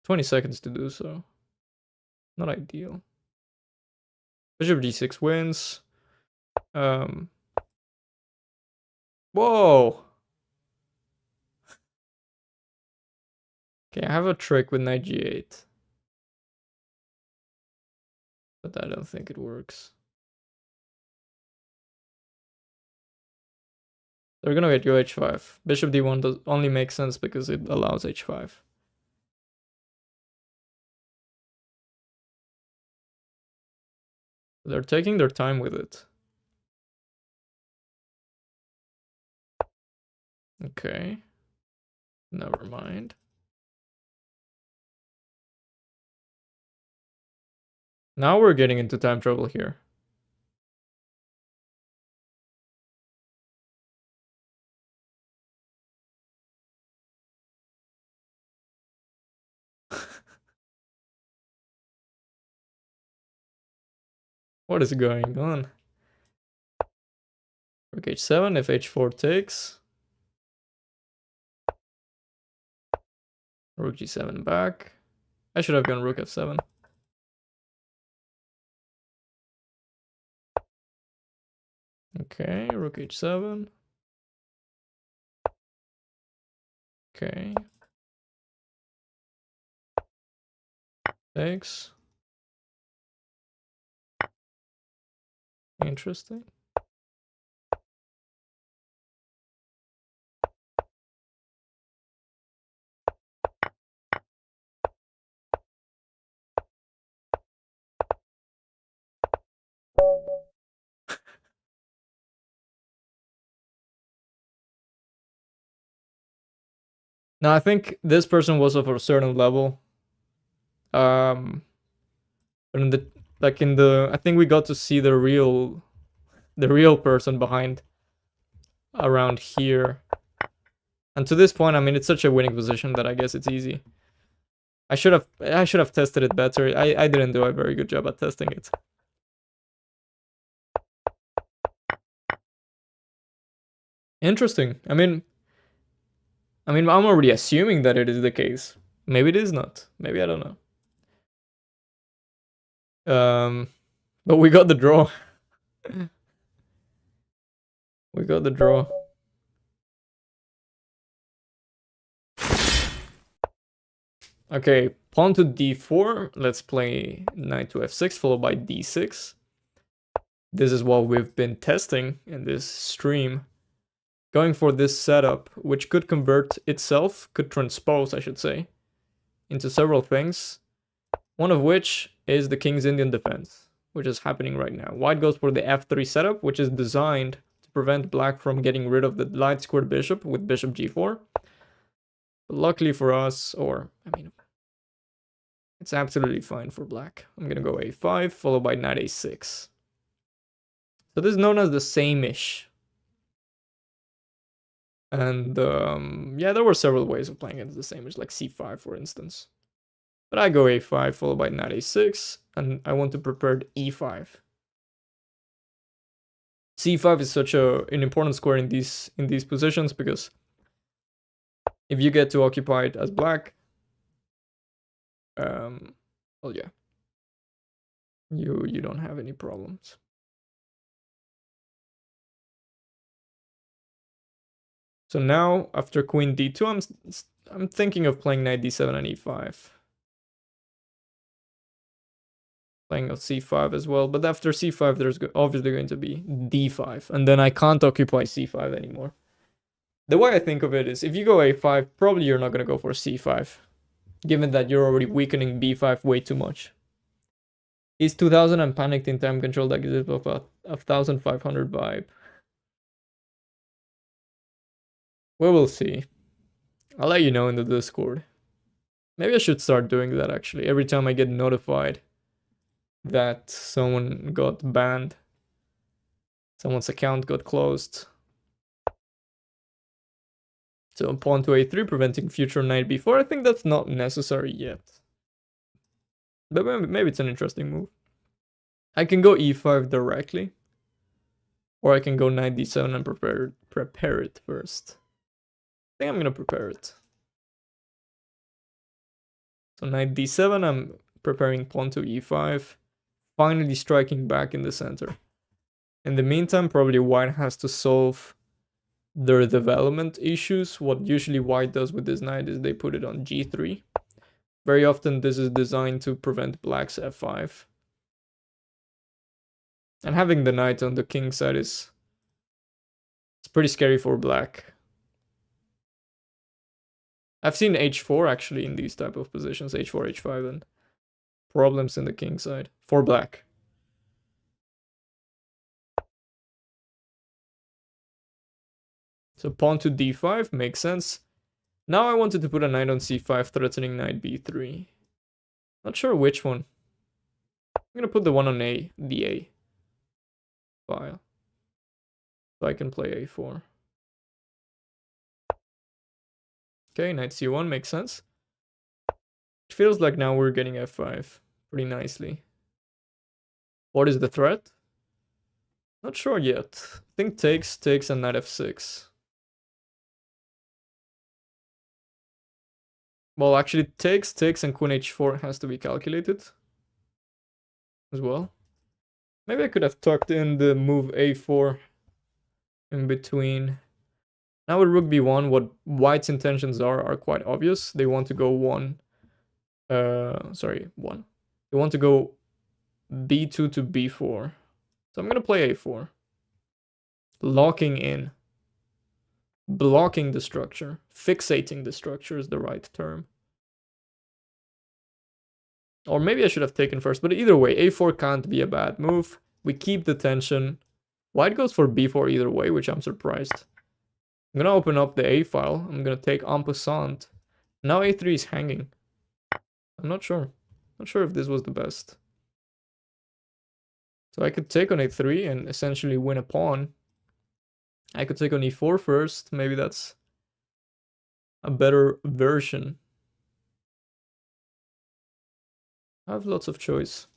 20 seconds to do so. Not ideal. Bishop d6 wins. Whoa! Okay, I have a trick with knight g8. But I don't think it works. They're gonna get you h5. Bishop d1 does only make sense because it allows h5. They're taking their time with it. Okay. Never mind. Now we're getting into time trouble here. What is going on? Rook h7, if h4 takes. Rook g7 back. I should have gone rook f7. Okay, rook h7. Okay. Takes. Interesting. Now I think this person was of a certain level. But in the I think we got to see the real person behind around here. And to this point, I mean, it's such a winning position that I guess it's easy. I should have tested it better. I didn't do a very good job at testing it. Interesting. I mean, I'm already assuming that it is the case. Maybe it is not. Maybe I don't know. But we got the draw. We got the draw. Okay, pawn to d4. Let's play knight to f6 followed by d6. This is what we've been testing in this stream. Going for this setup, which could convert itself, could transpose, I should say, into several things. One of which is the King's Indian defense, which is happening right now. White goes for the f3 setup, which is designed to prevent black from getting rid of the light squared bishop with bishop g4. But luckily for us, or, I mean, it's absolutely fine for black. I'm gonna go a5, followed by knight a6. So this is known as the same-ish. And yeah, there were several ways of playing it the same-ish, like c5, for instance. But I go a5, followed by knight a6, and I want to prepare e5. c5 is such an important square in these positions because if you get to occupy it as black, well, yeah, you don't have any problems. So now after queen d2, I'm thinking of playing knight d7 and e5. Playing of c5 as well, but after c5 there's obviously going to be d5, and then I can't occupy c5 anymore. The way I think of it is, if you go a5, probably you're not going to go for c5, given that you're already weakening b5 way too much. Is 2000 and panicked in time control that gives it of a 1500 vibe? We will see. I'll let you know in the Discord. Maybe I should start doing that actually. Every time I get notified that someone got banned, someone's account got closed. So pawn to a3, preventing future knight b4. I think that's not necessary yet. But maybe it's an interesting move. I can go e5 directly. Or I can go knight d7 and prepare it first. I think I'm gonna prepare it. So knight d7, I'm preparing pawn to e5, finally striking back in the center. In the meantime, probably white has to solve their development issues. What usually white does with this knight is they put it on g3. Very often this is designed to prevent black's f5. And having the knight on the king side is it's pretty scary for black. I've seen h4 actually in these type of positions, h4, h5, and problems in the king side for black. So pawn to d5 makes sense. Now I wanted to put a knight on c5, threatening knight b3. Not sure which one. I'm gonna put the one on the a file. So I can play a4. Okay, knight c1 makes sense. It feels like now we're getting f5 pretty nicely. What is the threat? Not sure yet. I think takes, and knight f6. Well, actually takes, and queen h4 has to be calculated as well. Maybe I could have tucked in the move a4 in between. Now with rook b1, what white's intentions are quite obvious. They want to go one. They want to go b2 to b4. So I'm gonna play a4. Locking in. Blocking the structure. Fixating the structure is the right term. Or maybe I should have taken first, but either way, a4 can't be a bad move. We keep the tension. White goes for b4 either way, which I'm surprised. I'm gonna open up the a file. I'm gonna take en passant. Now a3 is hanging. I'm not sure. Not sure if this was the best. So I could take on a3 and essentially win a pawn. I could take on e4 first. Maybe that's a better version. I have lots of choice.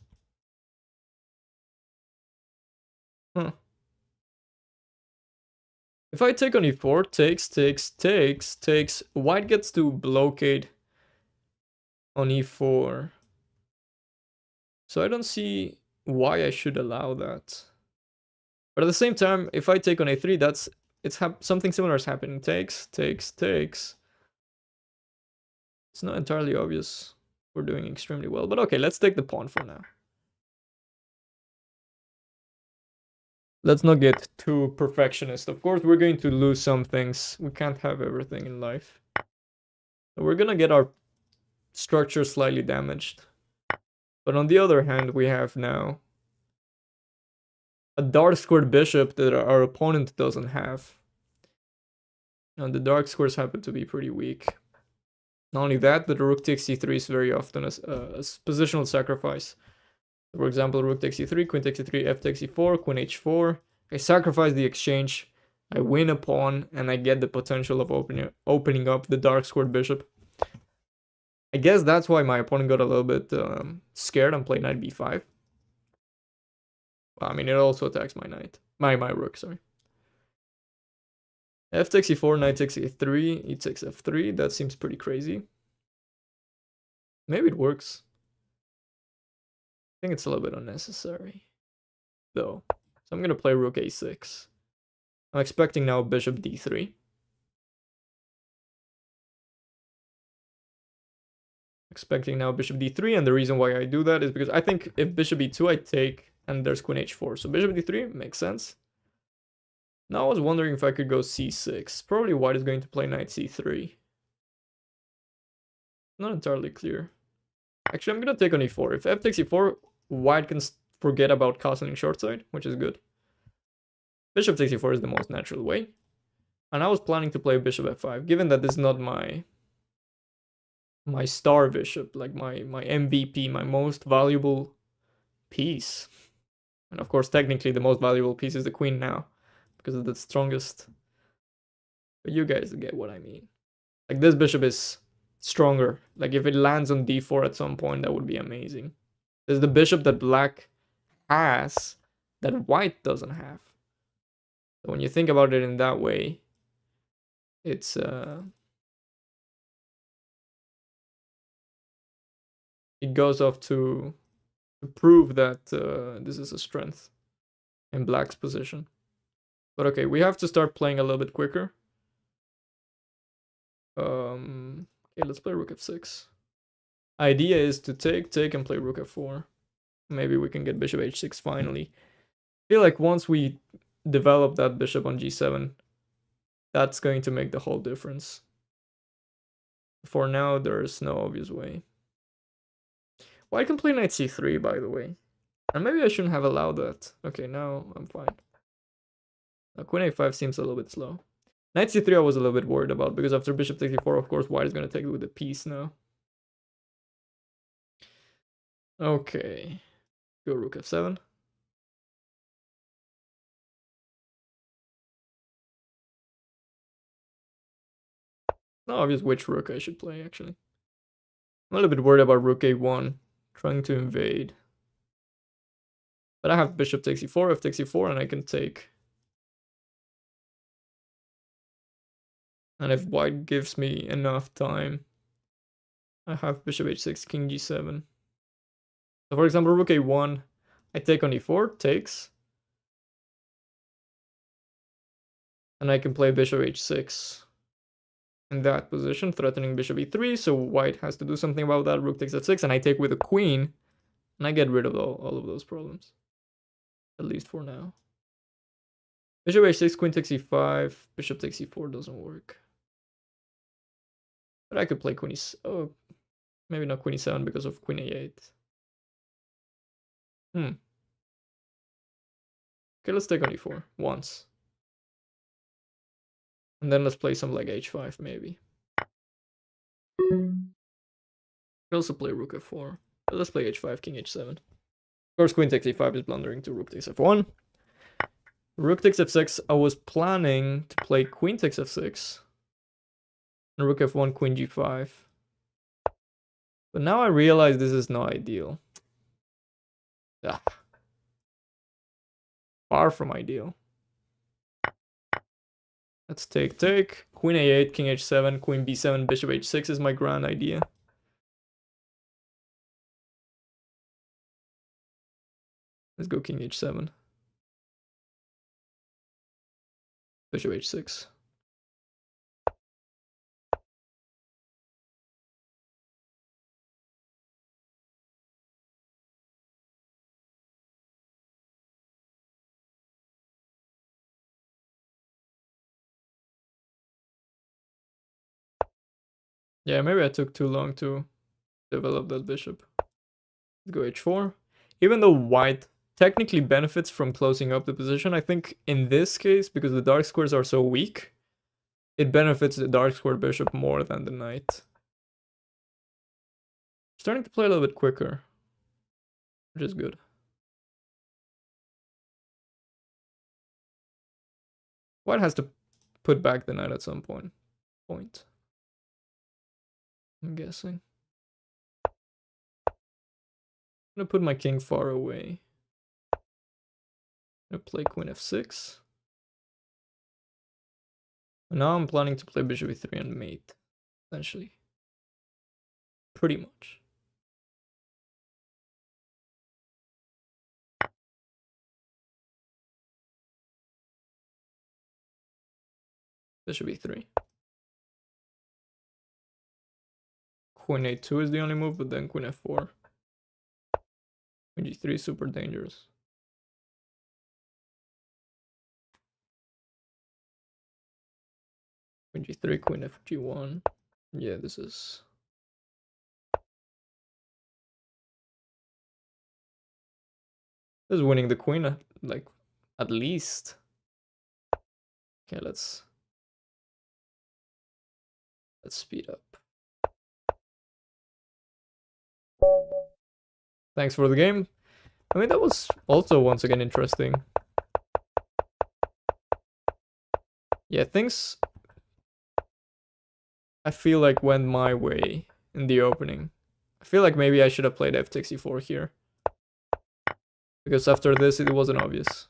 Huh. If I take on e4, takes, white gets to blockade on e4. So I don't see why I should allow that. But at the same time, if I take on a3, something similar is happening. Takes. It's not entirely obvious. We're doing extremely well. But okay, let's take the pawn for now. Let's not get too perfectionist. Of course, we're going to lose some things. We can't have everything in life. So we're gonna get our structure slightly damaged. But on the other hand, we have now a dark squared bishop that our opponent doesn't have. And the dark squares happen to be pretty weak. Not only that, but the rook takes c3 is very often a positional sacrifice. For example, rook takes e3, queen takes e3, f takes e4, queen h4. I sacrifice the exchange, I win a pawn, and I get the potential of opening up the dark squared bishop. I guess that's why my opponent got a little bit scared and played knight b5. Well, I mean, it also attacks my knight. My rook, sorry. F takes e4, knight takes e3, e takes f3. That seems pretty crazy. Maybe it works. I think it's a little bit unnecessary, though. So I'm gonna play rook a6. I'm expecting now bishop d3. Expecting now bishop d3, and the reason why I do that is because I think if bishop e2 I take, and there's queen h4. So bishop d3 makes sense. Now I was wondering if I could go c6. Probably white is going to play knight c3. Not entirely clear. Actually, I'm gonna take on e4. If f takes e4, white can forget about castling short side, which is good. Bishop takes e4 is the most natural way. And I was planning to play bishop f5, given that this is not my star bishop, like my MVP, my most valuable piece. And of course, technically, the most valuable piece is the queen now, because it's the strongest. But you guys get what I mean. Like, this bishop is stronger. Like, if it lands on d4 at some point, that would be amazing. This is the bishop that black has that white doesn't have. So when you think about it in that way, it's it goes off to prove that this is a strength in black's position. But okay, we have to start playing a little bit quicker. Okay, let's play rook f6. Idea is to take, and play rook f4. Maybe we can get bishop h6 finally. I feel like once we develop that bishop on g7, that's going to make the whole difference. For now, there's no obvious way. Well, I can play knight c3, by the way. And maybe I shouldn't have allowed that. Okay, now I'm fine. Now, queen a5 seems a little bit slow. Knight c3 I was a little bit worried about, because after bishop takes e4, of course, white is going to take it with the piece now. Okay. Go rook f7. Not obvious which rook I should play, actually. I'm a little bit worried about rook a1, trying to invade. But I have bishop takes e4, f takes e4, and I can take. And if white gives me enough time, I have bishop h6, king g7. So for example, rook a1, I take on e4, takes. And I can play bishop h6 in that position, threatening bishop e3, so white has to do something about that. Rook takes f6, and I take with a queen, and I get rid of all of those problems. At least for now. Bishop h6, queen takes e5, bishop takes e4 doesn't work. But I could play queen e7. Oh, maybe not queen e7 because of queen a8. Okay, let's take on e4 once. And then let's play some like h5 maybe. Could also play rook f4. But let's play h5, king h7. Of course, queen takes e5 is blundering to rook takes f1. Rook takes f6. I was planning to play queen takes f6. And rook f1, queen g5. But now I realize this is not ideal. Ah. Far from ideal. Let's take. Queen a8, king h7, queen b7, bishop h6 is my grand idea. Let's go king h7. Bishop h6. Yeah, maybe I took too long to develop that bishop. Let's go h4. Even though white technically benefits from closing up the position, I think in this case, because the dark squares are so weak, it benefits the dark square bishop more than the knight. Starting to play a little bit quicker, which is good. White has to put back the knight at some point. I'm guessing. I'm gonna put my king far away. I'm gonna play queen f6. And now I'm planning to play bishop e3 and mate, essentially. Pretty much. Bishop e3. Queen a2 is the only move, but then queen f4. Queen g3 is super dangerous. Queen g3, queen fg1. Yeah, this is winning the queen, like, at least. Okay, let's speed up. Thanks for the game. I mean, that was also once again interesting. Yeah, things I feel like went my way in the opening. I feel like maybe I should have played f takes e4 here. Because after this, it wasn't obvious.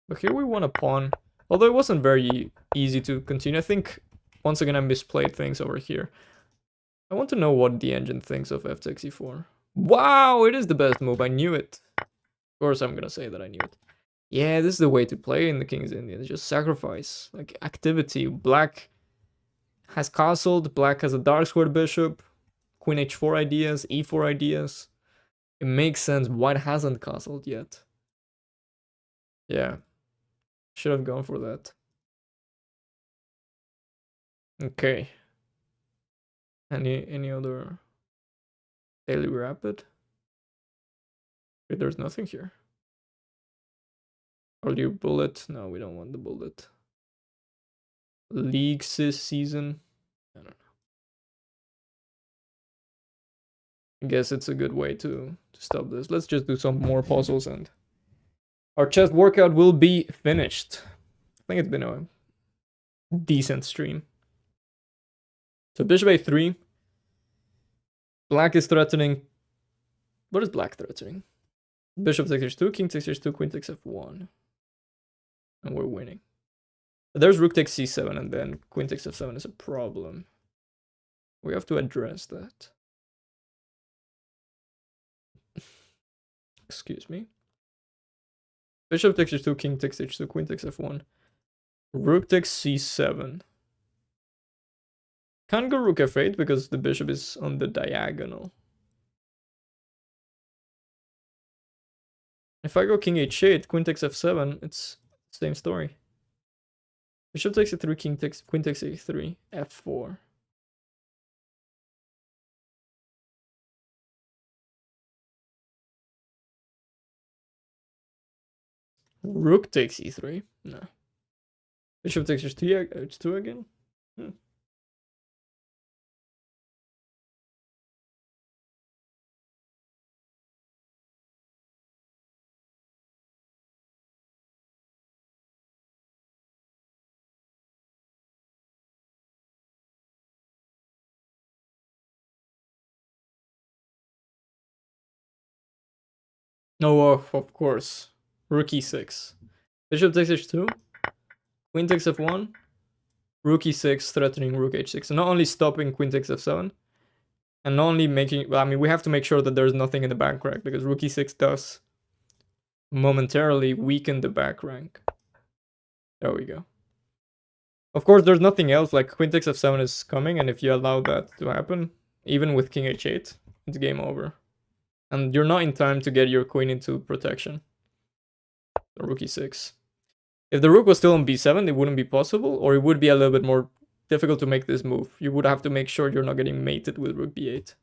But here we won a pawn. Although it wasn't very easy to continue. I think, once again, I misplayed things over here. I want to know what the engine thinks of f takes e4. Wow, it is the best move. I knew it. Of course, I'm gonna say that I knew it. Yeah, this is the way to play in the King's Indian. Just sacrifice, like activity. Black has castled. Black has a dark squared bishop. Queen h4 ideas, e4 ideas. It makes sense. White hasn't castled yet. Yeah, should have gone for that. Okay. Any other daily rapid? Wait, there's nothing here. Or do you bullet? No, we don't want the bullet. League season. I don't know. I guess it's a good way to stop this. Let's just do some more puzzles and our chess workout will be finished. I think it's been a decent stream. So bishop a3. Black is threatening. What is black threatening? Bishop takes h2, king takes h2, queen takes f1. And we're winning. But there's rook takes c7 and then queen takes f7 is a problem. We have to address that. Excuse me. Bishop takes h2, king takes h2, queen takes f1. Rook takes c7. Can't go rook f8 because the bishop is on the diagonal. If I go king h8, queen takes f7, it's the same story. Bishop takes a3, queen takes a3, f4. Rook takes e3. No. Bishop takes h2 again. No, of course. Rook e6. Bishop takes h2. Queen takes f1. Rook e6 threatening rook h6. So not only stopping queen takes f7. And not only making... Well, I mean, we have to make sure that there's nothing in the back rank. Because rook e6 does momentarily weaken the back rank. There we go. Of course, there's nothing else. Like, queen takes f7 is coming. And if you allow that to happen, even with king h8, it's game over. And you're not in time to get your queen into protection. Rook e6. If the rook was still on b7, it wouldn't be possible, or it would be a little bit more difficult to make this move. You would have to make sure you're not getting mated with rook b8.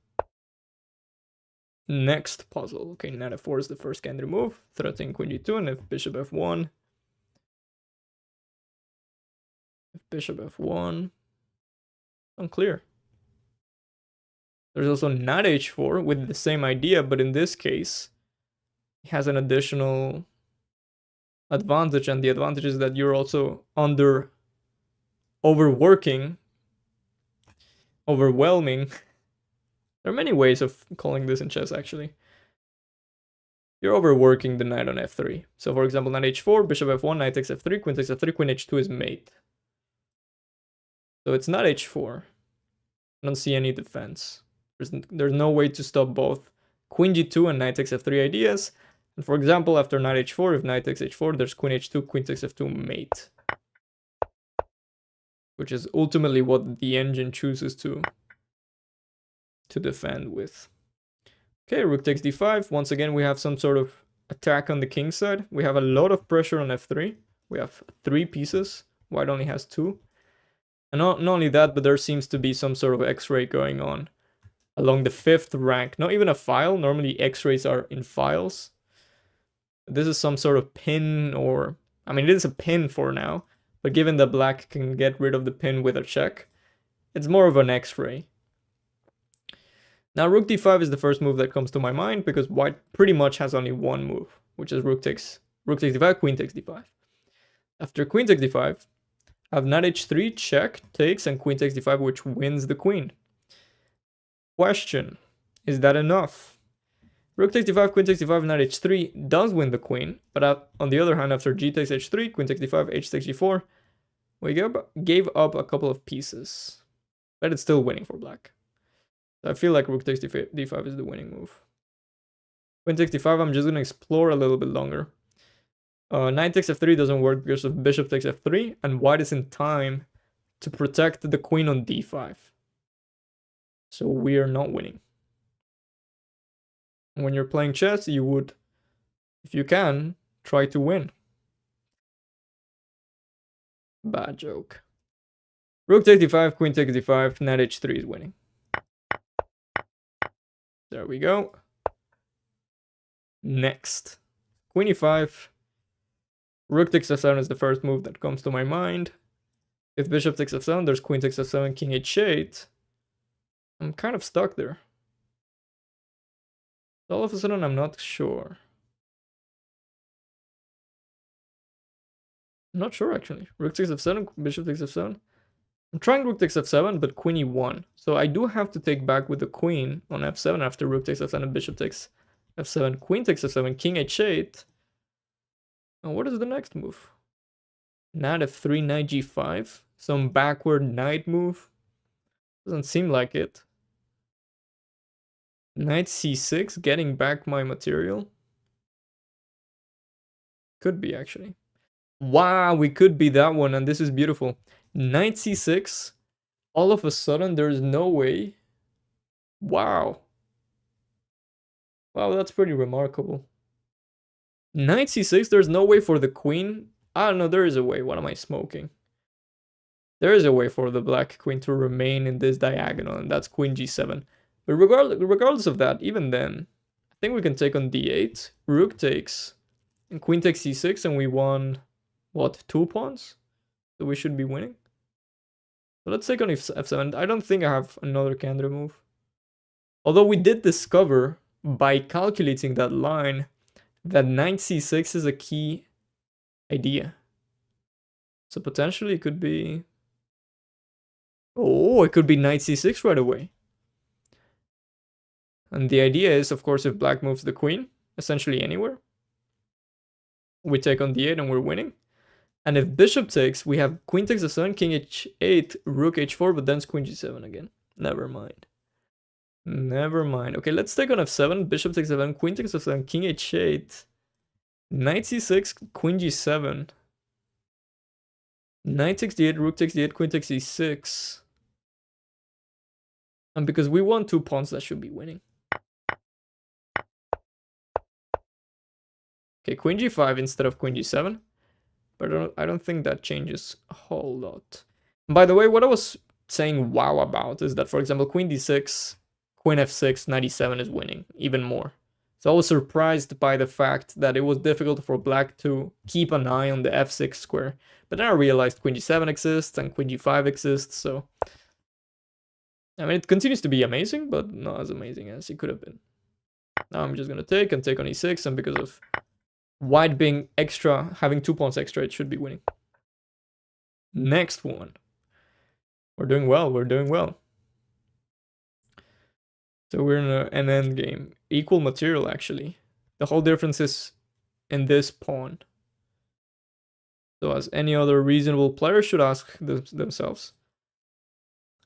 Next puzzle. Okay, knight f4 is the first candidate move, threatening queen g2, and if bishop f1. If bishop f1. Unclear. There's also knight h4 with the same idea, but in this case, it has an additional advantage, and the advantage is that you're also overwhelming. There are many ways of calling this in chess, actually. You're overworking the knight on f3. So, for example, knight h4, bishop f1, knight takes f3, queen takes f3, queen h2 is mate. So it's not h4. I don't see any defense. There's no way to stop both queen g2 and knight takes f3 ideas. And for example, after knight h4, if knight takes h4, there's queen h2, queen takes f2 mate. Which is ultimately what the engine chooses to defend with. Okay, rook takes d5. Once again, we have some sort of attack on the king side. We have a lot of pressure on f3. We have 3 pieces. White only has 2. And not only that, but there seems to be some sort of x-ray going on along the 5th rank. Not even a file. Normally x-rays are in files. This is some sort of pin, or... I mean, it is a pin for now. But given that black can get rid of the pin with a check, it's more of an x-ray. Now, rook d5 is the first move that comes to my mind, because white pretty much has only one move, which is rook takes d5, queen takes d5. After queen takes d5, I have knight h3, check, takes, and queen takes d5, which wins the queen. Question, is that enough? Rook takes d5, queen takes d5, knight h3 does win the queen, but on the other hand, after g takes h3, queen takes d5, h takes g4, we gave up a couple of pieces, but it's still winning for black. I feel like rook takes d5 is the winning move. Queen takes d5, I'm just gonna explore a little bit longer. Knight takes f3 doesn't work because of bishop takes f3, and white is in time to protect the queen on d5. So we are not winning. When you're playing chess, you would, if you can, try to win. Bad joke. Rook takes d5, queen takes d5, knight h3 is winning. There we go. Next. Queen e5. Rook takes f7 is the first move that comes to my mind. If bishop takes f7, there's queen takes f7, king h8. I'm kind of stuck there. All of a sudden, I'm not sure. I'm not sure, actually. Rook takes f7, bishop takes f7. I'm trying rook takes f7, but queen e1. So I do have to take back with the queen on f7 after rook takes f7 and bishop takes f7. Queen takes f7, king h8. And what is the next move? Knight f3, knight g5. Some backward knight move. Doesn't seem like it. Knight c6, getting back my material. Could be, actually. Wow, we could be that one, and this is beautiful. Knight c6, all of a sudden, there's no way. Wow. Wow, that's pretty remarkable. Knight c6, there's no way for the queen. I don't know, there is a way. What am I smoking? There is a way for the black queen to remain in this diagonal, and that's queen g7. But regardless of that, even then, I think we can take on d8. Rook takes, and queen takes c6, and we won, what, 2 pawns? So we should be winning. So let's take on f7. I don't think I have another candidate move. Although we did discover, by calculating that line, that knight c6 is a key idea. So potentially it could be... Oh, it could be knight c6 right away. And the idea is, of course, if black moves the queen, essentially anywhere, we take on d8 and we're winning. And if bishop takes, we have queen takes f7, king h8, rook h4, but then it's queen g7 again. Never mind. Never mind. Okay, let's take on f7, bishop takes f7, queen takes f7, king h8, knight c6, queen g7, knight takes d8, rook takes d8, queen takes e6. And because we won 2 pawns, that should be winning. Okay, queen g5 instead of queen g7. But I don't think that changes a whole lot. By the way, what I was saying wow about is that, for example, queen d6, queen f6, knight e7 is winning even more. So I was surprised by the fact that it was difficult for black to keep an eye on the f6 square. But then I realized queen g7 exists and queen g5 exists, so... I mean, it continues to be amazing, but not as amazing as it could have been. Now I'm just gonna take on e6, and because of white being extra, having 2 pawns extra, it should be winning. Next one. We're doing well, we're doing well. So we're in an end game. Equal material, actually. The whole difference is in this pawn. So as any other reasonable player should ask themselves,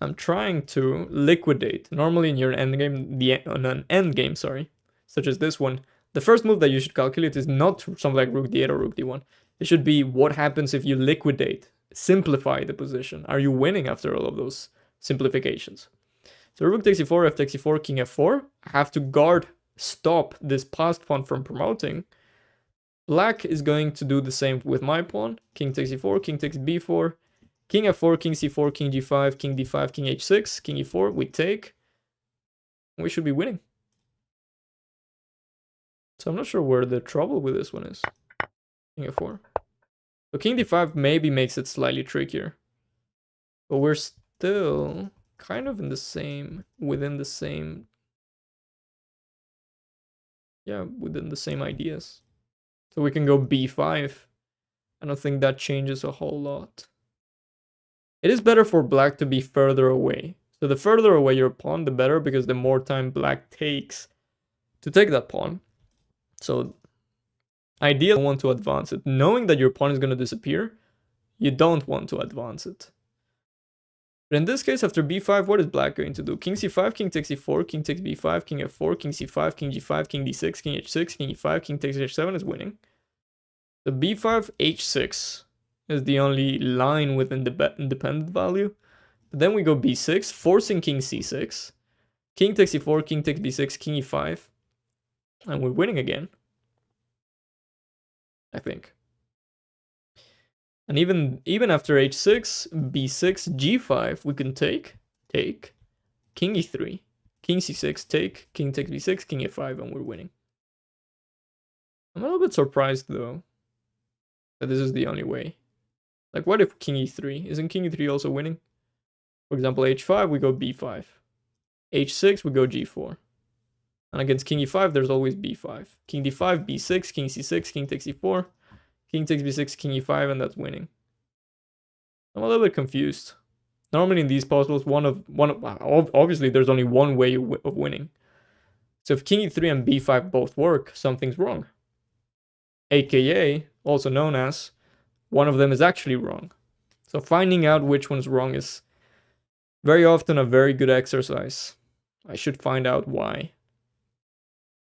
I'm trying to liquidate. Normally in your endgame, on an endgame, sorry, such as this one, the first move that you should calculate is not something like rook d8 or rook d1. It should be what happens if you liquidate, simplify the position. Are you winning after all of those simplifications? So rook takes e4, f takes e4, king f4. I have to guard, stop this passed pawn from promoting. Black is going to do the same with my pawn. King takes e4, king takes b4, king f4, king c4, king g5, king d5, king h6, king e4. We take. We should be winning. So I'm not sure where the trouble with this one is. King f4. So king d5 maybe makes it slightly trickier. But we're still kind of in the same, within the same ideas. So we can go b5. I don't think that changes a whole lot. It is better for black to be further away. So the further away your pawn, the better, because the more time black takes to take that pawn. So ideally, you want to advance it. Knowing that your pawn is going to disappear, you don't want to advance it. But in this case, after b5, what is black going to do? King c5, king takes e4, king takes b5, king f4, king c5, king g5, king d6, king h6, king e5, king takes h7 is winning. The b5, h6 is the only line with independent value. But then we go b6, forcing king c6, king takes e4, king takes b6, king e5, and we're winning again, I think. And even after h6, b6, g5, we can take, king e3, king c6, take, king takes b6, king a5, and we're winning. I'm a little bit surprised though that this is the only way. Like, what if king e3? Isn't king e3 also winning? For example, h5, we go b5. h6, we go g4. And against king e5, there's always b5. King d5, b6, king c6, king takes e4, king takes b6, king e5, and that's winning. I'm a little bit confused. Normally in these puzzles, obviously there's only one way of winning. So if king e3 and b5 both work, something's wrong. AKA, also known as, one of them is actually wrong. So finding out which one's wrong is very often a very good exercise. I should find out why.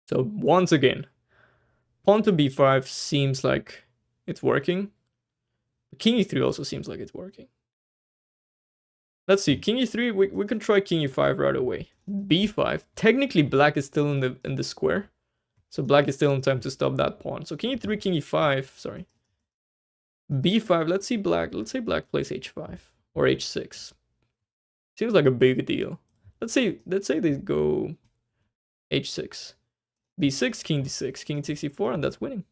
So once again, pawn to b5 seems like it's working. King e3 also seems like it's working. Let's see, king e3, we can try king e5 right away. b5, technically black is still in the square. So black is still in time to stop that pawn. So king e3, king e5, sorry. b5, let's say black plays h5 or h6. Seems like a big deal. Let's say they go h6. b6, king d6, king takes e4, and that's winning.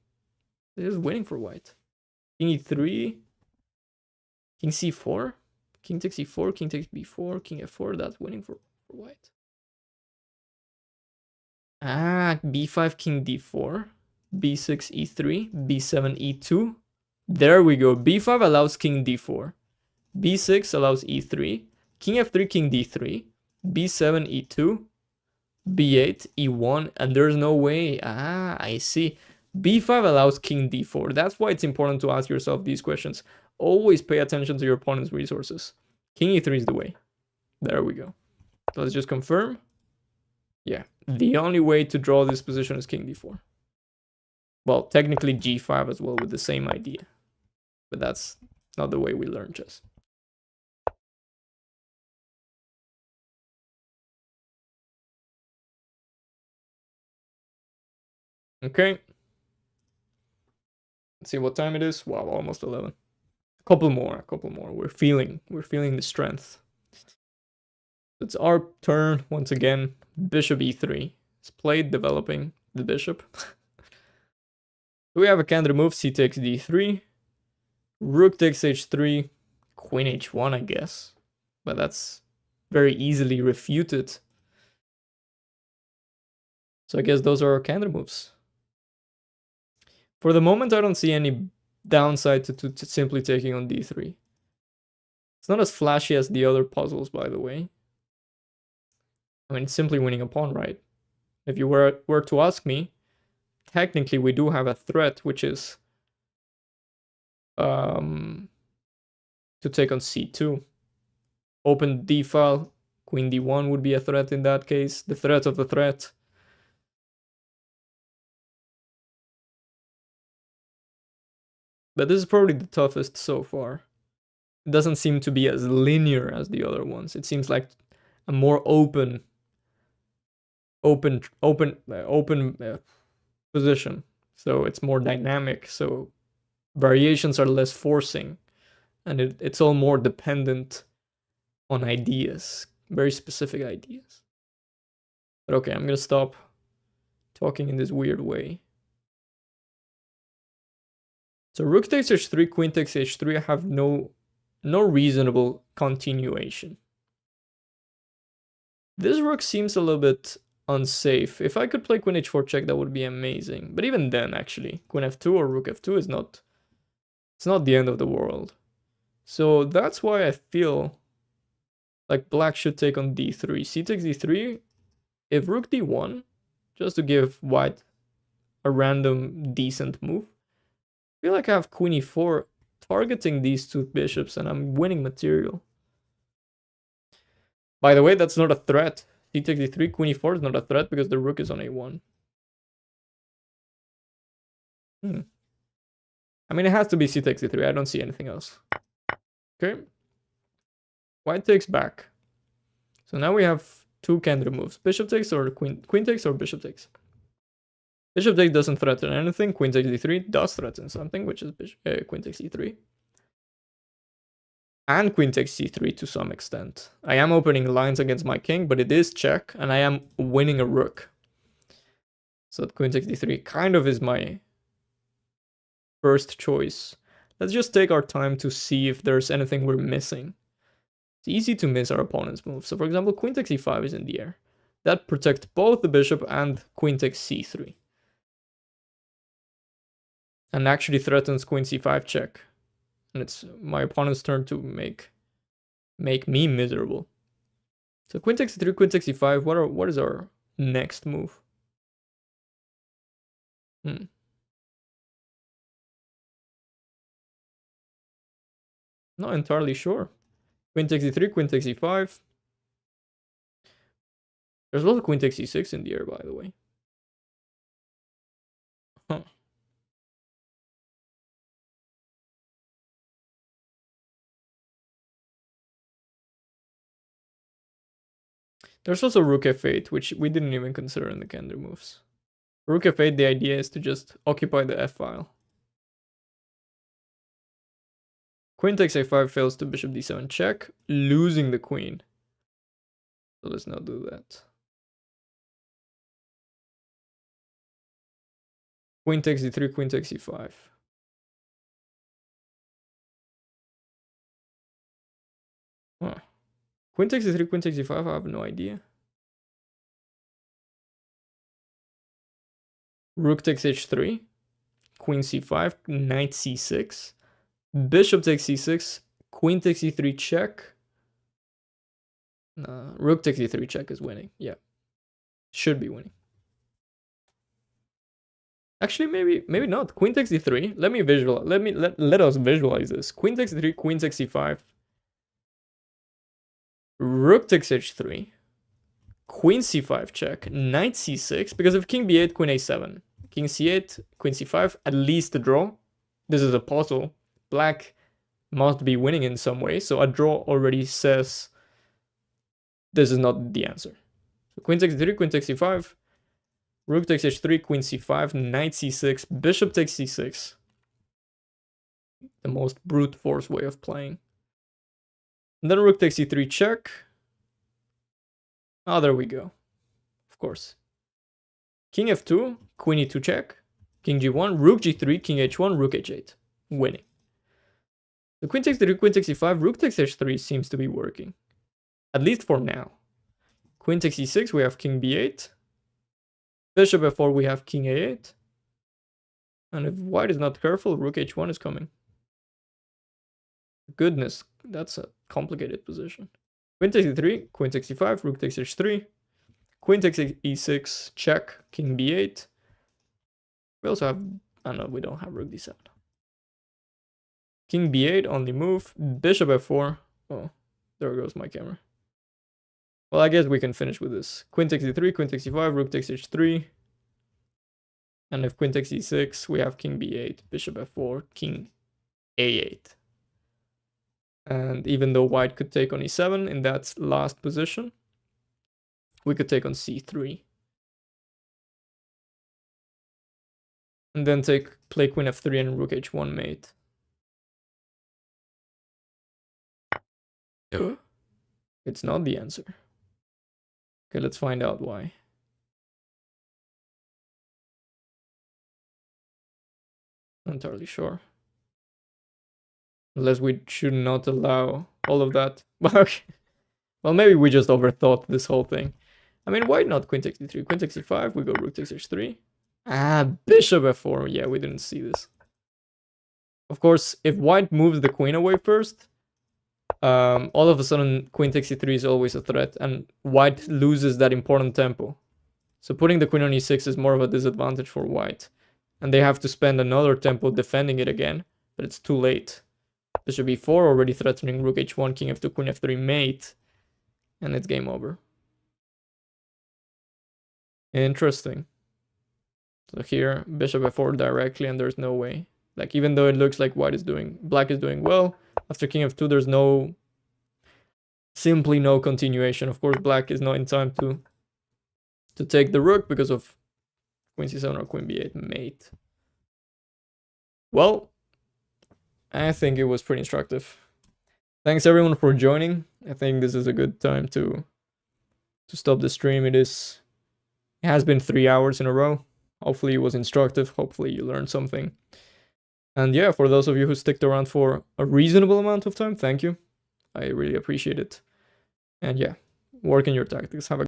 This is winning for white. King e3, king c4, king takes e4, king takes b4, king f4, that's winning for white. b5, king d4, b6, e3, b7, e2. There we go. b5 allows king d4. b6 allows e3. King f3, king d3. b7, e2. b8, e1. And there's no way. I see. b5 allows king d4. That's why it's important to ask yourself these questions. Always pay attention to your opponent's resources. King e3 is the way. There we go. So let's just confirm. Yeah, the only way to draw this position is king d4. Well, technically g5 as well with the same idea. But that's not the way we learn chess. Okay. Let's see what time it is. Wow, almost 11. A couple more. We're feeling the strength. It's our turn once again. Bishop e3. It's played, developing the bishop. We have a candidate move. C takes d3. Rook takes h3. Queen h1, I guess. But that's very easily refuted. So I guess those are our candidate moves. For the moment, I don't see any downside to simply taking on d3. It's not as flashy as the other puzzles, by the way. I mean, it's simply winning a pawn, right? If you were to ask me, technically we do have a threat, which is to take on c2. Open d file, queen d1 would be a threat in that case. The threat of the threat. But this is probably the toughest so far. It doesn't seem to be as linear as the other ones. It seems like a more open position. So it's more dynamic. So variations are less forcing, and it's all more dependent on ideas, very specific ideas. But okay, I'm gonna stop talking in this weird way. So rook takes h3, queen takes h3. I have no reasonable continuation. This rook seems a little bit unsafe. If I could play queen h4 check, that would be amazing. But even then, actually, queen f2 or rook f2 is not... It's not the end of the world. So that's why I feel like black should take on d3. C takes d3. If rook d1, just to give white a random decent move, I feel like I have queen e4 targeting these two bishops and I'm winning material. By the way, that's not a threat. C takes d3, queen e4 is not a threat because the rook is on a1. I mean, it has to be c takes d3. I don't see anything else. Okay. White takes back. So now we have two candidate moves. Bishop takes or queen takes or bishop takes. Bishop takes doesn't threaten anything. Queen takes d3 does threaten something, which is queen takes e3. And queen takes c3 to some extent. I am opening lines against my king, but it is check, and I am winning a rook. So that queen takes d3 kind of is my first choice. Let's just take our time to see if there's anything we're missing. It's easy to miss our opponent's move. So for example, queen takes e5 is in the air. That protects both the bishop and queen takes c3. And actually threatens queen c5 check. And it's my opponent's turn to make me miserable. So queen takes e3, queen takes e5. What is our next move? Not entirely sure. Queen takes e3, queen takes e5. There's also queen takes e6 in the air, by the way. Huh. There's also rook f8, which we didn't even consider in the candidate moves. Rook f8, the idea is to just occupy the f-file. Queen takes a5 fails to bishop d7 check, losing the queen. So let's not do that. Queen takes d3, queen takes e5. Huh. Queen takes d3, queen takes e5, I have no idea. Rook takes h3, queen c5, knight c6. Bishop takes c6, queen takes e3 check. Rook takes e3 check is winning. Yeah, should be winning. Actually, maybe not. Queen takes e3. Let me visualize. Let us visualize this. Queen takes e3. Queen takes e5. Rook takes h3. Queen c5 check. Knight c6. Because if king b8, queen a7, king c8, queen c5, at least a draw. This is a puzzle. Black must be winning in some way. So a draw already says this is not the answer. So queen takes e3. Queen takes e5. Rook takes h3, queen c5, knight c6, bishop takes c6. The most brute force way of playing. And then rook takes e3 check. Oh, there we go. Of course. King f2, queen e2 check. King g1, rook g3, king h1, rook h8. Winning. The queen takes d3, queen takes e5, rook takes h3 seems to be working. At least for now. Queen takes e6, we have king b8. Bishop f4, we have king a8. And if white is not careful, rook h1 is coming. Goodness, that's a complicated position. Queen takes e3, queen takes e5, rook takes h3. Queen takes e6, check, king b8. We also have, oh no, we don't have rook d7. King b8 on the move, bishop f4. Oh, there goes my camera. Well, I guess we can finish with this. Queen takes e3, queen takes e5, rook takes h3. And if queen takes e6, we have king b8, bishop f4, king a8. And even though white could take on e7 in that last position, we could take on c3. And then play queen f3 and rook h1 mate. It's not the answer. Okay, let's find out why. Not entirely sure. Unless we should not allow all of that. Okay. Well, maybe we just overthought this whole thing. I mean, why not queen takes d3? Queen takes e5, we go rook takes h3. Ah, bishop f4. Yeah, we didn't see this. Of course, if white moves the queen away first, all of a sudden queen takes e3 is always a threat, and white loses that important tempo. So putting the queen on e6 is more of a disadvantage for white. And they have to spend another tempo defending it again, but it's too late. Bishop e4 already threatening rook h1, king f2, queen f3 mate. and it's game over. Interesting. So here, bishop f4 directly, and there's no way. Like, even though it looks like black is doing well, after king f2, there's simply no continuation. Of course, black is not in time to take the rook because of queen c7 or queen b8 mate. Well, I think it was pretty instructive. Thanks everyone for joining. I think this is a good time to stop the stream. It has been 3 hours in a row. Hopefully it was instructive. Hopefully you learned something. And yeah, for those of you who sticked around for a reasonable amount of time, thank you. I really appreciate it. And yeah, work in your tactics. Have a